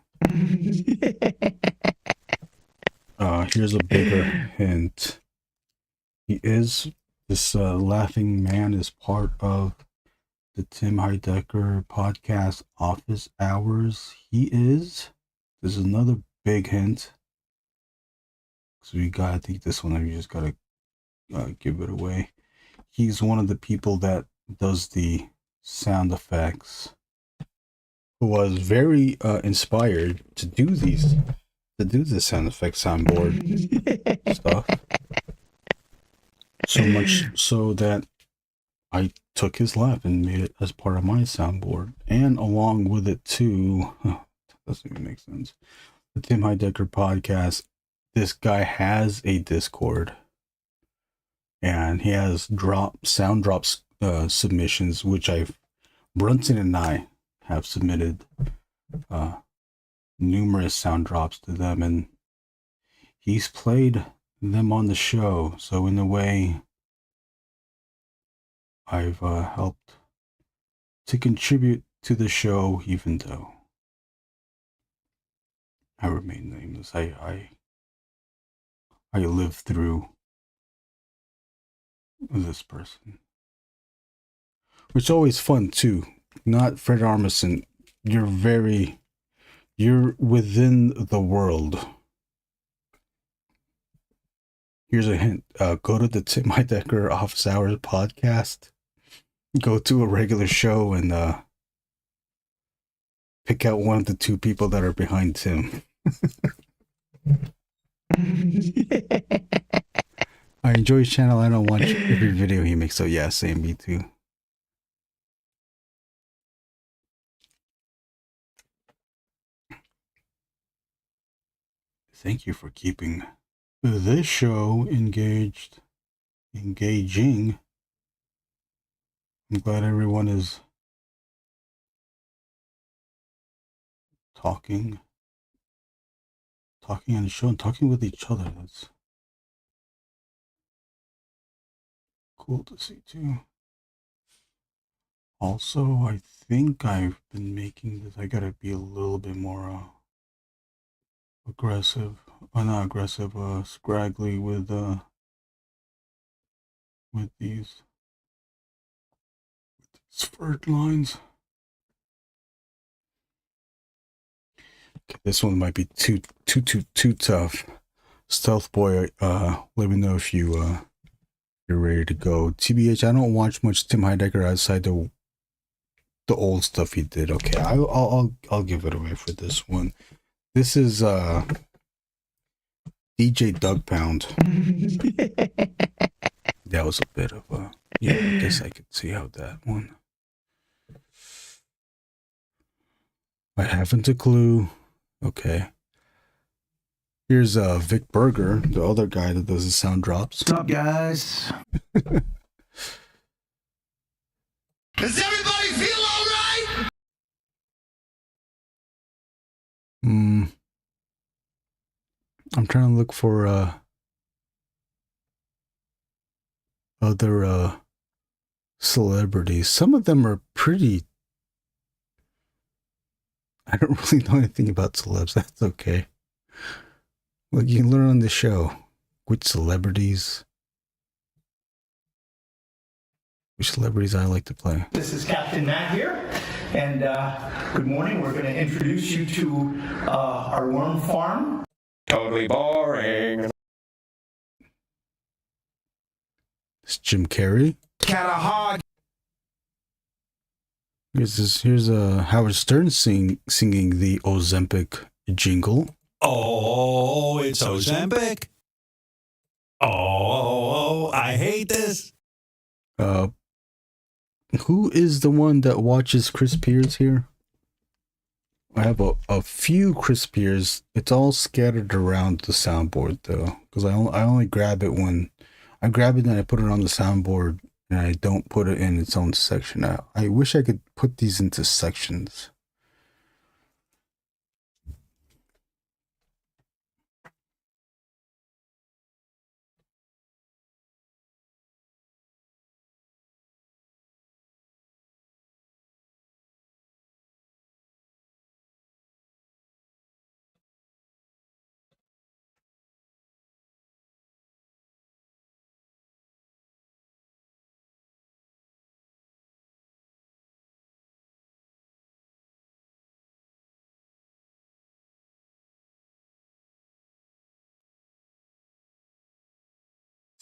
Here's a bigger hint. This laughing man is part of the Tim Heidecker podcast Office Hours. There's another big hint. So I think this one, you just gotta give it away. He's one of the people that does the sound effects, who was very inspired to do the sound effects soundboard stuff. So much so that I took his laugh and made it as part of my soundboard, and along with it too. Doesn't even make sense. The Tim Heidecker podcast. This guy has a Discord, and he has sound drops submissions, which Brunson and I have submitted numerous sound drops to them, and he's played them on the show. So in a way, I've helped to contribute to the show, even though I remain nameless. I live through this person, which is always fun too. Not Fred Armisen. You're within the world. Here's a hint. Go to the Tim Heidecker Office Hours podcast. Go to a regular show and pick out one of the two people that are behind Tim. I enjoy his channel. I don't watch every video he makes. So yeah, same, me too. Thank you for keeping this show engaging. I'm glad everyone is talking on the show and talking with each other. That's cool to see too. Also, I think I've been making this. I gotta be a little bit more aggressive. Not aggressive, scraggly with these spurt lines. Okay, this one might be too tough. Stealth Boy, let me know if you're ready to go. TBH, I don't watch much Tim Heidecker outside the old stuff he did. Okay, I'll give it away for this one. This is DJ Doug Pound. That was a bit of a, yeah, I guess I could see how that one. I haven't a clue. Okay. Here's Vic Berger, the other guy that does the sound drops. What's up, guys? Does everybody feel all right? I'm trying to look for other celebrities. Some of them are pretty. I don't really know anything about celebs. That's okay. Well, you can learn on the show which celebrities I like to play. This is Captain Matt here, and good morning. We're going to introduce you to our worm farm. Totally boring. It's Jim Carrey. Cat a hog. Here's Howard Stern singing the Ozempic jingle. Oh, it's Ozempic. Oh, I hate this. Who is the one that watches Chris Pierce here? I have a few Chris Pierce. It's all scattered around the soundboard though, because I only grab it when I grab it and I put it on the soundboard, and I don't put it in its own section. I wish I could put these into sections.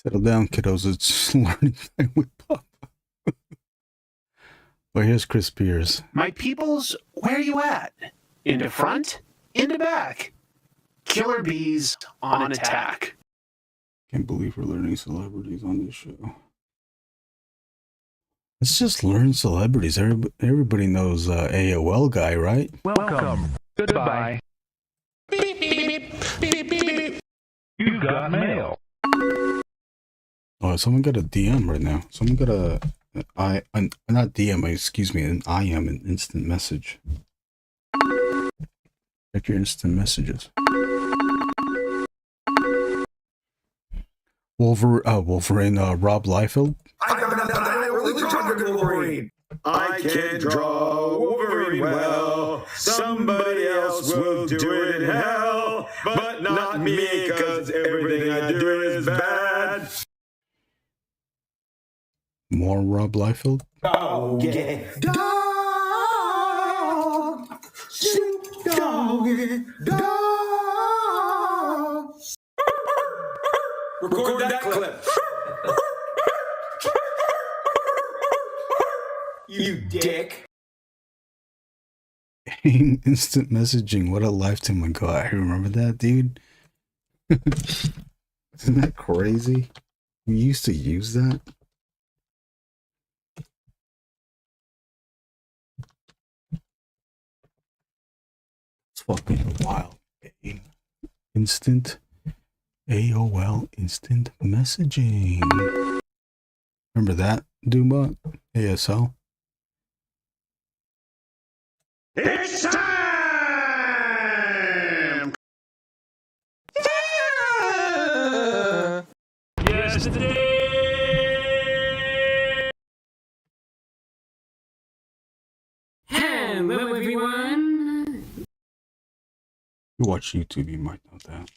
Settle down, kiddos. It's learning time with Papa. Well, here's Chris Pierce. My peoples, where you at? In the front? In the back? Killer bees on attack. Can't believe we're learning celebrities on this show. Let's just learn celebrities. Everybody knows AOL guy, right? Welcome. Goodbye. Beep, beep, beep, beep, beep, beep. You got mail. Oh, someone got a DM right now. Someone got not DM, excuse me, an IM, an instant message. Check your instant messages. Wolverine, Rob Liefeld. Wolverine. I can't draw Wolverine well. Somebody else will do it in hell, but not me, because everything I do is bad. More Rob Liefeld. Oh, yeah. Dog. Shoot, doggy. Dog. Record that clip. You dick. Instant messaging. What a lifetime ago. I remember that, dude. Isn't that crazy? We used to use that. It's fucking wild. Instant AOL instant messaging. Remember that, Doombot? ASL? It's time! Yesterday! Hello, everyone. You watch YouTube, you might know that.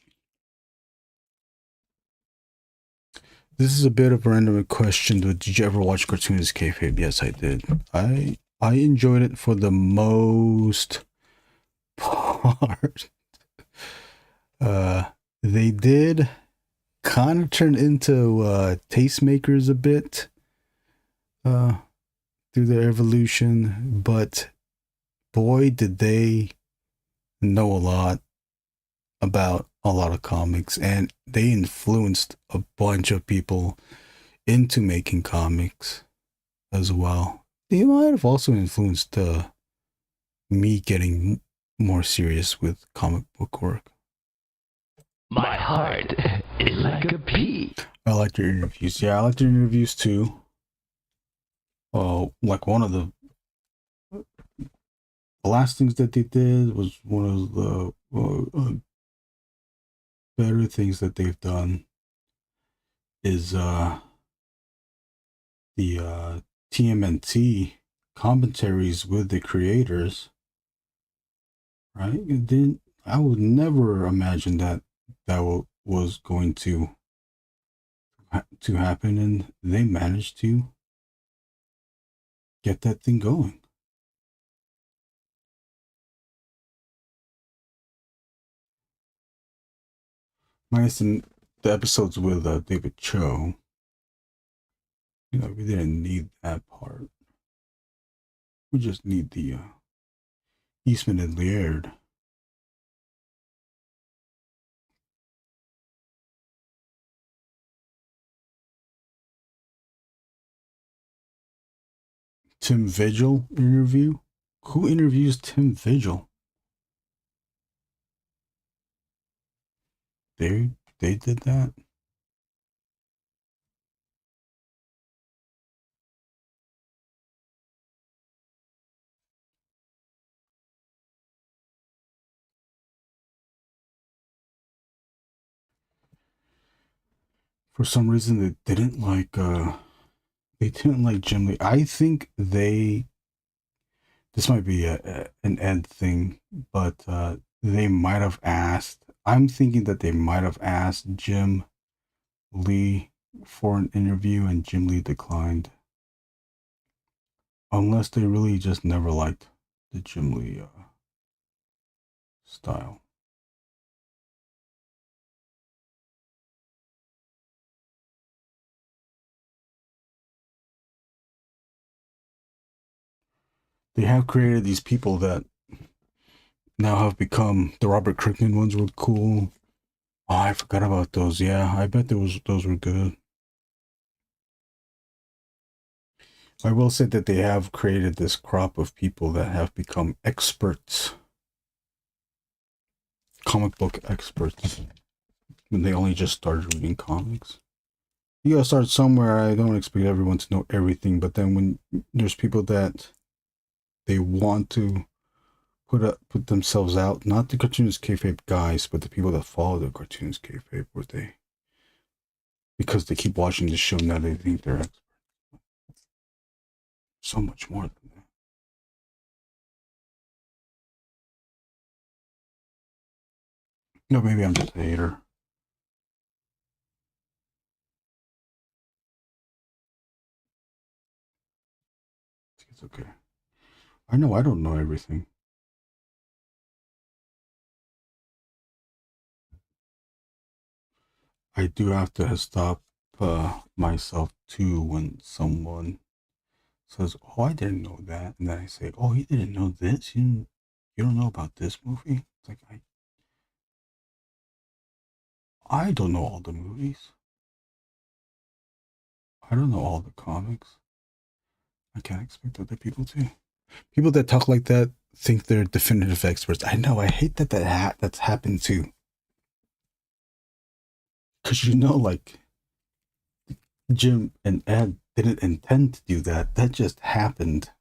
This is a bit of a random question, but did you ever watch Cartoonist Kayfabe? Yes, I did. I enjoyed it for the most part. They did kind of turn into tastemakers a bit through their evolution, but boy, did they know a lot about a lot of comics, and they influenced a bunch of people into making comics as well. They might have also influenced me getting more serious with comic book work. My heart is like a pea. I like your interviews. Yeah, I like your interviews too. Like one of the last things that they did was one of the better things that they've done is the TMNT commentaries with the creators, right? I would never imagine that was going to happen, and they managed to get that thing going. Minus the episodes with David Cho. You know, we didn't need that part. We just need the Eastman and Laird. Tim Vigil interview? Who interviews Tim Vigil? They did that? For some reason they didn't like Jim Lee. I think this might be an Ed thing, but they might have asked, I'm thinking that they might have asked Jim Lee for an interview and Jim Lee declined. Unless they really just never liked the Jim Lee style. They have created these people that now have become, the Robert Kirkman ones were cool. Oh, I forgot about those. Yeah, I bet those were good. I will say that they have created this crop of people that have become experts, comic book experts, when they only just started reading comics. You gotta start somewhere. I don't expect everyone to know everything, but then when there's people that they want to put themselves out, not the Cartoonist Kayfabe guys, but the people that follow the Cartoonist Kayfabe, because they keep watching the show now, they think they're experts. So much more than that. No, maybe I'm just a hater. It's okay. I know I don't know everything. I do have to stop myself too when someone says, "Oh, I didn't know that," and then I say, "Oh, you didn't know this? You don't know about this movie?" It's like I don't know all the movies. I don't know all the comics. I can't expect other people to. People that talk like that think they're definitive experts. I know. I hate that's happened too. Because like Jim and Ed didn't intend to do that. That just happened.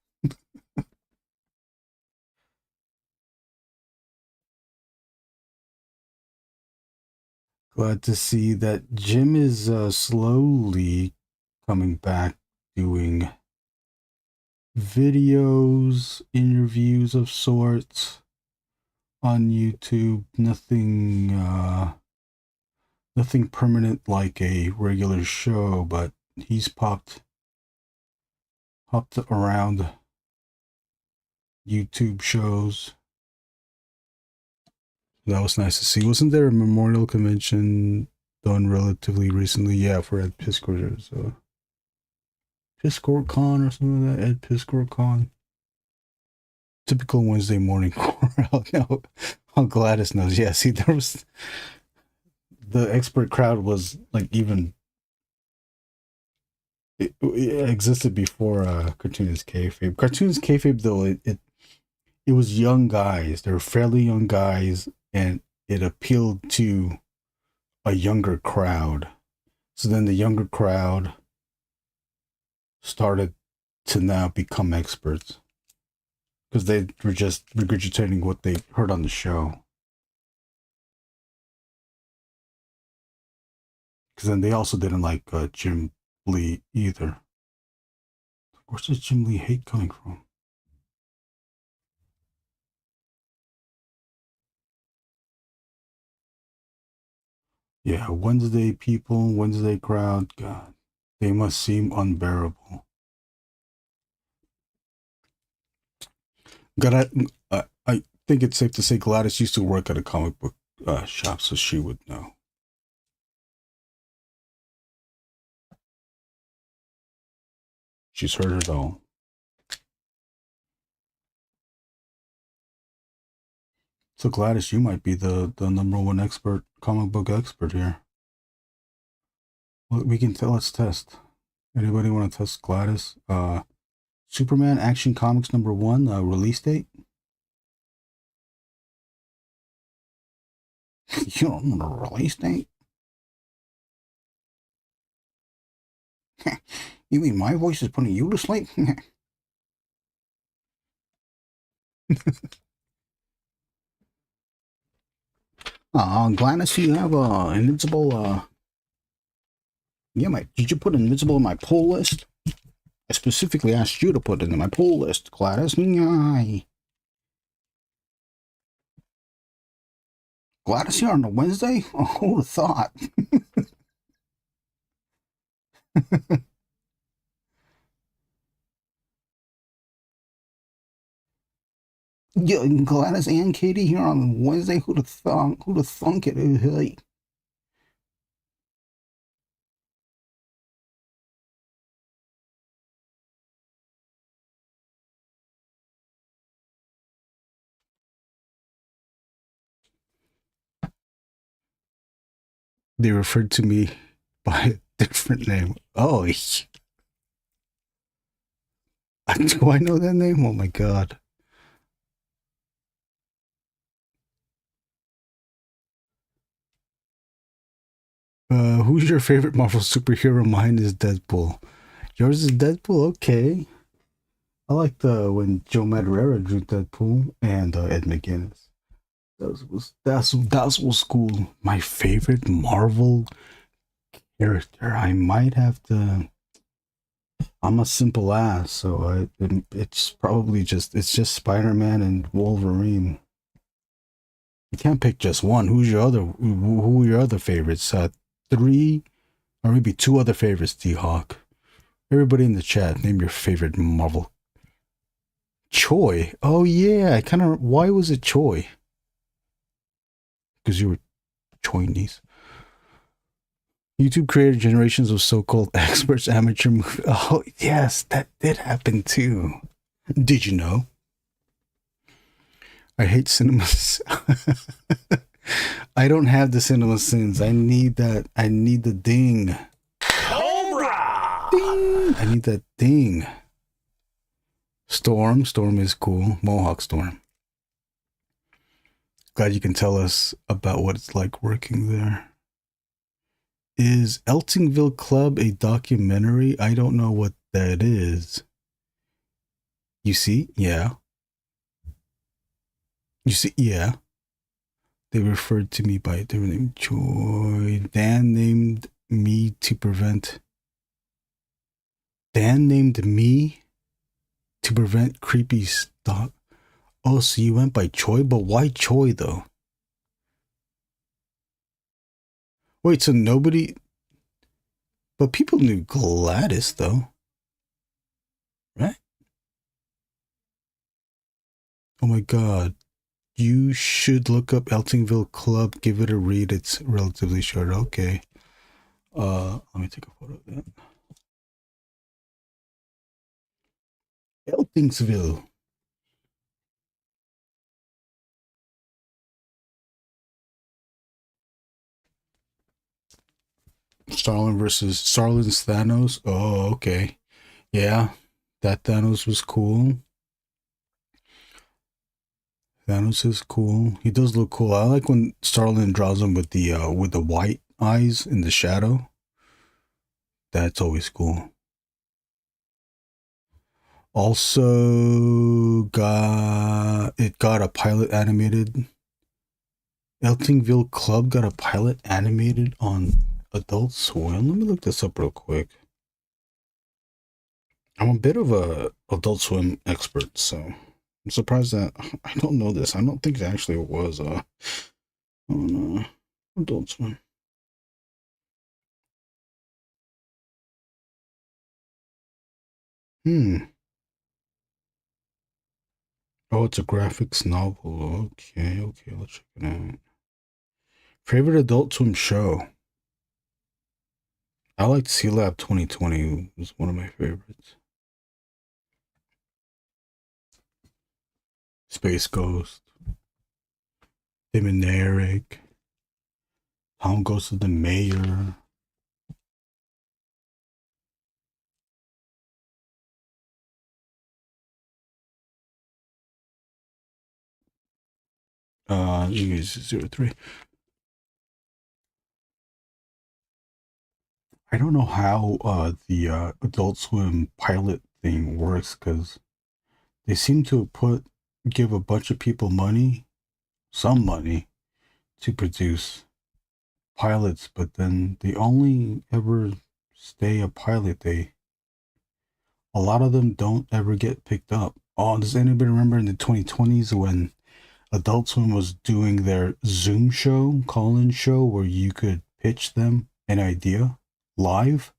Glad to see that Jim is slowly coming back doing videos, interviews of sorts on YouTube. Nothing permanent like a regular show, but he's hopped around YouTube shows. That was nice to see. Wasn't there a memorial convention done relatively recently? Yeah, for Ed Piskor's PiskorCon or something like that. Ed PiskorCon. Typical Wednesday morning crowd. No, Gladys knows. Yeah, see, there was the expert crowd was like even it existed before Cartoonist Kayfabe. Cartoonist Kayfabe though it was young guys. They were fairly young guys, and it appealed to a younger crowd. So then the younger crowd started to now become experts because they were just regurgitating what they heard on the show. Because then they also didn't like Jim Lee either. Where's this Jim Lee hate coming from? Yeah, Wednesday people, Wednesday crowd, God, they must seem unbearable. I think it's safe to say Gladys used to work at a comic book shop, so she would know. She's heard it all. So Gladys, you might be the number one expert, comic book expert here. Well, we can let's test. Anybody want to test Gladys? Superman Action Comics #1 release date. You don't know the release date? You mean my voice is putting you to sleep? Gladys, you have Invincible. Yeah, did you put Invincible in my pull list? I specifically asked you to put it in my pull list, Gladys. Gladys here on a Wednesday? Oh, who would have thought? Yeah, Gladys and Katie here on Wednesday. Who'd have thunk? Who'd have thunk it? Hey. They referred to me by a different name. Oh, do I know that name? Oh my God. Who's your favorite Marvel superhero? Mine is Deadpool. Yours is Deadpool? Okay. I liked when Joe Madureira drew Deadpool and Ed McGuinness. That was cool. My favorite Marvel character. I might have to. I'm a simple ass, so it's probably just Spider-Man and Wolverine. You can't pick just one. Who are your other favorites? 3 or maybe 2 other favorites, D-Hawk. Everybody in the chat, name your favorite Marvel. Choi. Oh yeah, why was it Choi? Because you were Chinese. YouTube created generations of so-called experts, amateur movie. Oh yes, that did happen too. Did you know? I hate cinemas. I don't have the cinema sins. I need that. I need the ding. Cobra! Ding! I need that ding. Storm is cool. Mohawk Storm. Glad you can tell us about what it's like working there. Is Eltingville Club a documentary? I don't know what that is. You see? Yeah. You see? Yeah. They referred to me by a different name. Joy. Dan named me to prevent. Dan named me to prevent creepy stuff. Oh, so you went by Choi? But why Choi, though? Wait, so nobody... But people knew Gladys, though. Right? Oh my god. You should look up Eltingville Club. Give it a read. It's relatively short. Okay. Let me take a photo of that. Eltingsville. Starlin's Thanos. Oh, okay. Yeah, that Thanos was cool. Thanos is cool. He does look cool. I like when Starlin draws him with the white eyes in the shadow. That's always cool. Also got a pilot animated. Eltingville Club got a pilot animated on Adult Swim. Let me look this up real quick. I'm a bit of a Adult Swim expert, so I'm surprised that I don't know this. I don't think it actually was on Adult Swim. Oh, it's a graphics novel. Okay, let's check it out. Favorite Adult Swim show? I liked C-Lab 2020. It was one of my favorites. Space Ghost. Tim and Eric. Tom Goes to the Mayor. You guys 03. I don't know how the Adult Swim pilot thing works, because they seem to give a bunch of people some money to produce pilots, but then they only ever stay a pilot. A lot of them don't ever get picked up. Oh, does anybody remember in the 2020s when Adult Swim was doing their Zoom show, call-in show, where you could pitch them an idea live?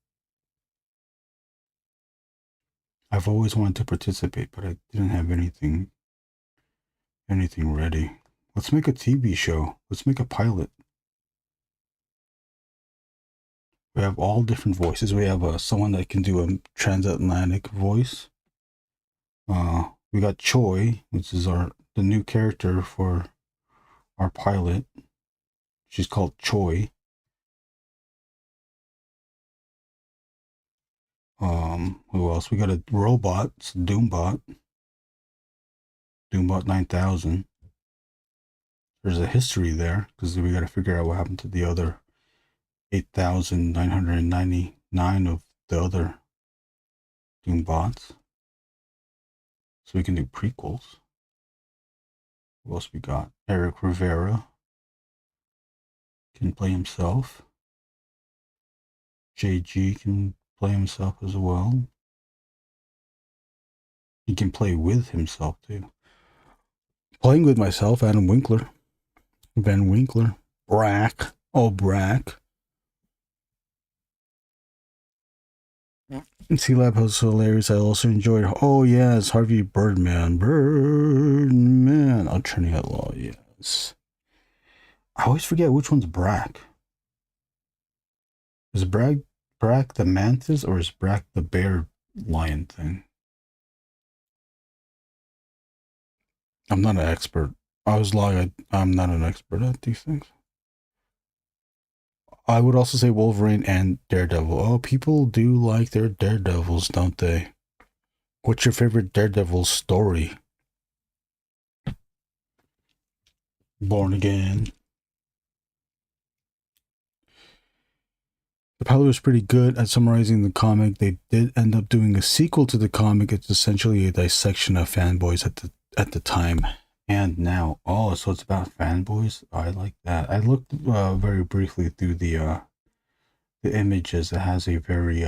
I've always wanted to participate, but I didn't have anything ready. Let's make a TV show. Let's make a pilot. We have all different voices. We have someone that can do a transatlantic voice. We got Choi, which is the new character for our pilot. She's called Choi. Who else? We got a robot. It's Doombot. Doombot 9000. There's a history there, because we got to figure out what happened to the other 8,999 of the other Doombots. So we can do prequels. Who else we got? Eric Rivera can play himself. JG can play himself as well. He can play with himself too. Playing with myself, Adam Winkler. Van Winkler. Brack. Oh, Brack. C-Lab was hilarious. I also enjoyed. Oh, yes. Harvey Birdman. Birdman. Attorney at Law. Yes. I always forget which one's Brack. Is Brack the mantis, or is Brack the bear lion thing? I'm not an expert. I was lying. I'm not an expert at these things. I would also say Wolverine and Daredevil. Oh, people do like their Daredevils, don't they? What's your favorite Daredevil story? Born Again. The pilot was pretty good at summarizing the comic. They did end up doing a sequel to the comic. It's essentially a dissection of fanboys at the time and now. Oh, so it's about fanboys. I like that. I looked very briefly through the images. It has a very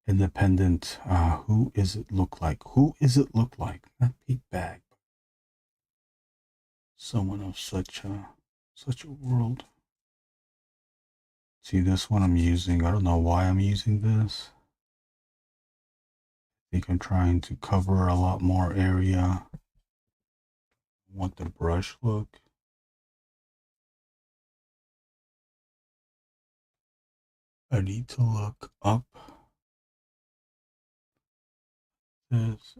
independent. Who is it look like? Who is it look like? Not Pete Bag. Someone of such a world. See, this one I'm using. I don't know why I'm using this. I think I'm trying to cover a lot more area. I want the brush look. I need to look up this.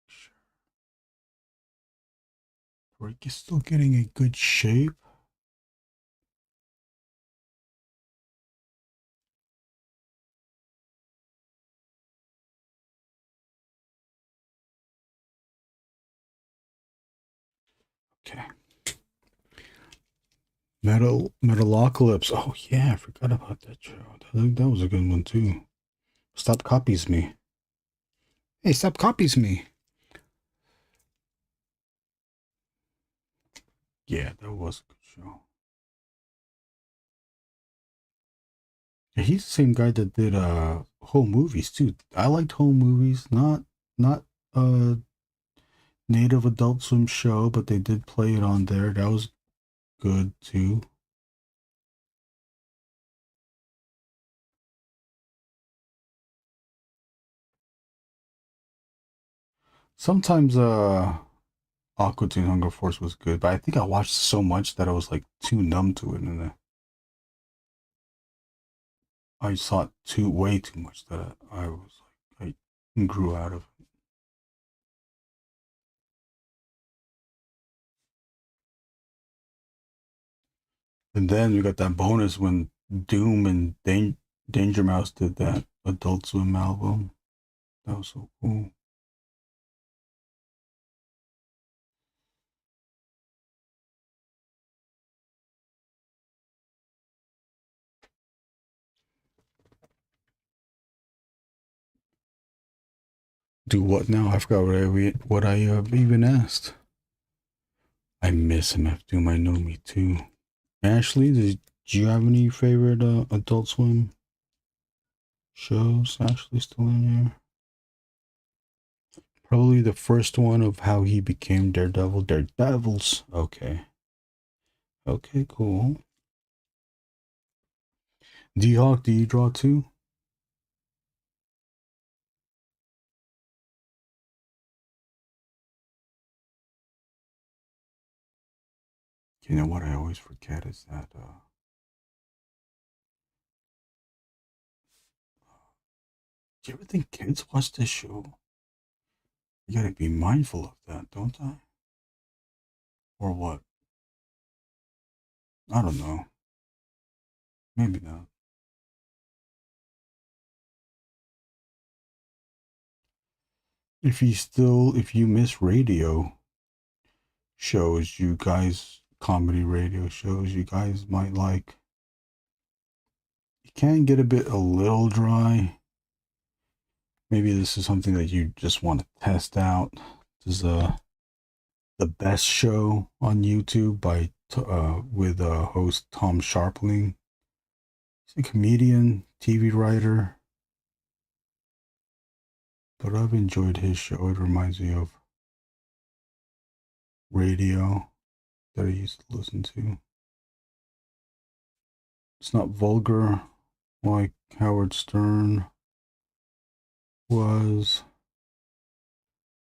Sure. Brick is still getting a good shape. Okay. Metalocalypse. Oh yeah, I forgot about that show. That was a good one too. Stop copies me. Hey, stop copies me. Yeah, that was a good show. Yeah, he's the same guy that did home movies too. I liked home movies, not native Adult Swim show, but they did play it on there. That was good too. Sometimes Aqua Teen Hunger Force was good, but I think I watched so much that I was like too numb to it, and I saw it way too much that I was like I grew out of it. And then we got that bonus when Doom and Danger Mouse did that Adult Swim album. That was so cool. Do what now? I forgot what I even asked. I miss MF Doom. I know me too. Ashley, do you have any favorite Adult Swim shows? Ashley still in here? Probably the first one of how he became Daredevil. Daredevils. Okay. Okay, cool. D-Hawk, do you draw too? You know what I always forget is that do you ever think kids watch this show? You gotta be mindful of that, don't I? Or what? I don't know. Maybe not. If you miss radio shows, you guys, comedy radio shows, you guys might like. It can get a little dry. Maybe this is something that you just want to test out. This is The Best Show on YouTube by with host Tom Sharpling. He's a comedian, TV writer, but I've enjoyed his show. It reminds me of radio that I used to listen to. It's not vulgar like Howard Stern was,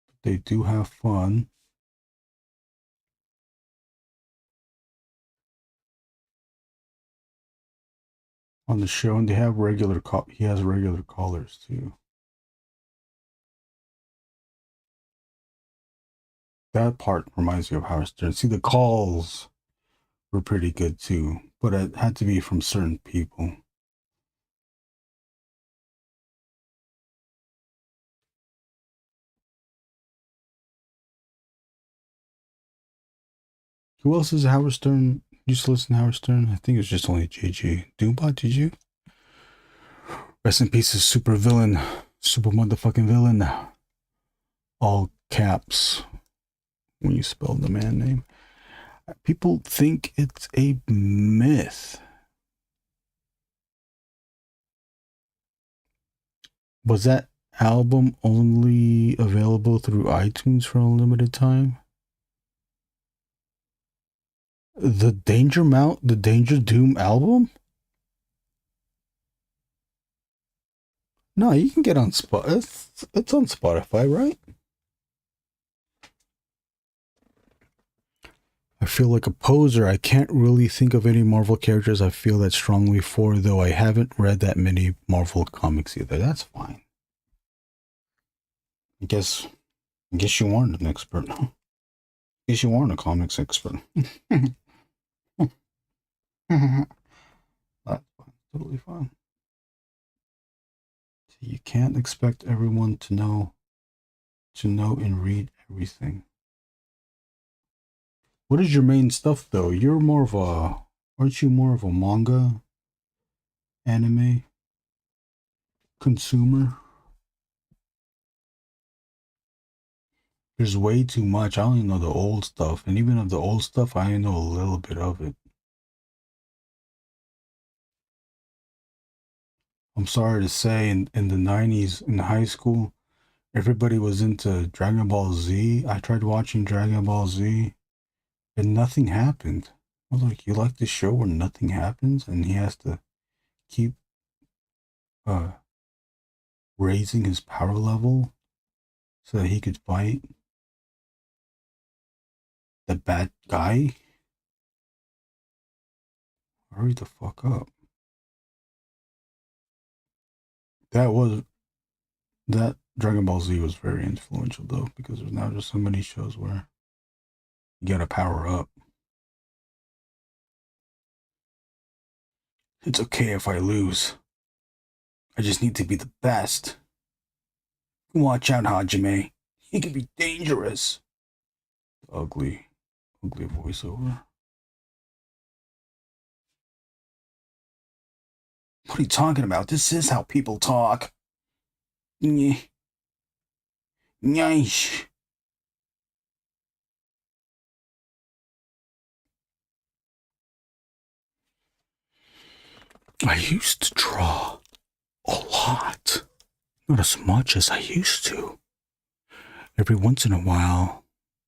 but they do have fun. On the show, and they have he has regular callers too. That part reminds me of Howard Stern. See, the calls were pretty good too, but it had to be from certain people. Who else is Howard Stern? Used to listen to Howard Stern? I think it was just only JG. Doombot, did you? Rest in peace, super villain. Super motherfucking villain. All caps when you spell the man name. People think it's a myth Was that album only available through iTunes for a limited time? The Danger Doom album? No, you can get on it's on Spotify, right? I feel like a poser. I can't really think of any Marvel characters I feel that strongly for, though I haven't read that many Marvel comics either. That's fine. I guess you aren't an expert. I guess you aren't a comics expert. That's fine. Totally fine. You can't expect everyone to know and read everything. What is your main stuff though? Aren't you more of a manga, anime consumer? There's way too much. I only know the old stuff, and even of the old stuff, I only know a little bit of it. I'm sorry to say, in the 90s, in high school, everybody was into Dragon Ball Z. I tried watching Dragon Ball Z, and nothing happened. I was like, you like this show where nothing happens? And he has to keep raising his power level so that he could fight the bad guy? Hurry the fuck up. That Dragon Ball Z was very influential though, because there's now just so many shows where you gotta power up. It's okay if I lose. I just need to be the best. Watch out, Hajime. He can be dangerous. Ugly voiceover. What are you talking about? This is how people talk. Nice. I used to draw a lot. Not as much as I used to. Every once in a while,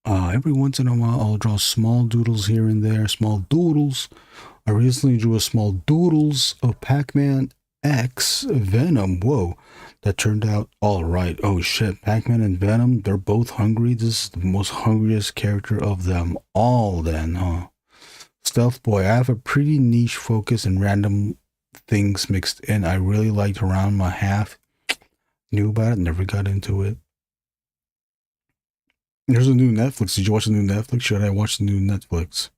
I'll draw small doodles here and there. Small doodles. I recently drew a small doodles of Pac-Man X Venom. Whoa, that turned out all right. Oh shit, Pac-Man and Venom, they're both hungry. This is the most hungriest character of them all then, huh? Stealth Boy, I have a pretty niche focus and random things mixed in. I really liked Around My Half. Knew about it, never got into it. There's a new Netflix. Did you watch the new Netflix? Should I watch the new Netflix?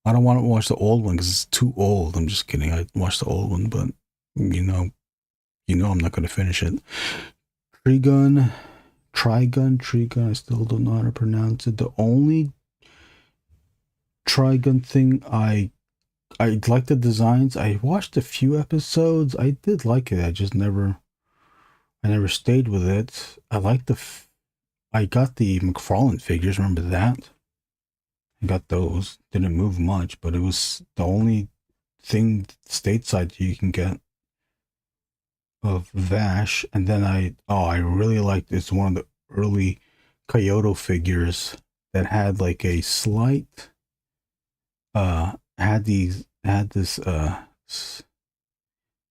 I don't want to watch the old one because it's too old. I'm just kidding. I watched the old one, but you know I'm not going to finish it. Trigun. I still don't know how to pronounce it. The only Trigun thing I like the designs. I watched a few episodes. I did like it. I never stayed with it. I got the McFarlane figures. Remember that? I got those. Didn't move much, but it was the only thing stateside you can get of Vash. And then I really liked, it's one of the early Kyoto figures that had like a slight had this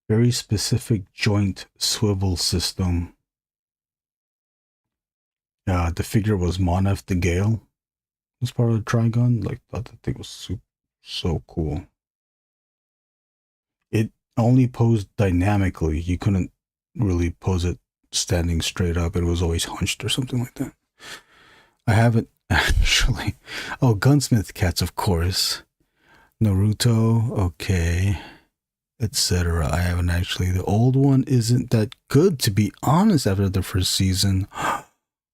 very specific joint swivel system. The figure was Monef the Gale. It was part of the Trigun. Like, thought that thing was so cool. It only posed dynamically. You couldn't really pose it standing straight up. It was always hunched or something like that. I haven't actually. Oh, Gunsmith Cats, of course. Naruto, okay, etc. I haven't actually. The old one isn't that good, to be honest, after the first season.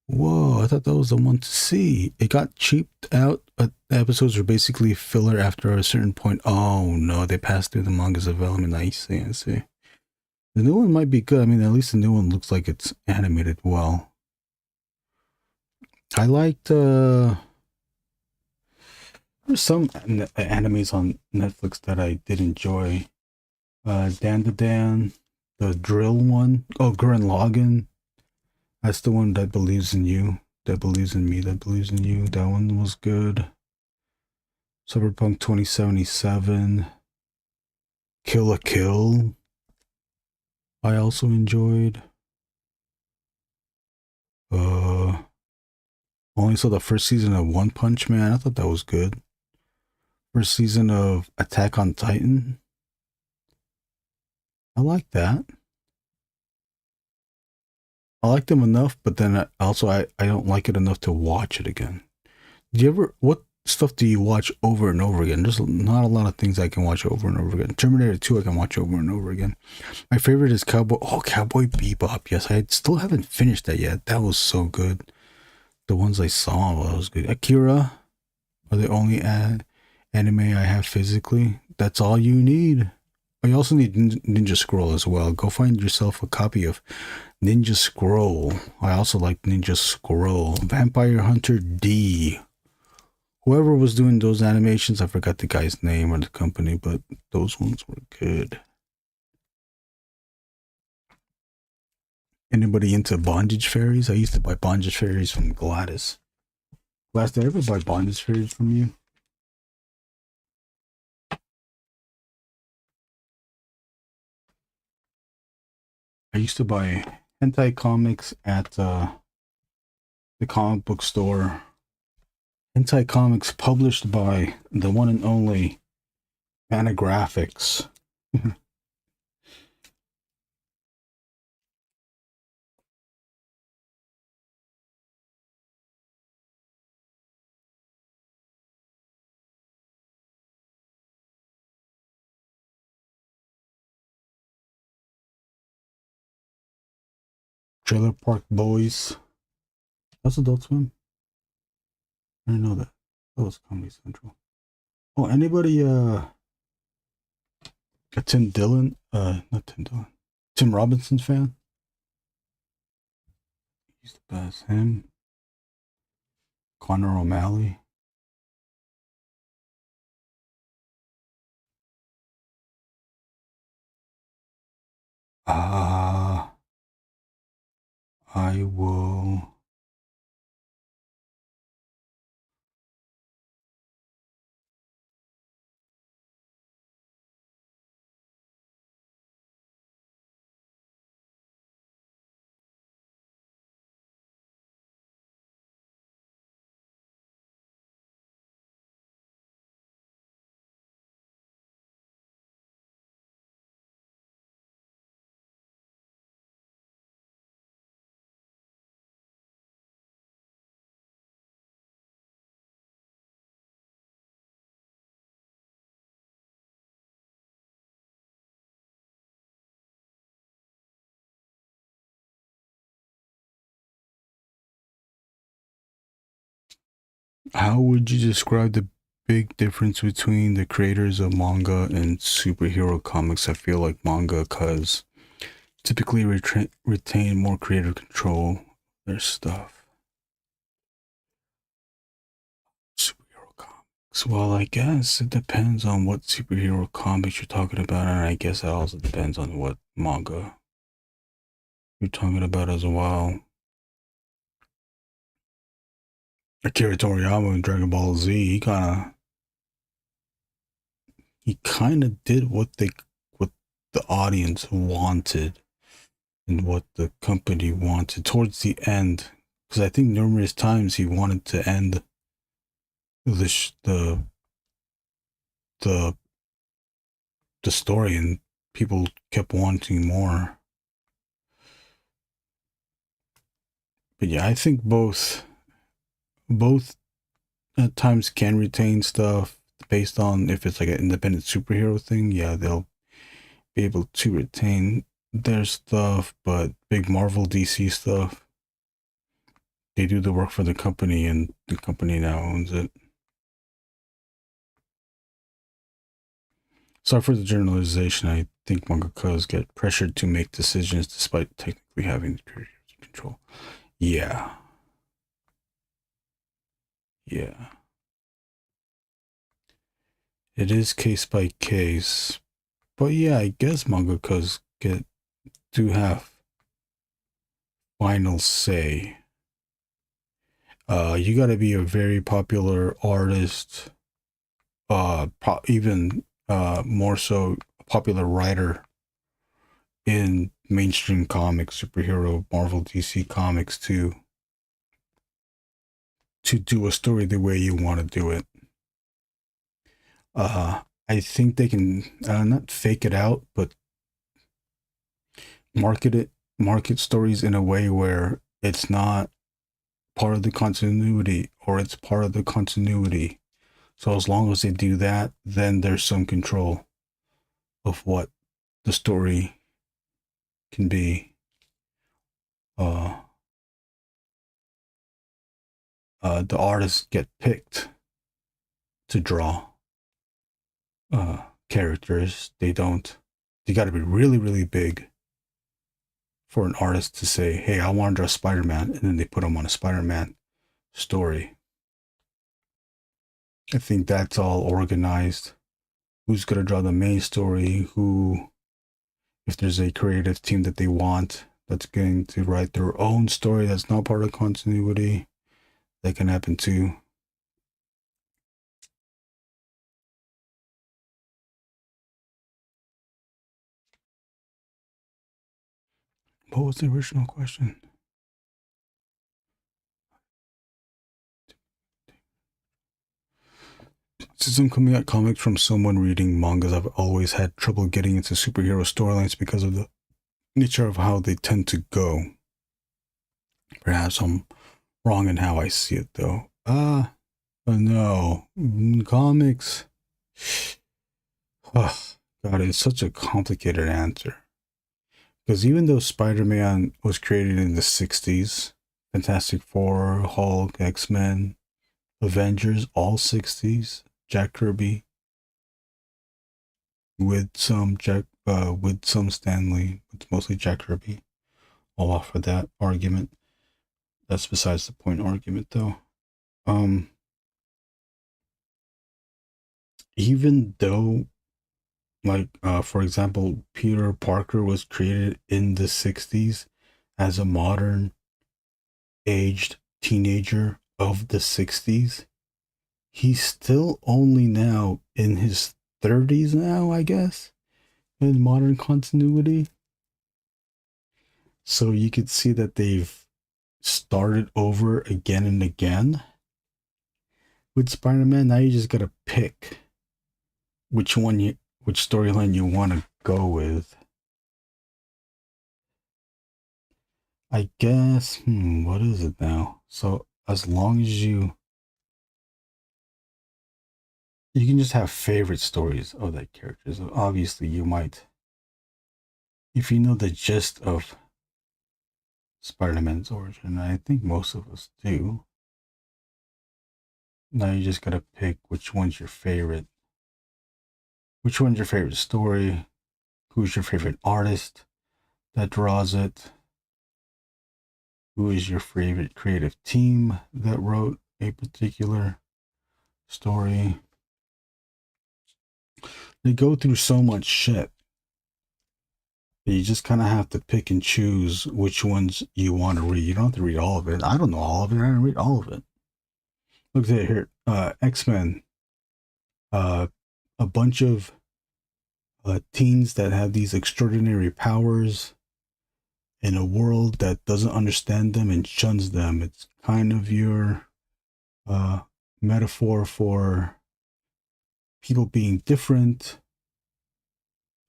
Whoa, I thought that was the one to see. It got cheaped out. The episodes were basically filler after a certain point. Oh no, they passed through the manga's development. I see. The new one might be good. I mean, at least the new one looks like it's animated well. I liked, there's some animes on Netflix that I did enjoy. Dan the Dan, The drill one. Oh, Gurren Lagann. That's the one that believes in you. That believes in me. That believes in you. That one was good. Cyberpunk 2077. Kill la Kill. I also enjoyed. Only saw the first season of One Punch Man. I thought that was good. First season of Attack on Titan. I like that. I like them enough, but then I don't like it enough to watch it again. Do you ever, what stuff do you watch over and over again? There's not a lot of things I can watch over and over again. Terminator 2 I can watch over and over again. My favorite is Cowboy Bebop. Yes, I still haven't finished that yet. That was so good. The ones I saw was good. Akira are the only anime I have physically. That's all you need. Oh, you also need Ninja Scroll as well. Go find yourself a copy of Ninja Scroll. I also like Ninja Scroll. Vampire Hunter D. Whoever was doing those animations, I forgot the guy's name or the company, but those ones were good. Anybody into bondage fairies? I used to buy bondage fairies from Gladys. Gladys, did I ever buy bondage fairies from you? I used to buy hentai comics at the comic book store. Hentai comics published by the one and only Fantagraphics. Trailer Park Boys. That's Adult Swim. I didn't know that. That was Comedy Central. Oh, anybody a Tim Dillon? Not Tim Dillon. Tim Robinson fan? He's the best. Him. Connor O'Malley. I will. How would you describe the big difference between the creators of manga and superhero comics? I feel like manga because typically retain more creative control of their stuff. Superhero comics. Well, I guess it depends on what superhero comics you're talking about, and I guess it also depends on what manga you're talking about as well. Akira Toriyama in Dragon Ball Z, he kind of did what the audience wanted and what the company wanted towards the end, because I think numerous times he wanted to end the story, and people kept wanting more. But yeah, I think both at times can retain stuff based on if it's like an independent superhero thing. Yeah, they'll be able to retain their stuff, but big Marvel DC stuff, they do the work for the company, and the company now owns it. Sorry for the generalization. I think mangakas get pressured to make decisions despite technically having the creative control. Yeah. It is case by case. But yeah, I guess mangakas get to have final say. You got to be a very popular artist, even more so a popular writer in mainstream comics, superhero, Marvel, DC comics to do a story the way you want to do it. I think they can not fake it out, but market stories in a way where it's not part of the continuity or it's part of the continuity. So as long as they do that, then there's some control of what the story can be. The artists get picked to draw characters. They got to be really, really big for an artist to say, hey, I want to draw Spider-Man, and then they put him on a Spider-Man story. I think that's all organized. Who's going to draw the main story? Who, if there's a creative team that they want that's going to write their own story that's not part of continuity, that can happen too. What was the original question? Since I'm coming at comics from someone reading mangas, I've always had trouble getting into superhero storylines because of the nature of how they tend to go. Perhaps I'm wrong in how I see it, though. No. Comics. Oh, God, it's such a complicated answer. Because even though Spider-Man was created in the 60s, Fantastic Four, Hulk, X-Men, Avengers, all 60s, Jack Kirby, with some Stan Lee, it's mostly Jack Kirby. I'll offer that argument. That's besides the point argument, though. Even though, like, for example, Peter Parker was created in the 60s as a modern aged teenager of the 60s, he's still only now in his 30s now, I guess, in modern continuity. So you could see that they've started over again and again. With Spider-Man, now you just gotta pick which storyline you want to go with. I guess, what is it now? So as long as you can just have favorite stories of that character. So obviously you might, if you know the gist of Spider-Man's origin, I think most of us do. Now you just gotta pick which one's your favorite. Which one's your favorite story? Who's your favorite artist that draws it? Who is your favorite creative team that wrote a particular story? They go through so much shit that you just kind of have to pick and choose which ones you want to read. You don't have to read all of it. I don't know all of it. I didn't read all of it. Look at it here. X-Men. A bunch of teens that have these extraordinary powers in a world that doesn't understand them and shuns them. It's kind of your metaphor for people being different,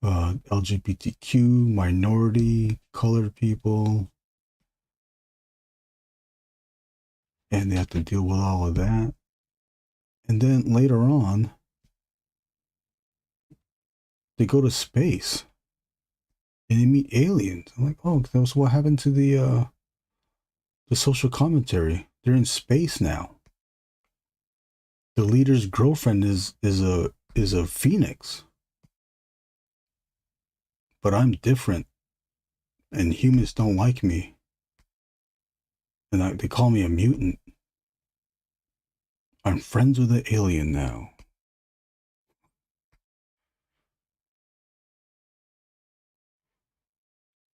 LGBTQ, minority, colored people, and they have to deal with all of that. And then later on, they go to space and they meet aliens. I'm like, oh, that was what happened to the social commentary. They're in space now. The leader's girlfriend is a phoenix, but I'm different, and humans don't like me, and they call me a mutant. I'm friends with the alien now.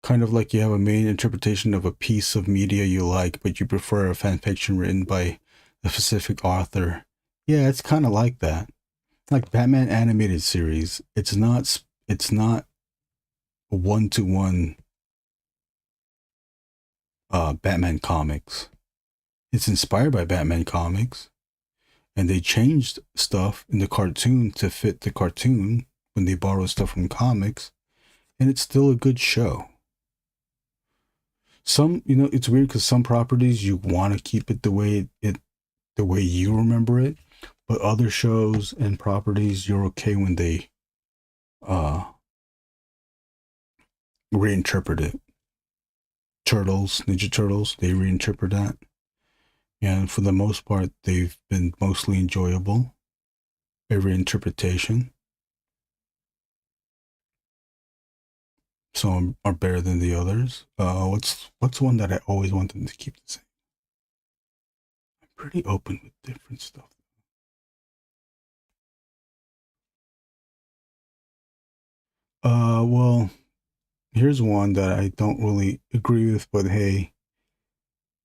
kind of like you have a main interpretation of a piece of media you like, but you prefer a fan fiction written by a specific author. Yeah, it's kind of like that. Like Batman animated series, it's not one-to-one Batman comics. It's inspired by Batman comics, and they changed stuff in the cartoon to fit the cartoon when they borrow stuff from comics, and it's still a good show. Some, it's weird because some properties you want to keep it the way you remember it, but other shows and properties you're okay when they reinterpret it. Ninja Turtles, they reinterpret that. And for the most part, they've been mostly enjoyable. Every interpretation. Some are better than the others. What's one that I always want them to keep the same? I'm pretty open with different stuff. Well, here's one that I don't really agree with, but hey,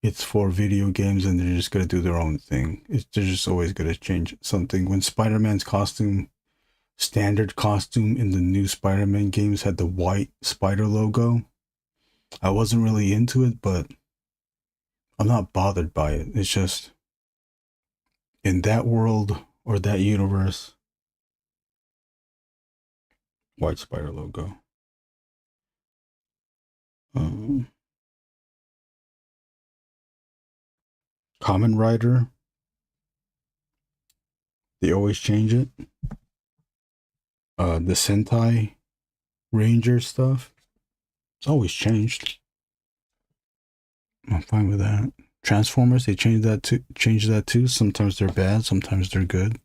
it's for video games and they're just gonna do their own thing. They're just always gonna change something. When Spider-Man's standard costume in the new Spider-Man games had the white spider logo, I wasn't really into it, but I'm not bothered by it. It's just in that world or that universe, white spider logo. Kamen Rider, they always change it. The Sentai Ranger stuff, it's always changed. I'm fine with that. Transformers, they change that too. Sometimes they're bad, sometimes they're good.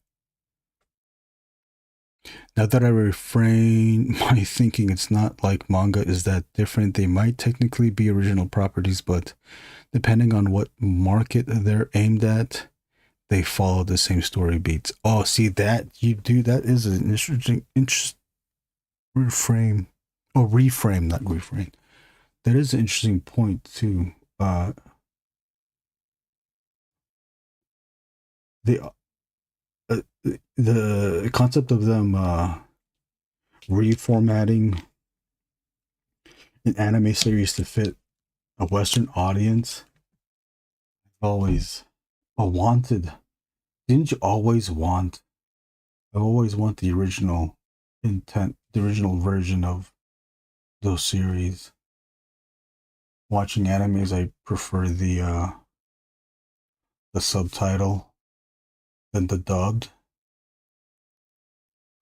Now that I refrain my thinking, it's not like manga is that different. They might technically be original properties, but depending on what market they're aimed at, they follow the same story beats. Oh, see that you do, that is an interesting reframe, not reframe. That is an interesting point too. The concept of them reformatting an anime series to fit a Western audience, always wanted. Didn't you always want? I always want the original intent, the original version of those series. Watching animes, I prefer the subtitle than the dubbed.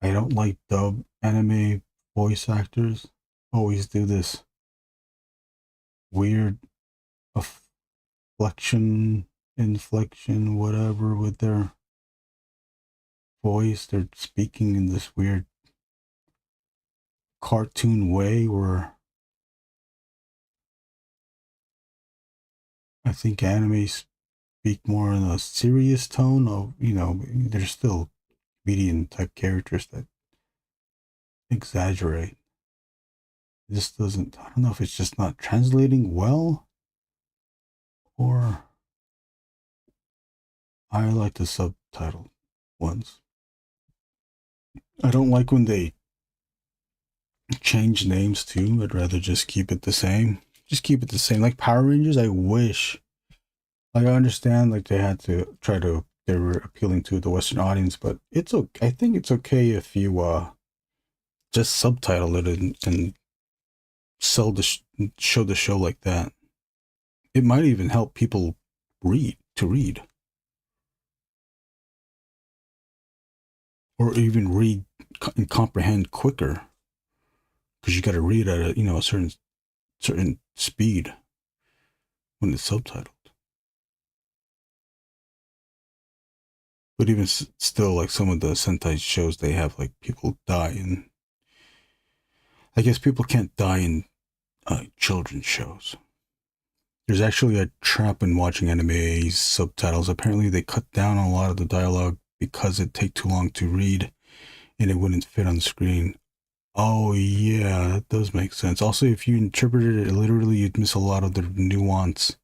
I don't like dub anime voice actors. Always do this weird inflection, whatever, with their voice. They're speaking in this weird cartoon way where I think animes speak more in a serious tone of, they're still comedian type characters that exaggerate. This doesn't, I don't know if it's just not translating well, or I like the subtitle ones. I don't like when they change names too. I'd rather just keep it the same. Like Power Rangers, I wish, like, I understand, like, they had to they were appealing to the Western audience, but it's okay. I think it's okay if you just subtitle it and show the show like that. It might even help people read, or even read and comprehend quicker, because you got to read at a certain speed when it's subtitled. But even still, like some of the Sentai shows, they have like people die, and I guess people can't die in children's shows. There's actually a trap in watching anime subtitles. Apparently they cut down on a lot of the dialogue because it take too long to read and it wouldn't fit on the screen. Oh yeah, that does make sense. Also, if you interpreted it literally, you'd miss a lot of the nuance.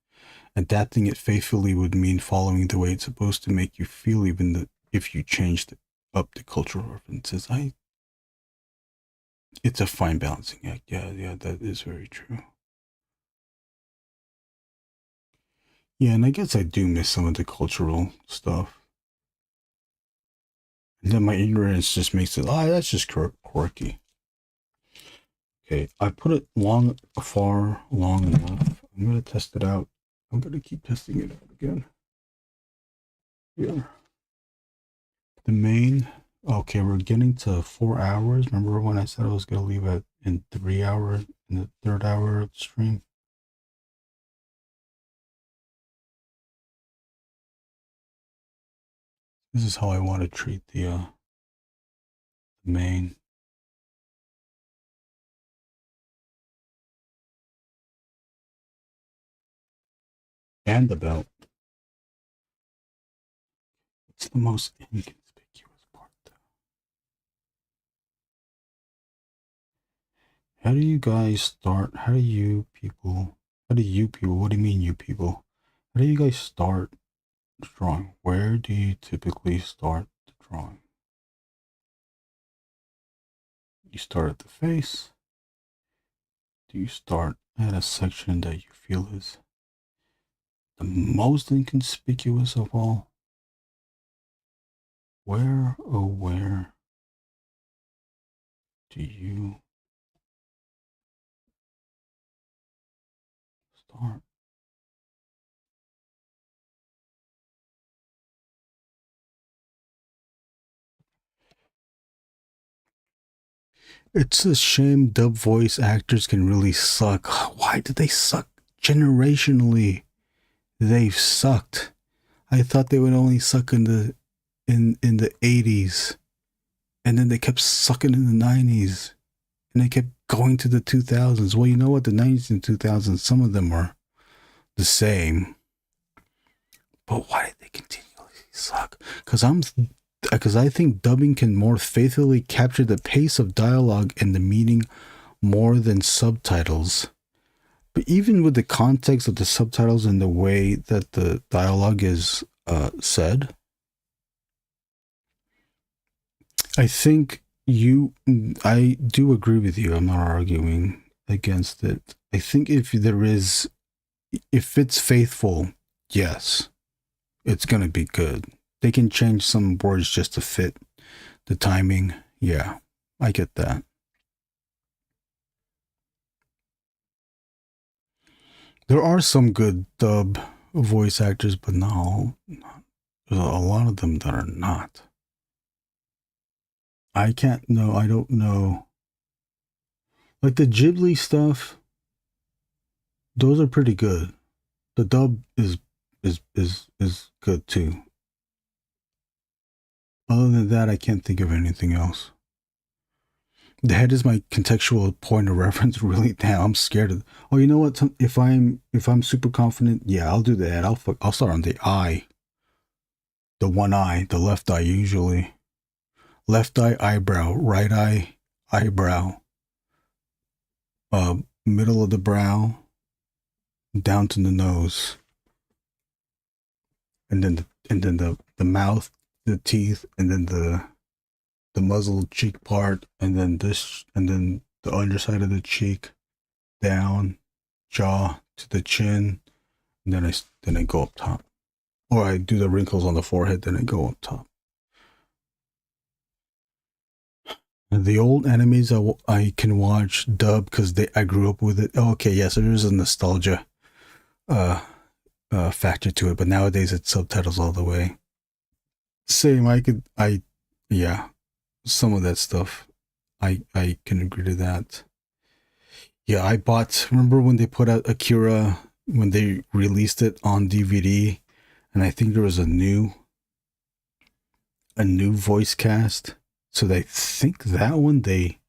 Adapting it faithfully would mean following the way it's supposed to make you feel, even if you changed up the cultural references. It's a fine balancing act. Yeah, that is very true. Yeah, and I guess I do miss some of the cultural stuff. And then my ignorance just makes it, that's just quirky. Okay, I put it long enough. I'm going to test it out. I'm going to keep testing it out again. Here. The main, okay, we're getting to 4 hours. Remember when I said I was going to leave it in 3 hours, in the third hour of the stream? This is how I want to treat the main. And the belt. It's the most inconspicuous part, though. How do you guys start? How do you people, what do you mean you people? How do you guys start drawing? Where do you typically start the drawing? You start at the face? Do you start at a section that you feel is the most inconspicuous of all? Where, oh where do you start? It's a shame dub voice actors can really suck. Why did they suck? Generationally, they've sucked. I thought they would only suck in the 80s, and then they kept sucking in the 90s, and they kept going to the 2000s. Well, you know what? The 90s and 2000s, some of them were the same. But why did they continually suck? Because I think dubbing can more faithfully capture the pace of dialogue and the meaning more than subtitles. But even with the context of the subtitles and the way that the dialogue is said, I think I do agree with you. I'm not arguing against it. I think if it's faithful, yes, it's going to be good. They can change some words just to fit the timing. Yeah, I get that. There are some good dub voice actors, but no, there's a lot of them that are not. I don't know. Like the Ghibli stuff, those are pretty good. The dub is good too. Other than that, I can't think of anything else. The head is my contextual point of reference. Really, now I'm scared of. Oh, you know what? If I'm super confident, yeah, I'll do the head. I'll start on the eye. The one eye, the left eye usually. Left eye, eyebrow. Right eye, eyebrow. Middle of the brow, down to the nose, and then the mouth, the teeth, and then the muzzle cheek part, and then the underside of the cheek, down, jaw to the chin, and then I go up top. Or I do the wrinkles on the forehead, then I go up top. The old animes I can watch dub because I grew up with it. Oh, okay, yeah, so there's a nostalgia factor to it, but nowadays it's subtitles all the way. Same, yeah, some of that stuff, I can agree to that. Yeah, remember when they put out Akira, when they released it on DVD, and I think there was a new voice cast. So they think that one, they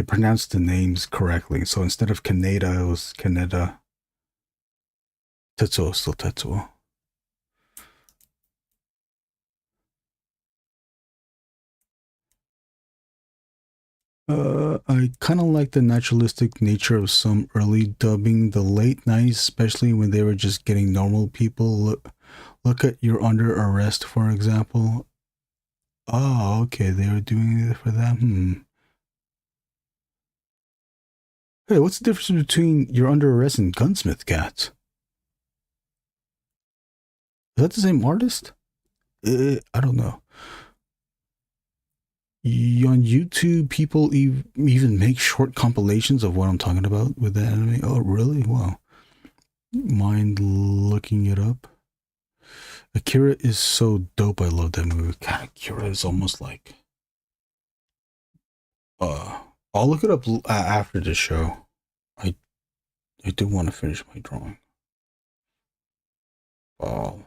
pronounced the names correctly. So instead of Kaneda, it was Kaneda. Tetsuo, still Tetsuo. I kind of like the naturalistic nature of some early dubbing. The late 90s, especially when they were just getting normal people. Look at You're Under Arrest, for example. Oh, okay, they were doing it for them. Hey, what's the difference between You're Under Arrest and Gunsmith Cats? Is that the same artist? I don't know. On YouTube, people even make short compilations of what I'm talking about with the anime. Oh, really? Wow. Mind looking it up? Akira is so dope. I love that movie. God, Akira is almost like... I'll look it up after the show. I do want to finish my drawing. I'll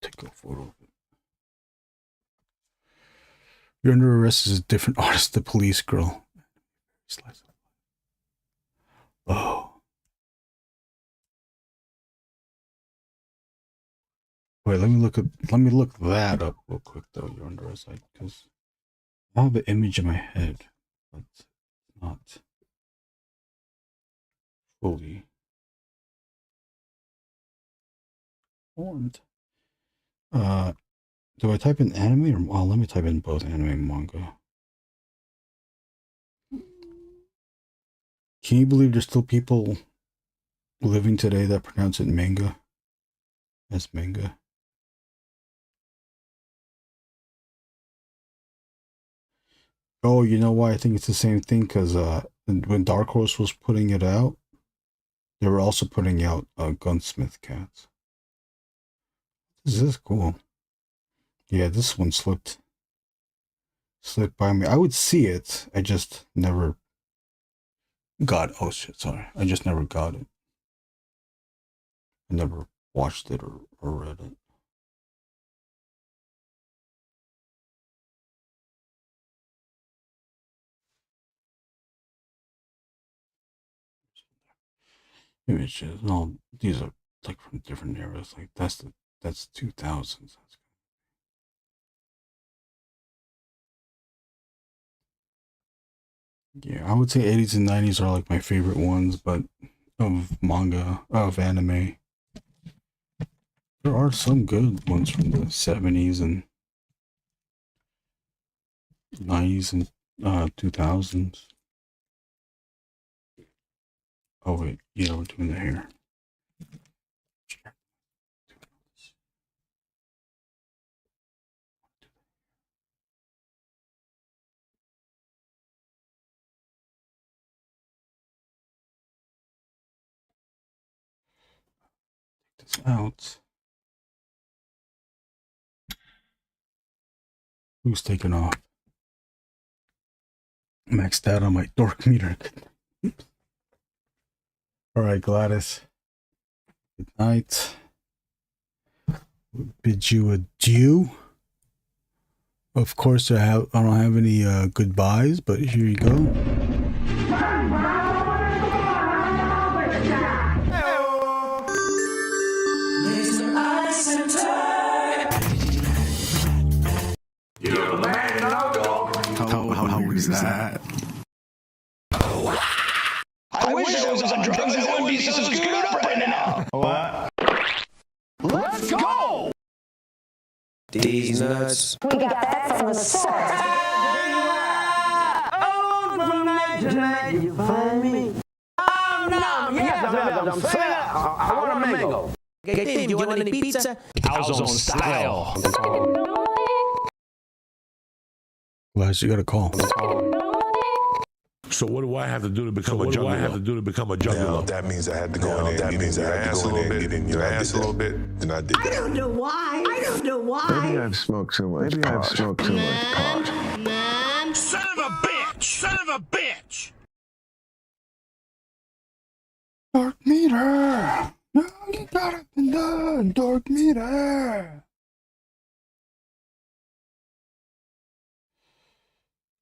take a photo of it. You're Under Arrest is a different artist, the police girl. Oh. Wait, let me look that up real quick though. You're Under Arrest, because I have an image in my head, but not fully formed. Do I type in anime or let me type in both anime and manga. Can you believe there's still people living today that pronounce it manga as manga? Oh, you know why I think it's the same thing? Because when Dark Horse was putting it out, they were also putting out Gunsmith Cats. This is cool. Yeah, this one slipped by me. I would see it. I just never got it. Oh shit, sorry. I just never got it. I never watched it or read it. Images. No, these are like from different eras. Like that's 2000s. Yeah, I would say 80s and 90s are like my favorite ones, but of manga, of anime. There are some good ones from the 70s and 90s and 2000s. Oh wait, yeah, we're doing the hair. Take this out. Who's taking off? Maxed out on my dork meter. All right, Gladys. Good night. Bid you adieu. Of course, I don't have any goodbyes, but here you go. How was that? I wish I was on drugs and wouldn't be so screwed up right now. What? Let's go! These nuts. We got that from the source. Oh, from night to night you find me. Oh, no, yes, I'm saying I want a mango. Hey, Tim, you want any pizza? House on style. Gladys, you got a call. So what do I have to do to become a juggler? Now, that means I had to go in there and get in your ass a little bit. Get in your ass a little bit. Then I did that. I don't know why. Maybe I've smoked too much pot. Son of a bitch! Dark meter! No, you got it been done! Dark meter!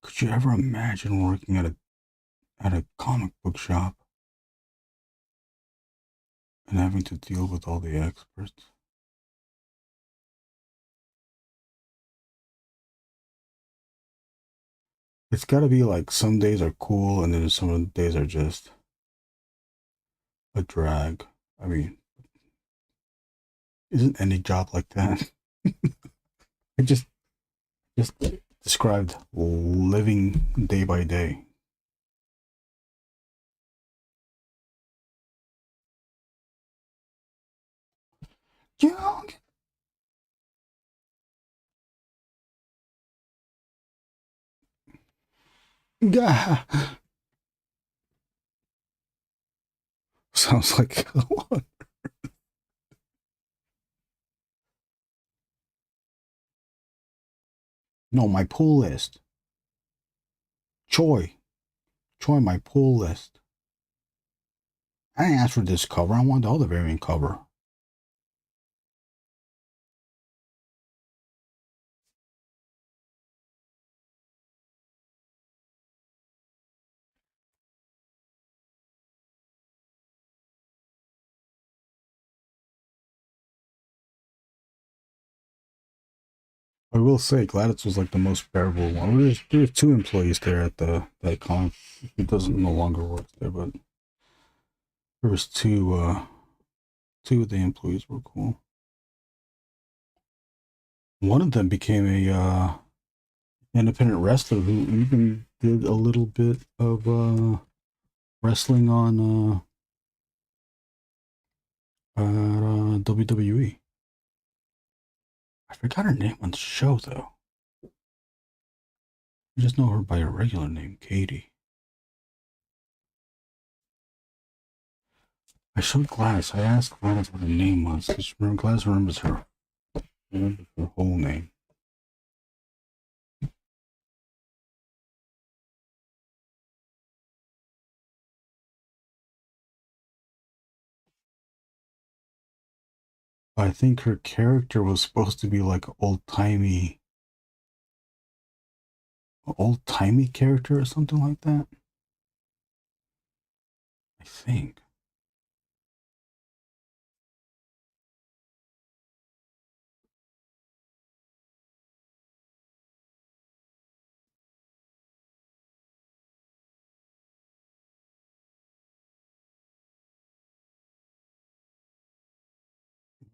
Could you ever imagine working at a comic book shop and having to deal with all the experts? It's got to be like some days are cool and then some days are just a drag. I mean, isn't any job like that? It just described living day by day. Young. Gah. Sounds like no, my pull list. Choi, my pull list. I didn't ask for this cover. I want the other variant cover. I will say Gladys was like the most bearable one. There's 2 employees there at that comic. He doesn't no longer work there, but there was 2 of the employees were cool. One of them became a independent wrestler who even did a little bit of wrestling on WWE. I forgot her name on the show, though. I just know her by her regular name, Katie. I showed Gladys. I asked Gladys what her name was, because Gladys remembers her whole name. I think her character was supposed to be like an old-timey character or something like that. I think.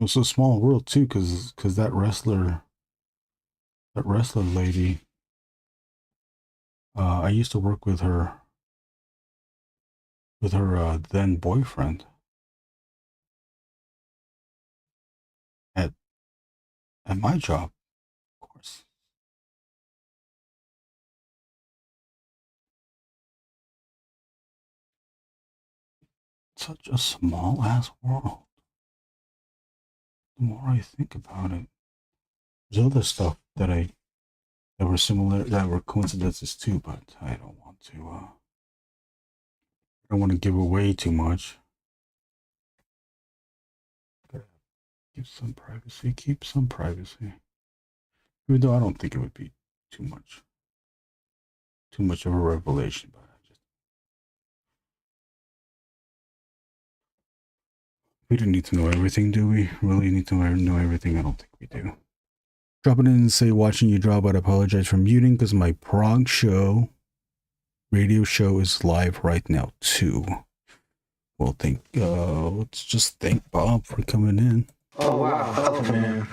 It's a small world too, because that wrestler lady, I used to work with her then boyfriend at my job, of course. Such a small ass world. The more I think about it, there's other stuff that were similar, that were coincidences too, but I don't want to give away too much. Gotta keep some privacy. Even though I don't think it would be too much of a revelation, but we don't need to know everything, do we? Really need to know everything? I don't think we do. Dropping in and say, watching you draw, but I apologize for muting because my prog show, radio show is live right now too. Well, let's just thank Bob for coming in. Oh, wow. Hello, man.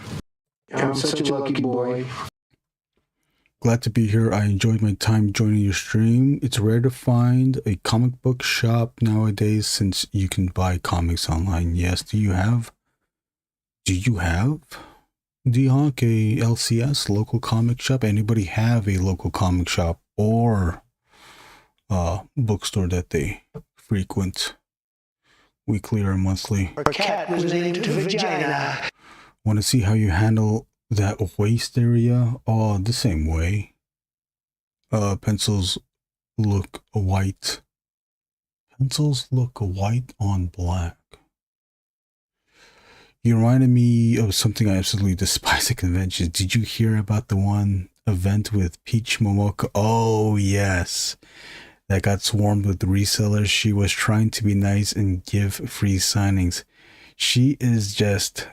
I'm such a lucky boy. Glad to be here. I enjoyed my time joining your stream. It's rare to find a comic book shop nowadays since you can buy comics online. Yes, do you have D-Hawk, a LCS, local comic shop? Anybody have a local comic shop or bookstore that they frequent weekly or monthly? Her cat was named Vagina. Want to see how you handle that waist area? Oh, the same way. Pencils look white. Pencils look white on black. You reminded me of something I absolutely despise at conventions. Did you hear about the one event with Peach Momoko? Oh, yes. That got swarmed with resellers. She was trying to be nice and give free signings. She is just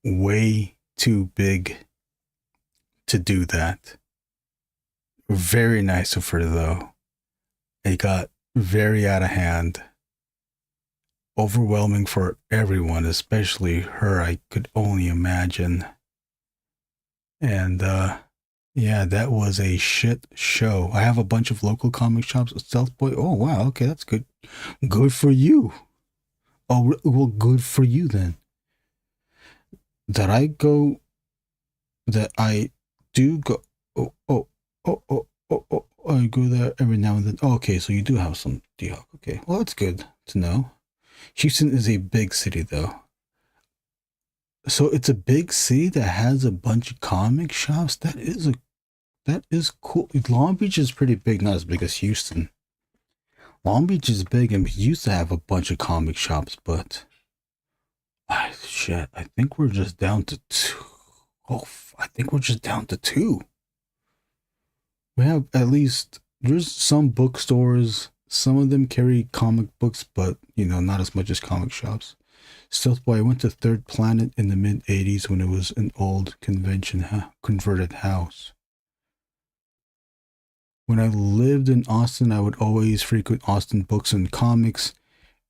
way too big to do that. very nice of her, though. It got very out of hand. Overwhelming for everyone, especially her, I could only imagine. And, yeah, that was a shit show. I have a bunch of local comic shops. Stealth Boy. Oh, wow. Okay, that's good. Good for you. Oh, well, good for you then. That I do go. I go there every now and then. Oh, okay, so you do have some D-Hawk. Okay, well, that's good to know. Houston is a big city, though. So it's a big city that has a bunch of comic shops. That is cool. Long Beach is pretty big, not as big as Houston. Long Beach is big, and we used to have a bunch of comic shops, but shit, I think we're just down to 2. Oh, I think we're just down to 2. We have at least, there's some bookstores. Some of them carry comic books, but, not as much as comic shops. Stealth Boy, I went to Third Planet in the mid-'80s when it was an old convention converted house. When I lived in Austin, I would always frequent Austin Books and Comics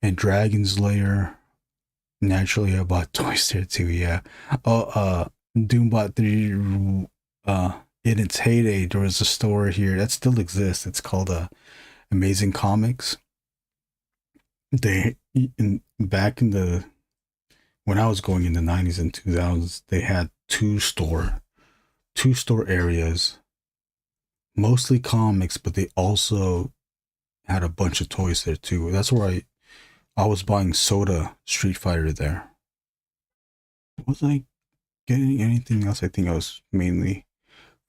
and Dragon's Lair. Naturally, I bought toys there too, yeah. Doombot 3, in its heyday, there was a store here that still exists. It's called Amazing Comics. When I was going in the 90s and 2000s, they had two store areas, mostly comics, but they also had a bunch of toys there too. That's where I was buying Soda Street Fighter there. Was I getting anything else? I think I was mainly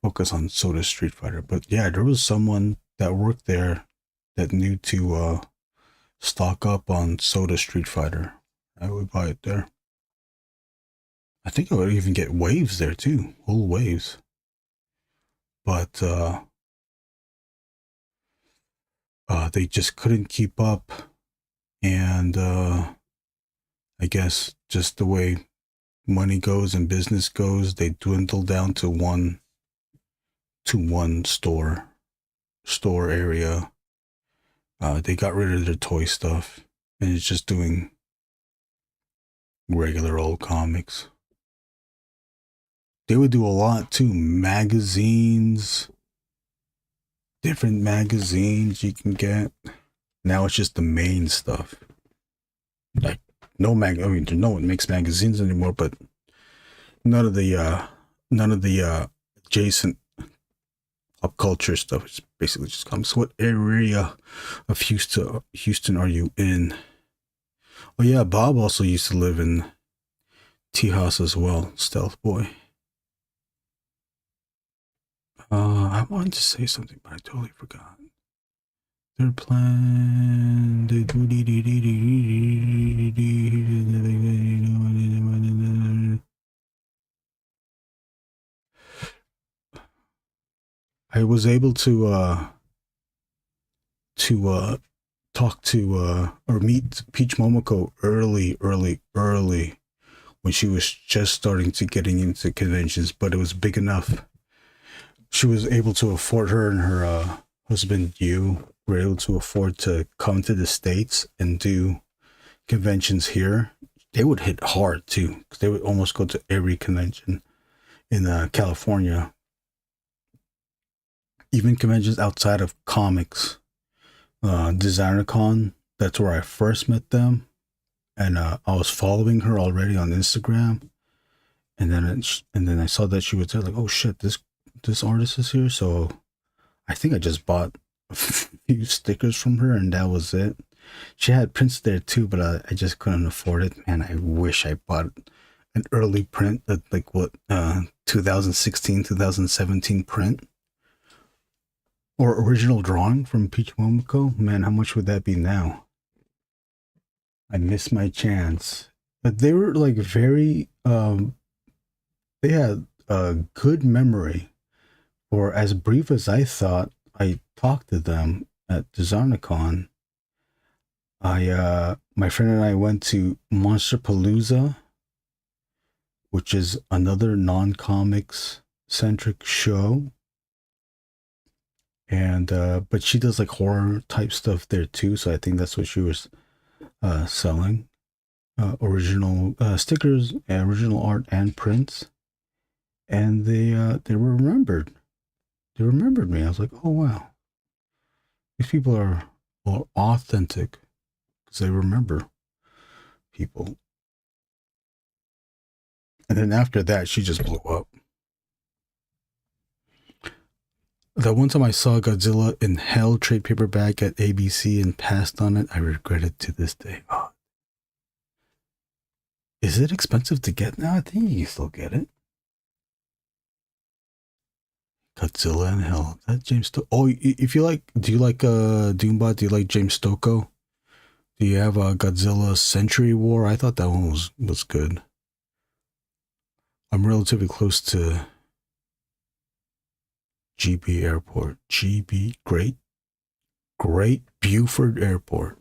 focused on Soda Street Fighter, but yeah, there was someone that worked there that knew to stock up on Soda Street Fighter. I would buy it there. I think I would even get waves there too, whole waves. But they just couldn't keep up, and I guess just the way money goes and business goes, they dwindle down to one store area. They got rid of their toy stuff, and it's just doing regular old comics. They would do a lot too. Magazines, different magazines you can get. Now it's just the main stuff. Like no one makes magazines anymore, but none of the adjacent pop culture stuff. It's basically just comics. What area of Houston are you in? Oh yeah, Bob also used to live in Tejas as well, Stealth Boy. I wanted to say something, but I totally forgot. Third plan. I was able to talk to or meet Peach Momoko early when she was just starting to getting into conventions, but it was big enough. She was able to afford, her and her husband Yu were able to afford to come to the States and do conventions here. They would hit hard too, because they would almost go to every convention in California. Even conventions outside of comics. DesignerCon, that's where I first met them. And I was following her already on Instagram. And then I saw that she was there, like, oh shit, this artist is here. So I think I just bought a few stickers from her, and that was it. She had prints there too, but I just couldn't afford it. Man, I wish I bought an early print, like 2016, 2017 print. Or original drawing from Peach Momoko. Man, how much would that be now? I missed my chance. But they were like very, they had a good memory. For as brief as I thought, I talked to them at DesignerCon. My friend and I went to Monsterpalooza, which is another non-comics centric show. And but she does like horror type stuff there too, so I think that's what she was selling. Original stickers, original art, and prints. And they remembered. They remembered me. I was like, oh wow, these people are authentic because they remember people. And then after that, she just blew up. The one time I saw Godzilla in Hell trade paperback at ABC and passed on it, I regret it to this day. Oh. Is it expensive to get now? I think you can still get it. Godzilla in Hell. That James Stokoe. Oh, if you like, do you like Doombot? Do you like James Stokoe? Do you have a Godzilla Century War? I thought that one was good. I'm relatively close to GB Airport. GB, Great Buford Airport.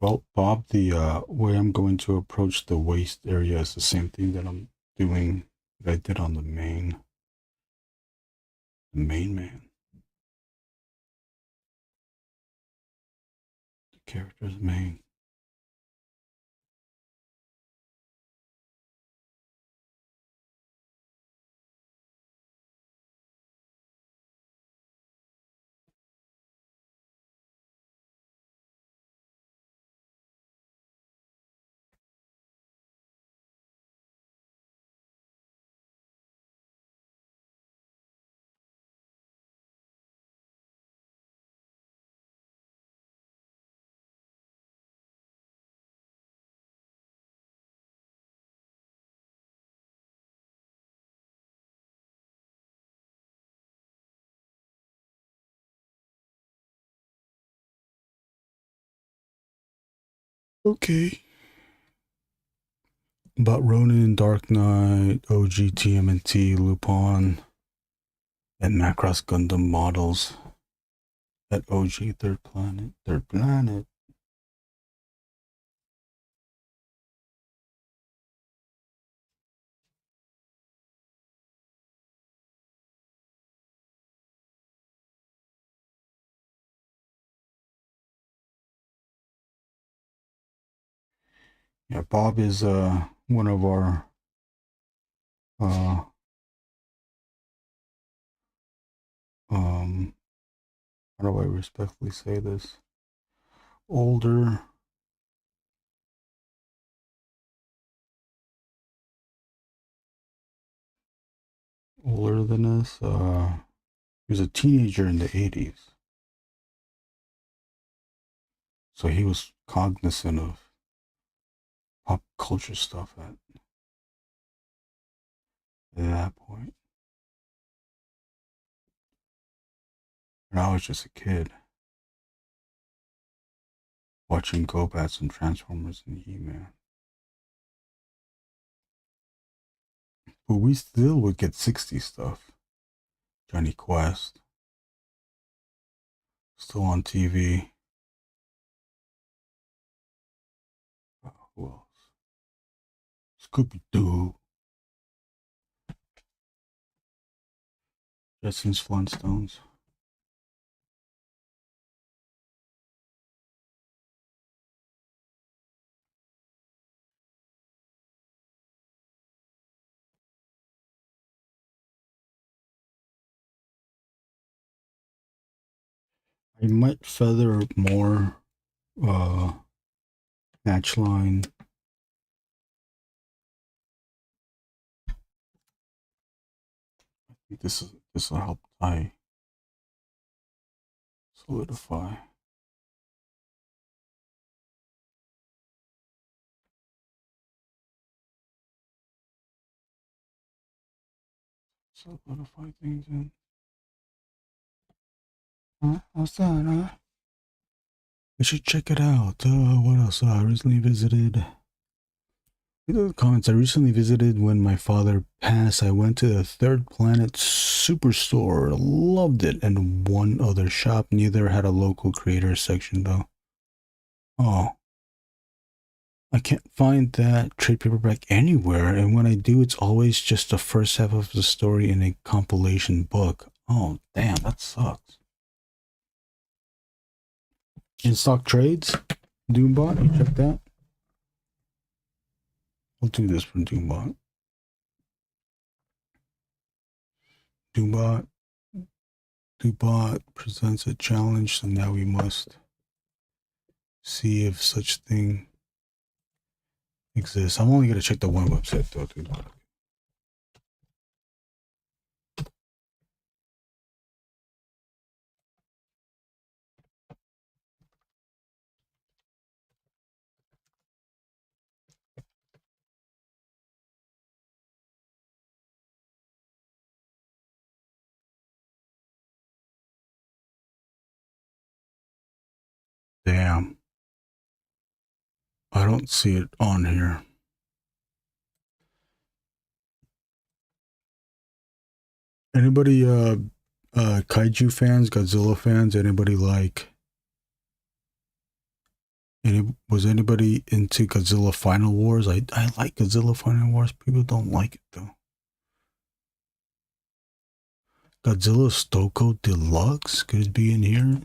Well, Bob, the way I'm going to approach the waist area is the same thing that I'm doing, that I did on the main man. The character's main. Okay. About Ronin, Dark Knight, OG TMNT, Lupin, and Macross Gundam models at OG Third Planet. Yeah, Bob is one of our how do I respectfully say this? Older than us. He was a teenager in the 80s. So he was cognizant of pop culture stuff at that point. And I was just a kid watching Gobats and Transformers and He-Man. But we still would get 60s stuff. Johnny Quest. Still on TV. Who else? Scooby-Doo. Jetsons, Flintstones. I might feather more match line. I think this will help I solidify. Solidify things in. Huh? What's that, huh? I should check it out. What else? I recently visited. Comments. I recently visited when my father passed. I went to the Third Planet Superstore. Loved it. And one other shop. Neither had a local creator section though. Oh. I can't find that trade paperback anywhere, and when I do, it's always just the first half of the story in a compilation book. Oh, damn, that sucks. In stock trades, Doombot, you check that? I'll do this from Doombot. Doombot presents a challenge, so now we must see if such thing exists. I'm only going to check the one website though, dude. Damn. I don't see it on here. Anybody kaiju fans, Godzilla fans, anybody like was anybody into Godzilla Final Wars? I like Godzilla Final Wars. People don't like it though. Godzilla Stoko Deluxe, could it be in here?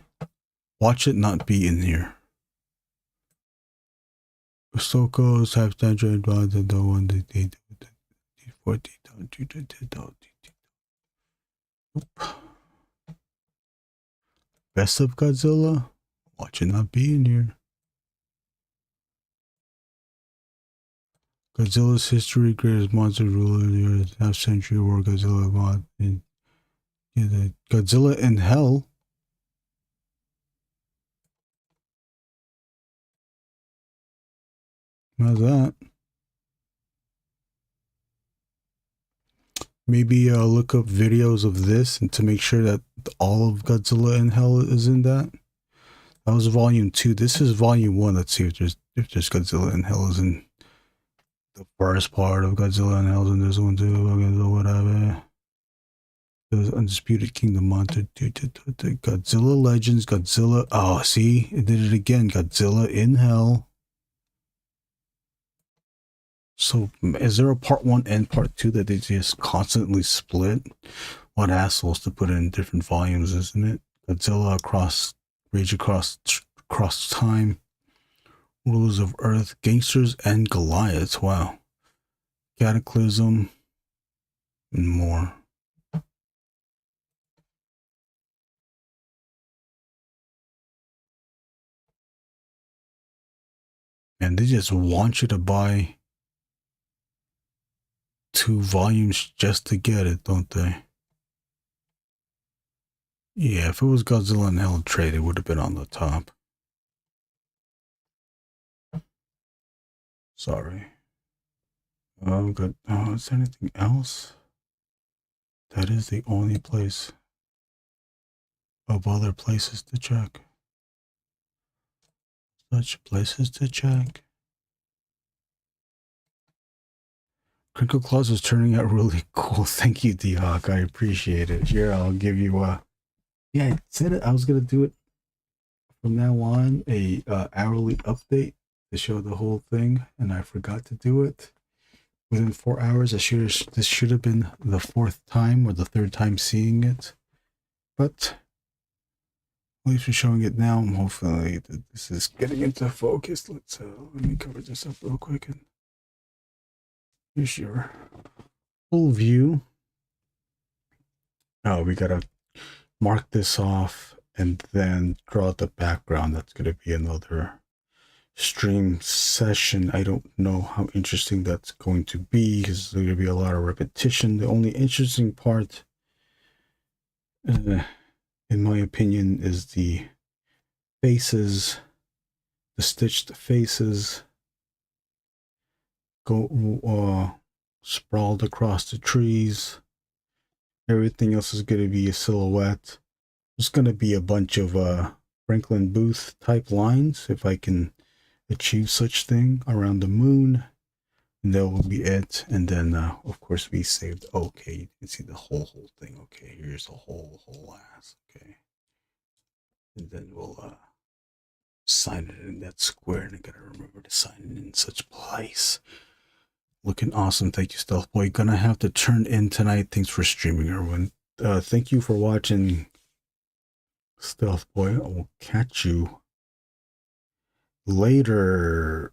Watch it not be in here. Stoko's have standard by the one that they do. Best of Godzilla? Watch it not be in here. Godzilla's history, greatest monster ruler, the half-century war, Godzilla mod, and Godzilla in Hell. How's that? Maybe look up videos of this and to make sure that all of Godzilla in Hell is in that. That was volume 2. This is volume 1. Let's see if there's Godzilla in Hell is in the first part of Godzilla in Hell is in this one too. Whatever. The Undisputed Kingdom Monster. Godzilla Legends. Godzilla. Oh, see, it did it again. Godzilla in Hell. So, is there a part 1 and part 2 that they just constantly split? What assholes to put in different volumes, isn't it? Godzilla across, Rage across time, Rulers of Earth, Gangsters and Goliaths. Wow. Cataclysm and more. And they just want you to buy 2 volumes just to get it, don't they? Yeah, if it was Godzilla in Hell trade, it would have been on the top. Sorry. Oh, good. Oh, is there anything else? That is the only place of other places to check. Such places to check. Crinkle Klaws is turning out really cool. Thank you, D-Hawk. I appreciate it. Here, I'll give you a... Yeah, I said it. I was going to do it from now on, a hourly update to show the whole thing, and I forgot to do it. Within 4 hours, this should have been the 4th time or the 3rd time seeing it. But at least we're showing it now. Hopefully this is getting into focus. Let me cover this up real quick. And here's your full view. Oh, we gotta mark this off and then draw the background. That's gonna be another stream session. I don't know how interesting that's going to be because there's gonna be a lot of repetition. The only interesting part, in my opinion, is the faces, the stitched faces go sprawled across the trees. Everything else is going to be a silhouette. There's going to be a bunch of Franklin Booth type lines if I can achieve such thing around the moon. And that will be it. And then of course we saved. Okay, you can see the whole thing. Okay, here's the whole ass. Okay, and then we'll sign it in that square, and I gotta remember to sign it in such place. Looking awesome. Thank you, Stealth Boy. Gonna have to turn in tonight. Thanks for streaming, Erwin. Thank you for watching, Stealth Boy. I will catch you later.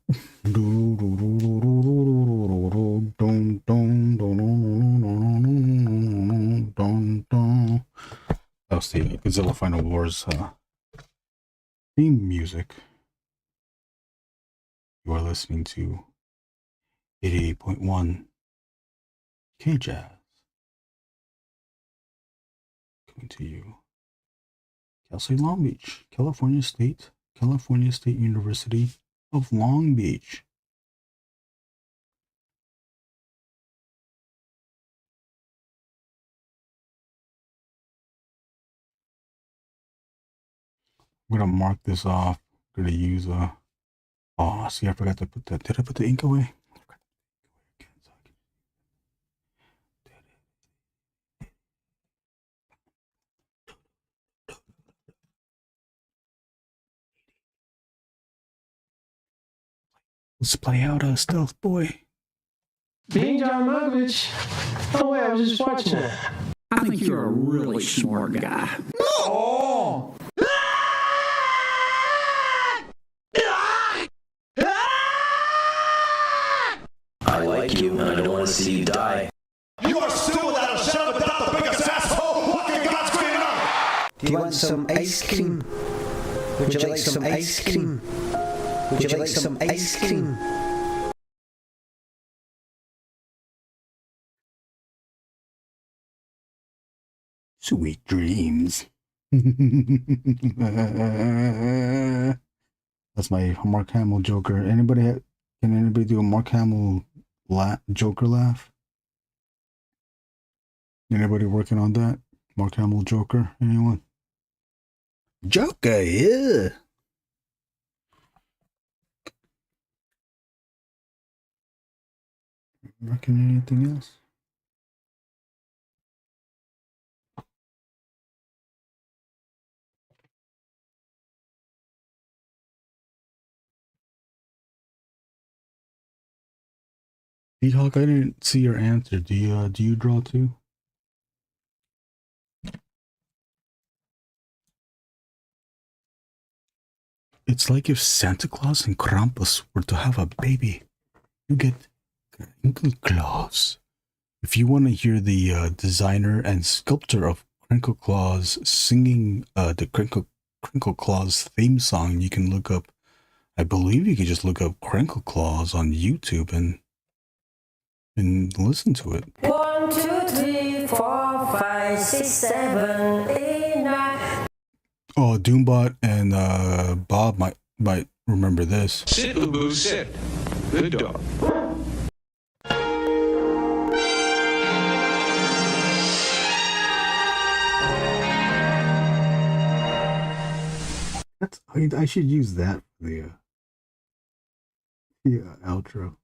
That's the Godzilla Final Wars theme music. You are listening to 88.1 K-Jazz. Coming to you. Cal State Long Beach, California State University of Long Beach. I'm gonna mark this off. I'm gonna use a. Oh, see, I forgot to put that. Did I put the ink away? Let's play out a Stealth Boy. Being John Malkovich. Oh, wait, I was just watching it. I think you're a really smart guy. Oh! I like you, and I don't want to see you die. You are still without a shadow of a doubt the biggest asshole walking God's green earth! Do you want some ice cream? Would you like some ice cream? Would you like some ice cream? Sweet dreams. That's my Mark Hamill Joker. Can anybody do a Mark Hamill Joker laugh? Anybody working on that? Mark Hamill Joker? Anyone? Joker, yeah. Working anything else? Hawk, I didn't see your answer. Do you draw too? It's like if Santa Claus and Krampus were to have a baby. You get Klaws. If you want to hear the designer and sculptor of Krankle Klaws singing the Krankle Klaws theme song, you can look up. I believe you can just look up Krankle Klaws on YouTube and listen to it. 1, 2, 3, 4, 5, 6, 7, 8, 9. Oh, Doombot and Bob might remember this. Sit, Ubu, sit. Good dog. I should use that for the outro.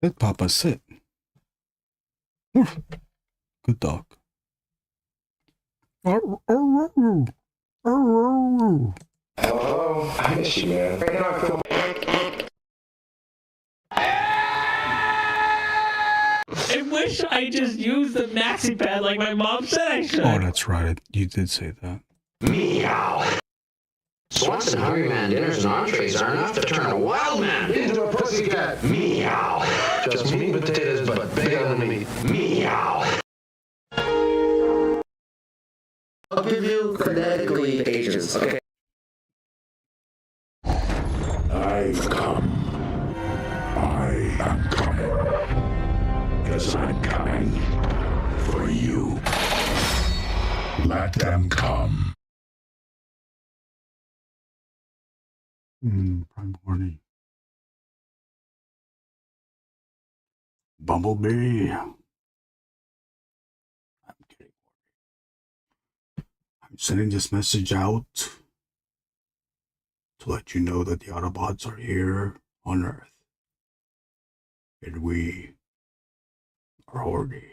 Let Papa sit. Good dog. Hello, I miss you, man. Right now I feel I wish I just used the maxi pad like my mom said I should. Oh, that's right. You did say that. meow. Swanson Hungry Man dinners and entrees are enough to turn a wild man Into a pussycat. Meow. Just meat and potatoes, but bigger than the meat. Meow. I'll give you phonetically pages, okay? I've come. I am coming. Because I'm coming for you. Let them come. Prime Horny. Bumblebee. I'm kidding. I'm sending this message out to let you know that the Autobots are here on Earth. And we are horny.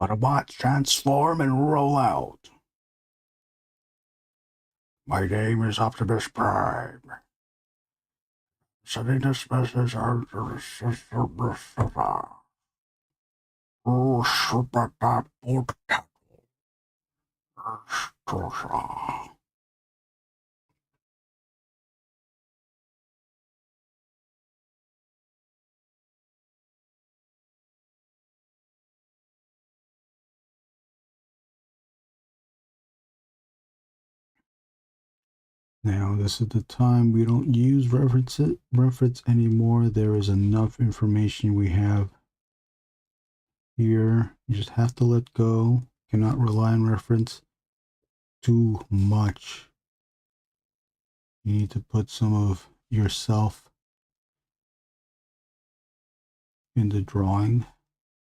Autobots transform and roll out. My name is Optimus Prime. Sending this message out to the system. Oh, super that old cat. Now, this is the time we don't use reference anymore. There is enough information we have here. You just have to let go. Cannot rely on reference too much. You need to put some of yourself in the drawing.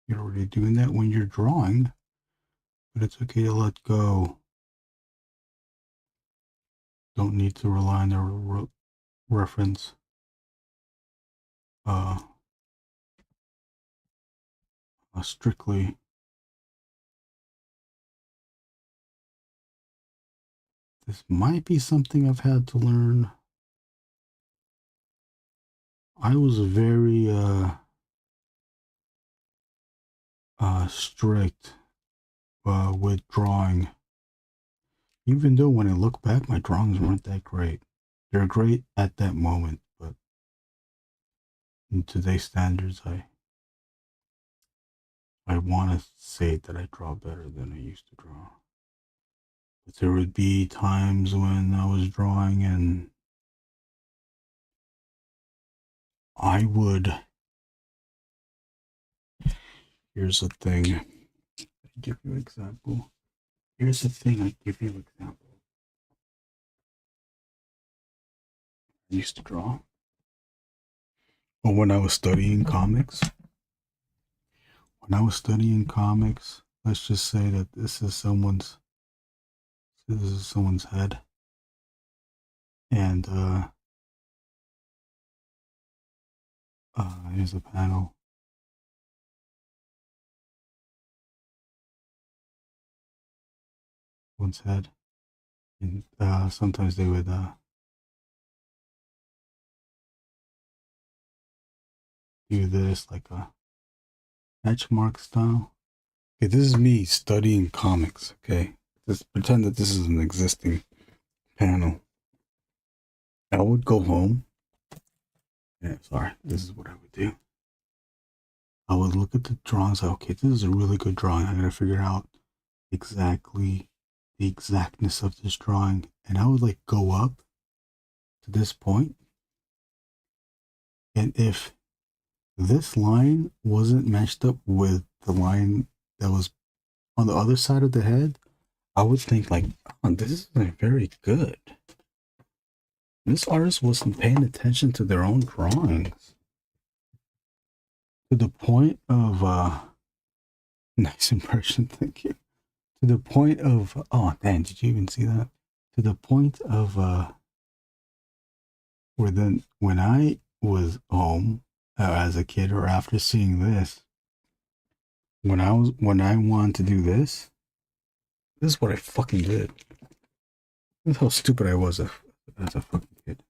You're already doing that when you're drawing, but it's okay to let go. Don't need to rely on the reference. Strictly. This might be something I've had to learn. I was very strict with drawing. Even though when I look back, my drawings weren't that great. They're great at that moment, but in today's standards, I want to say that I draw better than I used to draw. But there would be times when I was drawing and I would... Here's the thing. I'll give you an example. Here's the thing, I give you an example. I used to draw. But when I was studying comics, let's just say that this is someone's head. And here's a panel. One's head. And sometimes they would do this like a hatch mark style. Okay, this is me studying comics, okay? Just pretend that this is an existing panel. I would go home. Yeah, sorry, this is what I would do. I would look at the drawings, okay, this is a really good drawing. I gotta figure out exactly the exactness of this drawing. And I would like go up to this point. And if this line wasn't matched up with the line that was on the other side of the head, I would think like, oh, this isn't very good. This artist wasn't paying attention to their own drawings. To the point of, nice impression, thank you. To the point of, oh, damn, did you even see that? To the point of, where then, when I was home as a kid or after seeing this, when I wanted to do this is what I fucking did. This is how stupid I was as a fucking kid.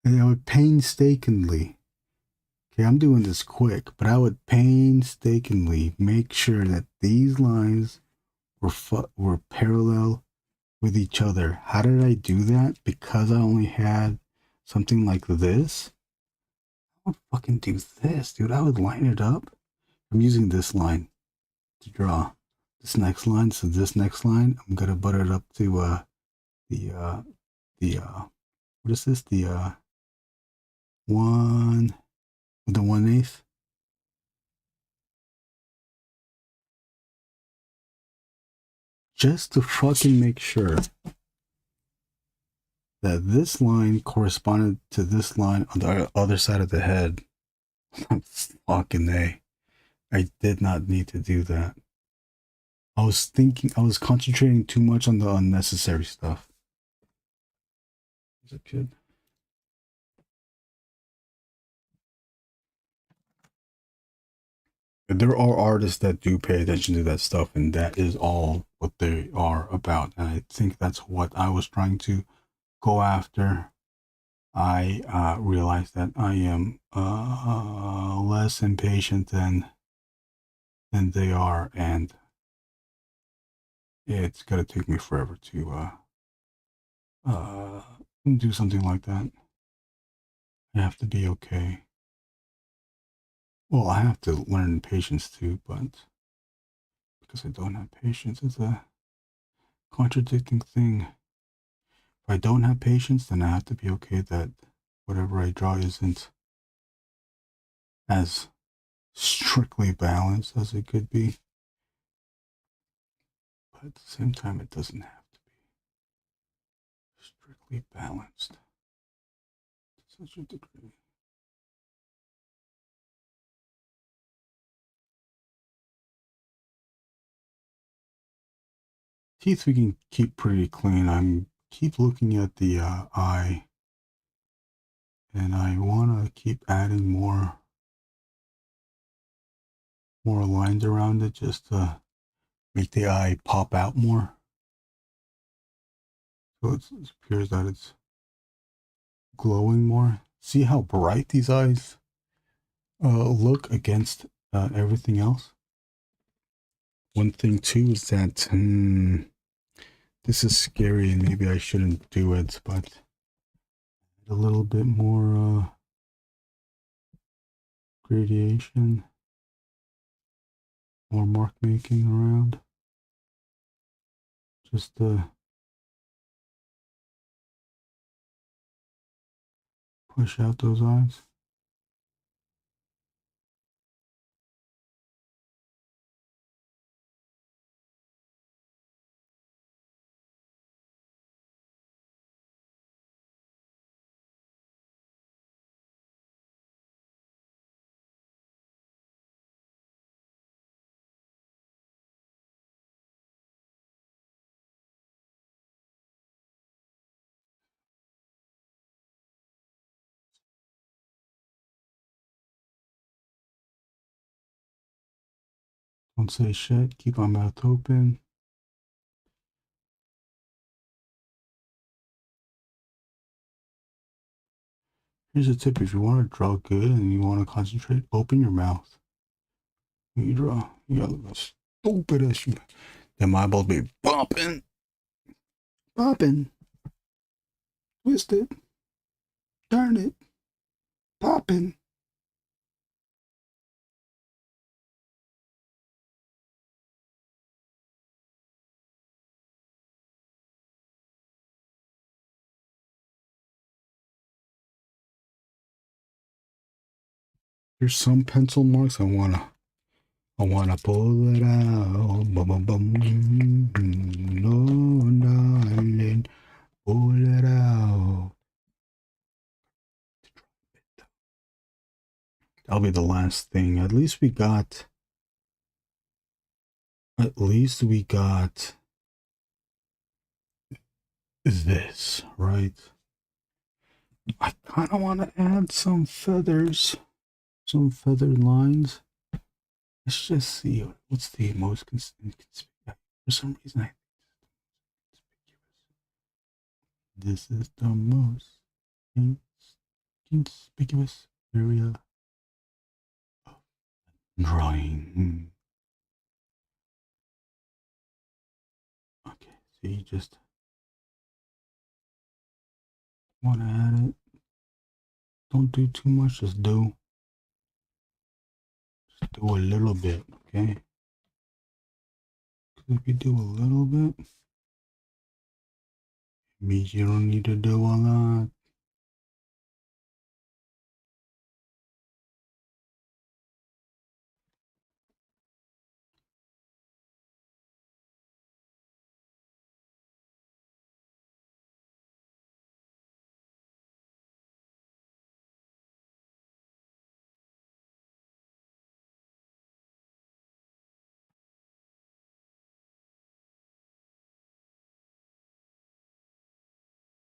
And I would painstakingly, okay, I'm doing this quick, but I would painstakingly make sure that these lines were parallel with each other. How did I do that? Because I only had something like this. I would fucking do this, dude. I would line it up. I'm using this line to draw this next line. So this next line, I'm gonna butter it up to what is this? The 1/8. Just to fucking make sure that this line corresponded to this line on the other side of the head. Fucking A. I did not need to do that. I was concentrating too much on the unnecessary stuff. As a kid. There are artists that do pay attention to that stuff, and that is all what they are about. And I think that's what I was trying to go after. I realized that I am less impatient than they are, and it's gonna take me forever to do something like that. I have to be okay. Well, I have to learn patience too, but because I don't have patience, it's a contradicting thing. If I don't have patience, then I have to be okay that whatever I draw isn't as strictly balanced as it could be. But at the same time, it doesn't have to be strictly balanced to such a degree. Teeth we can keep pretty clean. I'm keep looking at the eye, and I want to keep adding more lines around it just to make the eye pop out more. So it appears that it's glowing more. See how bright these eyes look against everything else? One thing too is that this is scary and maybe I shouldn't do it, but a little bit more gradation, more mark making around, just to push out those eyes. Don't say shit, keep my mouth open. Here's a tip: if you want to draw good and you want to concentrate, open your mouth. When you draw, you gotta look stupid as you. Then my eyeballs be popping, twisted, darn it, popping. There's some pencil marks I wanna pull it out. Bum, bum, bum. No, darling, pull it out. That'll be the last thing. At least we got this, right? I kind of want to add some feathers, some feathered lines. Let's just see what's the most conspicuous. For some reason, this is the most conspicuous area of drawing. Okay, so you just want to add it. Don't do too much, just do. Just do a little bit, okay? If you do a little bit, it means you don't need to do a lot.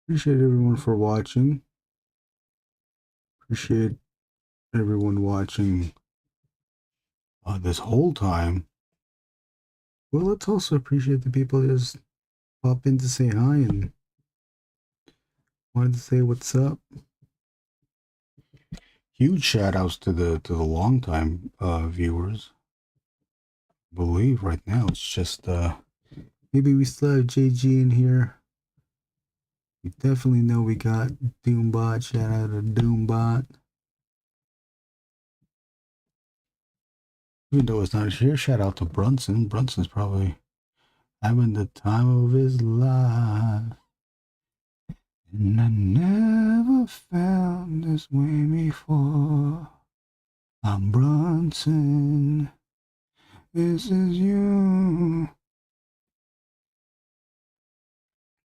Appreciate everyone for watching. Appreciate everyone watching this whole time. Well, let's also appreciate the people that just pop in to say hi and wanted to say what's up. Huge shout outs to the long time viewers. I believe right now it's just maybe we still have JG in here. We definitely know we got Doombot. Shout out to Doombot. Even though it's not here, shout out to Brunson. Brunson's probably having the time of his life. And I never felt this way before. I'm Brunson. This is you.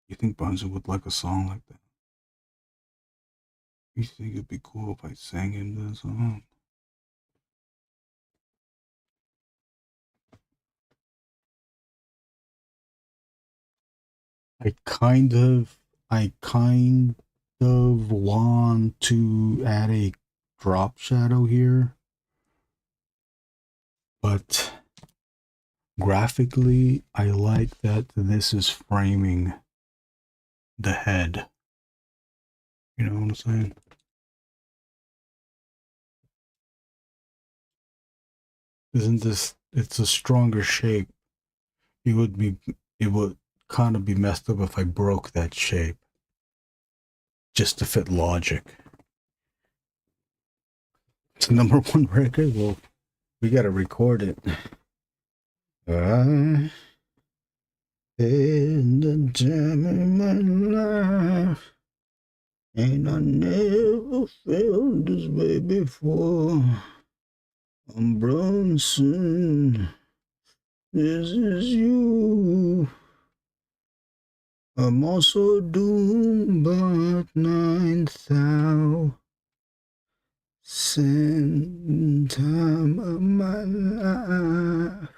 You think Brunson would like a song like that? You think it'd be cool if I sang him this song? I kind of want to add a drop shadow here, but graphically, I like that this is framing the head. You know what I'm saying? Isn't this, it's a stronger shape. It would kind of be messed up if I broke that shape just to fit logic. It's the #1 record. Well, we gotta record it. I had the time in my life, and I never felt this way before. I'm Bronson. This is you. I'm also doomed, but 9,000 time of my life.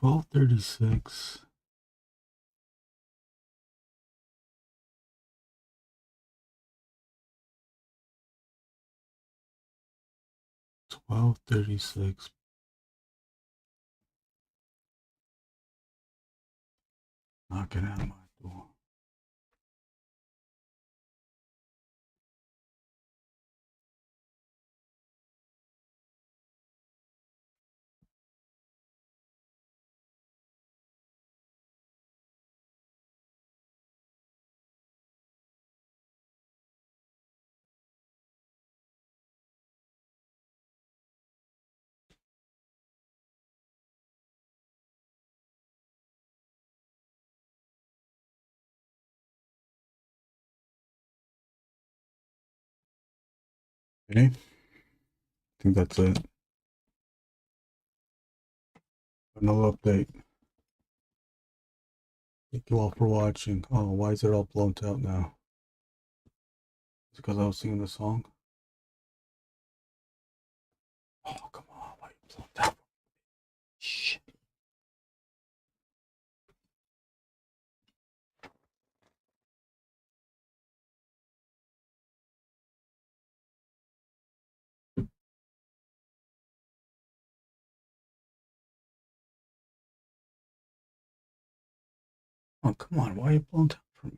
$12.36. $12.36. Knock it out of my door. Okay. I think that's it. No update. Thank you all for watching. Oh, why is it all blown out now? Is it because I was singing the song? Oh, come on. Why are you blown out? Shit. Oh, come on. Why are you blowing up for me?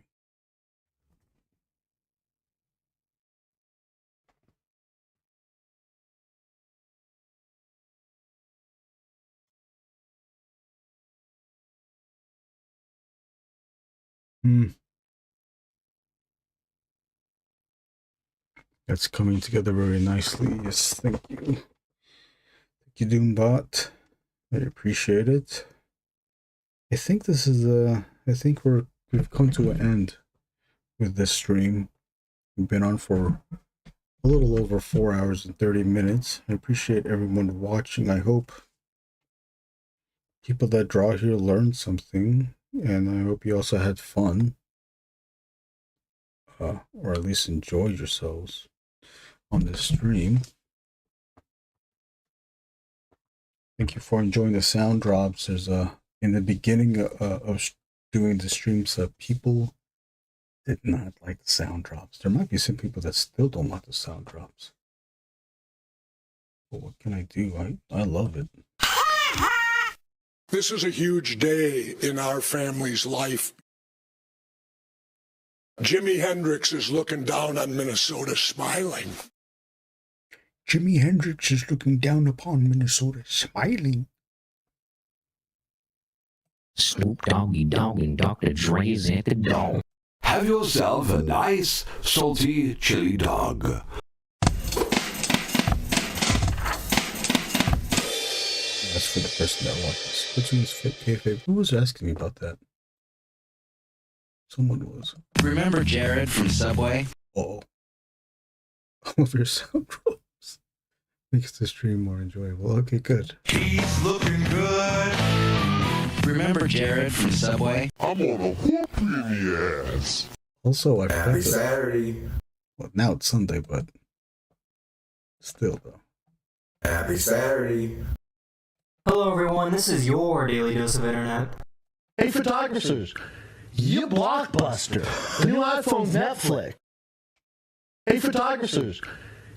That's coming together very nicely. Yes, thank you. Thank you, Doombot. I appreciate it. I think this is I think we've come to an end with this stream. We've been on for a little over 4 hours and 30 minutes. I appreciate everyone watching. I hope people that draw here learned something, and I hope you also had fun, or at least enjoyed yourselves on this stream. Thank you for enjoying the sound drops. There's in the beginning of doing the streams, people did not like the sound drops. There might be some people that still don't like the sound drops. But what can I do? I love it. This is a huge day in our family's life. Jimi Hendrix is looking down on Minnesota smiling. Jimi Hendrix is looking down upon Minnesota smiling. Snoop Doggy Dogg and Dr. Dre's at the door. Have yourself a nice, salty chili dog. That's for the person that watches. Which one's fit kayfabe? Who was asking me about that? Someone was. Remember Jared from Subway? Oh. All of your sound drops. Makes the stream more enjoyable. Okay, good. He's looking good. Remember Jared from Subway? I'm gonna whoop your ass. Also, I forgot Happy Saturday. Well, now it's Sunday, but still, though. Happy Saturday. Hello, everyone. This is your Daily Dose of Internet. Hey, photographers. You Blockbuster. The new iPhone's Netflix. Hey, photographers.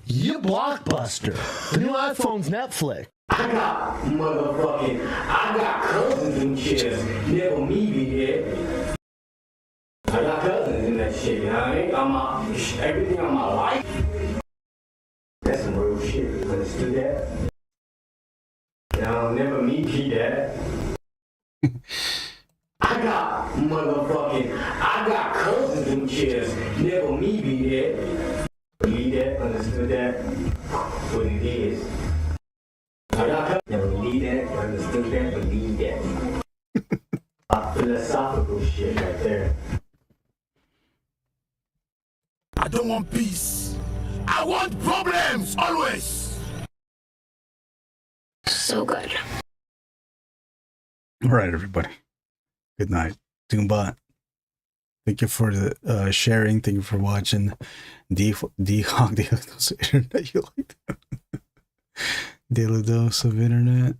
You Blockbuster. The new iPhone's Netflix. I got cousins and shit. Never me be there. I got cousins in that shit, you know what I mean? Everything on my life. That's some real shit. You understood that? You know, never me be that. I got cousins and shit. Never me be there. Believe that, understood that, what it is. I got never believe that, understood that, believe that. Philosophical shit right there. I don't want peace. I want problems, always. So good. All right, everybody. Good night. Doombot. Thank you for the sharing. Thank you for watching. D-Hog, Daily Dose of Internet. You like that? Daily Dose of Internet.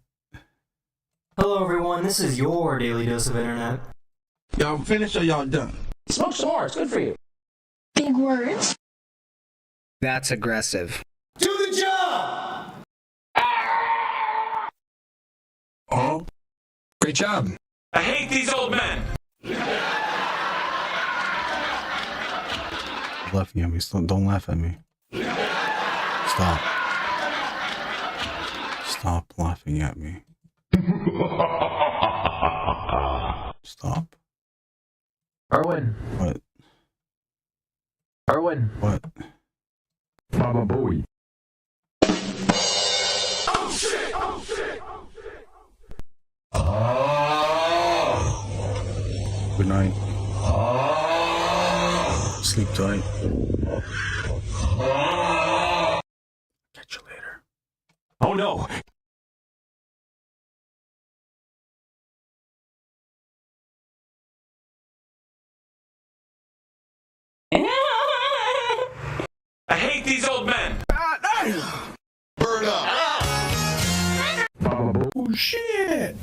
Hello, everyone. This is your Daily Dose of Internet. Y'all finished or y'all done? Smoke some more, it's good for you. Big words. That's aggressive. Do the job! Oh, great job. I hate these old men. Laughing at me. Don't laugh at me. Stop. Stop laughing at me. Stop. Erwin. What? Erwin. What? Baba Booey. Oh shit! Oh shit! Good night. Sleep tight. Catch you later. Oh no! I hate these old men! Bird up. Oh shit!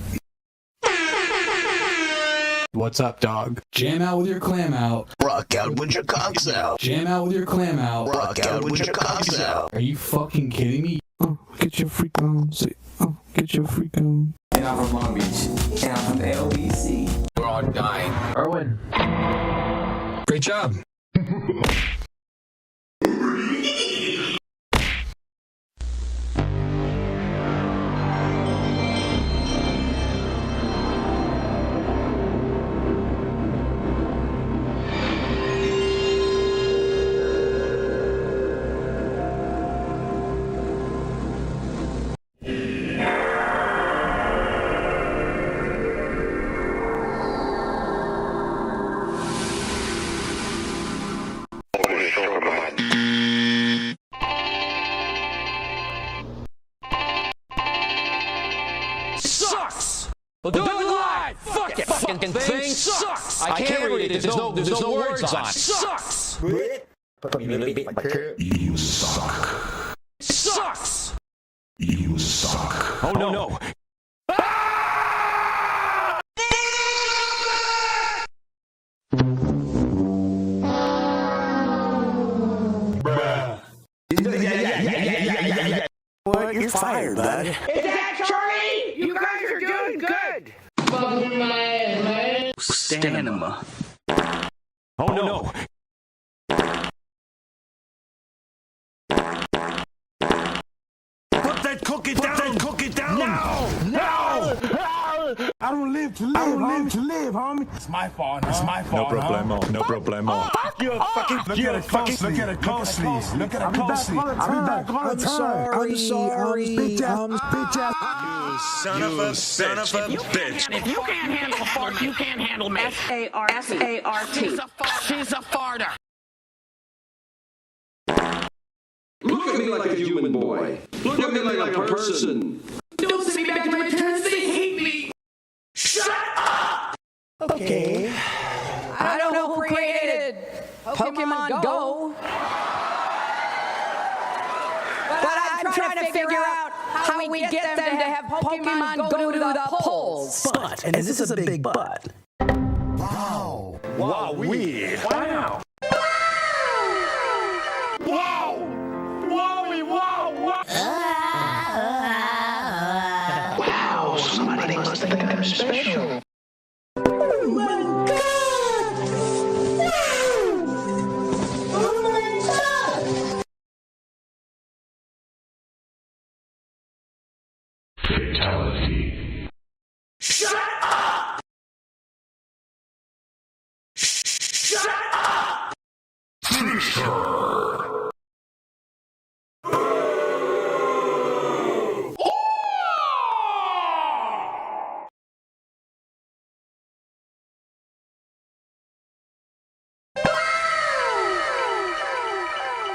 What's up, dog? Jam out with your clam out. Rock out with your cocks out. Jam out with your clam out. Rock out with your cocks out. Are you fucking kidding me? Oh, get your freak on. Say, oh, get your freak on. And I'm from Long Beach. And I'm from the LBC. We're are dying. Erwin. Great job. Sucks! We'll do it live! Fuck it! Fucking thing sucks! I can't read it. There's no words on it. Sucks! You suck. Sucks! You suck. Oh no! What? You're fired, bud. Is that Charlie? You guys are doing good. Fucking my ass, man. Stamina. Oh no! Put that cookie down! Put that cookie down! No! I don't live to live, homie. It's my fault. It's my fault. No problemo. No problemo. Look at it closely. Look at it closely. I'll be back all the time. I'm sorry. Bitch ass. Son of a bitch. If you can't handle a fart, you can't handle me. S-A-R-T. She's a farter. Look at me like a human boy. Look at me like a person. Don't send me back to my parents. They hate me. Shut up! Okay. I don't know who created Pokemon Go. But I'm trying to figure out how we get them to have Pokemon go to the polls. But, and this is a big but. Wow. Wow, weird. Wow. Wow. Wowie, wow, wow. Wow, somebody must think I'm special. Oh my God! Wow. Oh my God! Fatality. Shut up! Shut up! Finish her.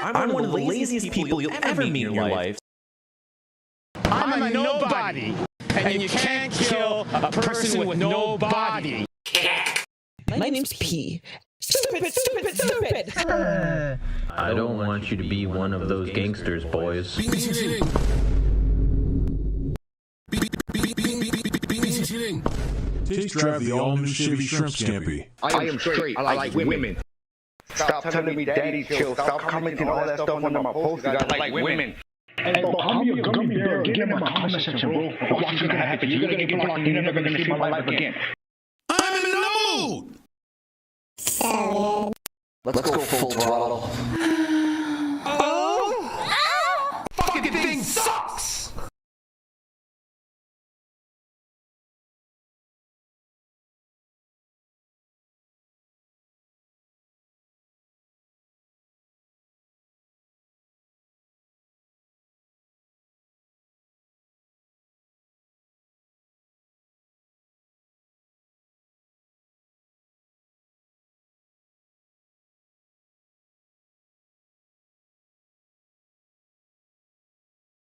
I'm one of the laziest people you'll ever meet in your life. I'm a nobody, and you can't kill a person with no body. My name's P. Stupid. I don't want you to be one of those gangsters, boys. Taste drive the all-new Chevy Shrimp Scampi. I am straight. I like women. Stop telling me daddy chill. Stop commenting all that stuff under my posts. I like women. Hey, bro, how you a gummy bear? Get in my comment section, bro. Watch what's gonna happen. You're gonna get blocked. You're never gonna see my life again. I'm in the mood! Let's go full throttle.